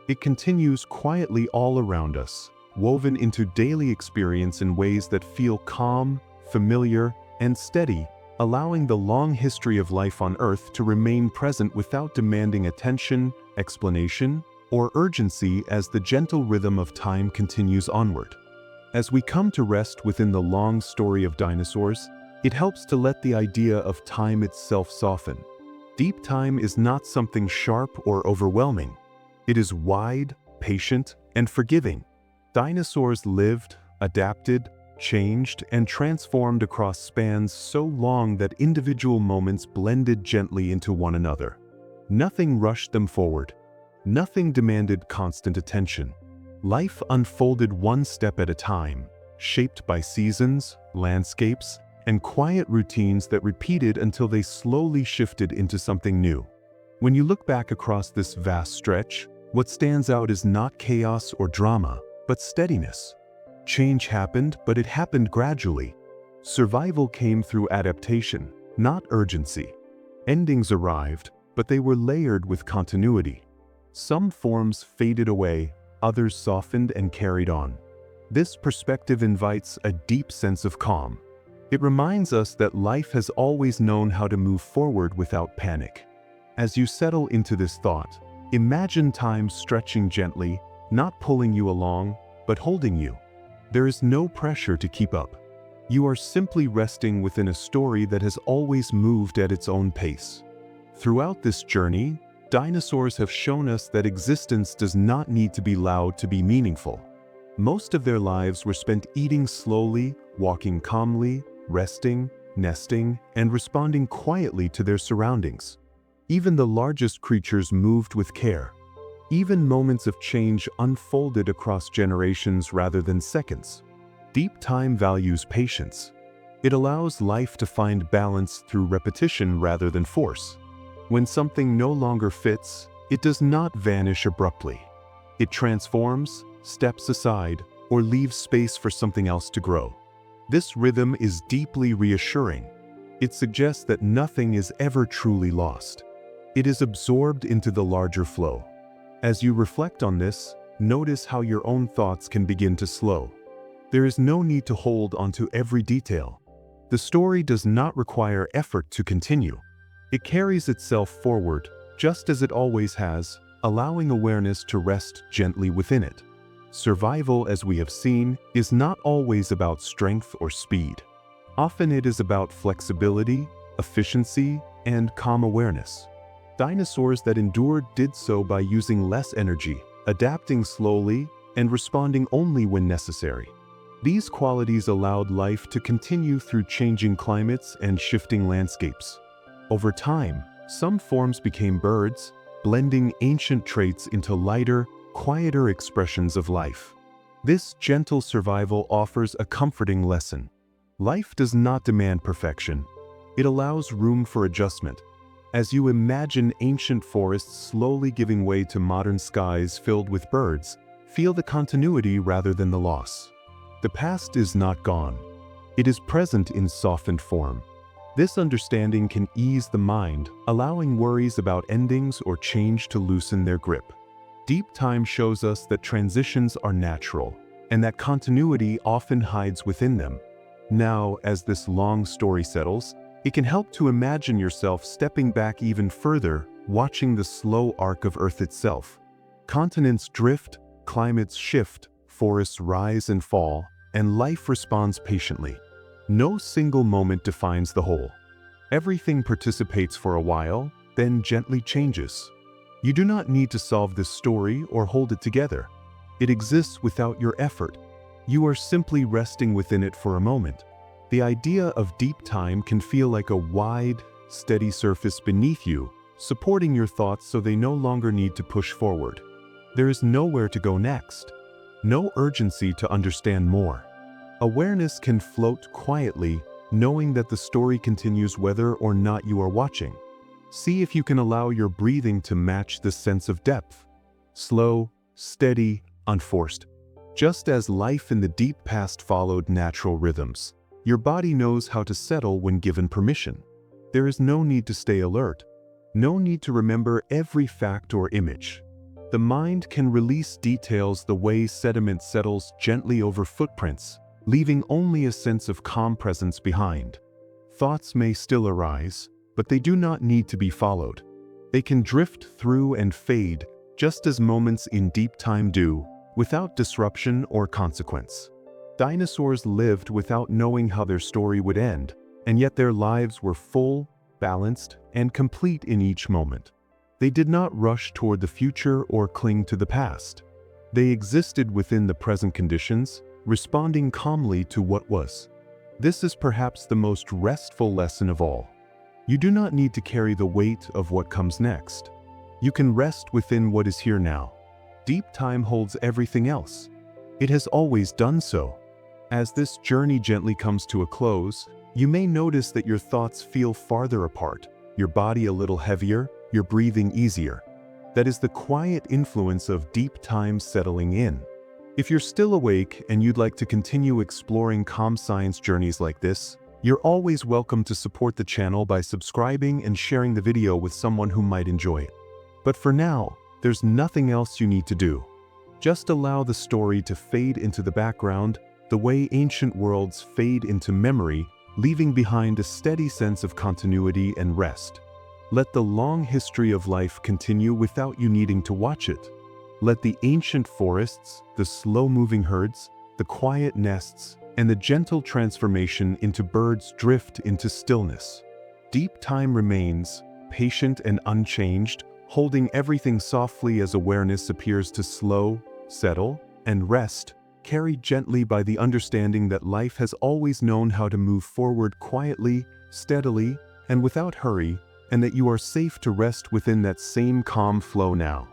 Speaker 1: It continues quietly all around us, woven into daily experience in ways that feel calm, familiar, and steady, allowing the long history of life on Earth to remain present without demanding attention, explanation, or urgency as the gentle rhythm of time continues onward. As we come to rest within the long story of dinosaurs, it helps to let the idea of time itself soften. Deep time is not something sharp or overwhelming. It is wide, patient, and forgiving. Dinosaurs lived, adapted, changed, and transformed across spans so long that individual moments blended gently into one another. Nothing rushed them forward. Nothing demanded constant attention. Life unfolded one step at a time, shaped by seasons, landscapes, and quiet routines that repeated until they slowly shifted into something new. When you look back across this vast stretch, what stands out is not chaos or drama, but steadiness. Change happened, but it happened gradually. Survival came through adaptation, not urgency. Endings arrived, but they were layered with continuity. Some forms faded away, others softened and carried on. This perspective invites a deep sense of calm. It reminds us that life has always known how to move forward without panic. As you settle into this thought, imagine time stretching gently, not pulling you along, but holding you. There is no pressure to keep up. You are simply resting within a story that has always moved at its own pace. Throughout this journey, dinosaurs have shown us that existence does not need to be loud to be meaningful. Most of their lives were spent eating slowly, walking calmly, resting, nesting, and responding quietly to their surroundings. Even the largest creatures moved with care. Even moments of change unfolded across generations rather than seconds. Deep time values patience. It allows life to find balance through repetition rather than force. When something no longer fits, it does not vanish abruptly. It transforms, steps aside, or leaves space for something else to grow. This rhythm is deeply reassuring. It suggests that nothing is ever truly lost. It is absorbed into the larger flow. As you reflect on this, notice how your own thoughts can begin to slow. There is no need to hold onto every detail. The story does not require effort to continue. It carries itself forward, just as it always has, allowing awareness to rest gently within it. Survival, as we have seen, is not always about strength or speed. Often it is about flexibility, efficiency, and calm awareness. Dinosaurs that endured did so by using less energy, adapting slowly, and responding only when necessary. These qualities allowed life to continue through changing climates and shifting landscapes. Over time, some forms became birds, blending ancient traits into lighter, quieter expressions of life. This gentle survival offers a comforting lesson. Life does not demand perfection. It allows room for adjustment. As you imagine ancient forests slowly giving way to modern skies filled with birds, feel the continuity rather than the loss. The past is not gone. It is present in softened form. This understanding can ease the mind, allowing worries about endings or change to loosen their grip. Deep time shows us that transitions are natural, and that continuity often hides within them. Now, as this long story settles, it can help to imagine yourself stepping back even further, watching the slow arc of Earth itself. Continents drift, climates shift, forests rise and fall, and life responds patiently. No single moment defines the whole. Everything participates for a while, then gently changes. You do not need to solve this story or hold it together. It exists without your effort. You are simply resting within it for a moment. The idea of deep time can feel like a wide, steady surface beneath you, supporting your thoughts so they no longer need to push forward. There is nowhere to go next. No urgency to understand more. Awareness can float quietly, knowing that the story continues whether or not you are watching. See if you can allow your breathing to match this sense of depth. Slow, steady, unforced. Just as life in the deep past followed natural rhythms, your body knows how to settle when given permission. There is no need to stay alert. No need to remember every fact or image. The mind can release details the way sediment settles gently over footprints, leaving only a sense of calm presence behind. Thoughts may still arise, but they do not need to be followed. They can drift through and fade, just as moments in deep time do, without disruption or consequence. Dinosaurs lived without knowing how their story would end, and yet their lives were full, balanced, and complete in each moment. They did not rush toward the future or cling to the past. They existed within the present conditions, responding calmly to what was. This is perhaps the most restful lesson of all. You do not need to carry the weight of what comes next. You can rest within what is here now. Deep time holds everything else. It has always done so. As this journey gently comes to a close, you may notice that your thoughts feel farther apart, your body a little heavier, your breathing easier. That is the quiet influence of deep time settling in. If you're still awake and you'd like to continue exploring calm science journeys like this, you're always welcome to support the channel by subscribing and sharing the video with someone who might enjoy it. But for now, there's nothing else you need to do. Just allow the story to fade into the background, the way ancient worlds fade into memory, leaving behind a steady sense of continuity and rest. Let the long history of life continue without you needing to watch it. Let the ancient forests, the slow-moving herds, the quiet nests, and the gentle transformation into birds drift into stillness. Deep time remains, patient and unchanged, holding everything softly as awareness appears to slow, settle, and rest, carried gently by the understanding that life has always known how to move forward quietly, steadily, and without hurry, and that you are safe to rest within that same calm flow now.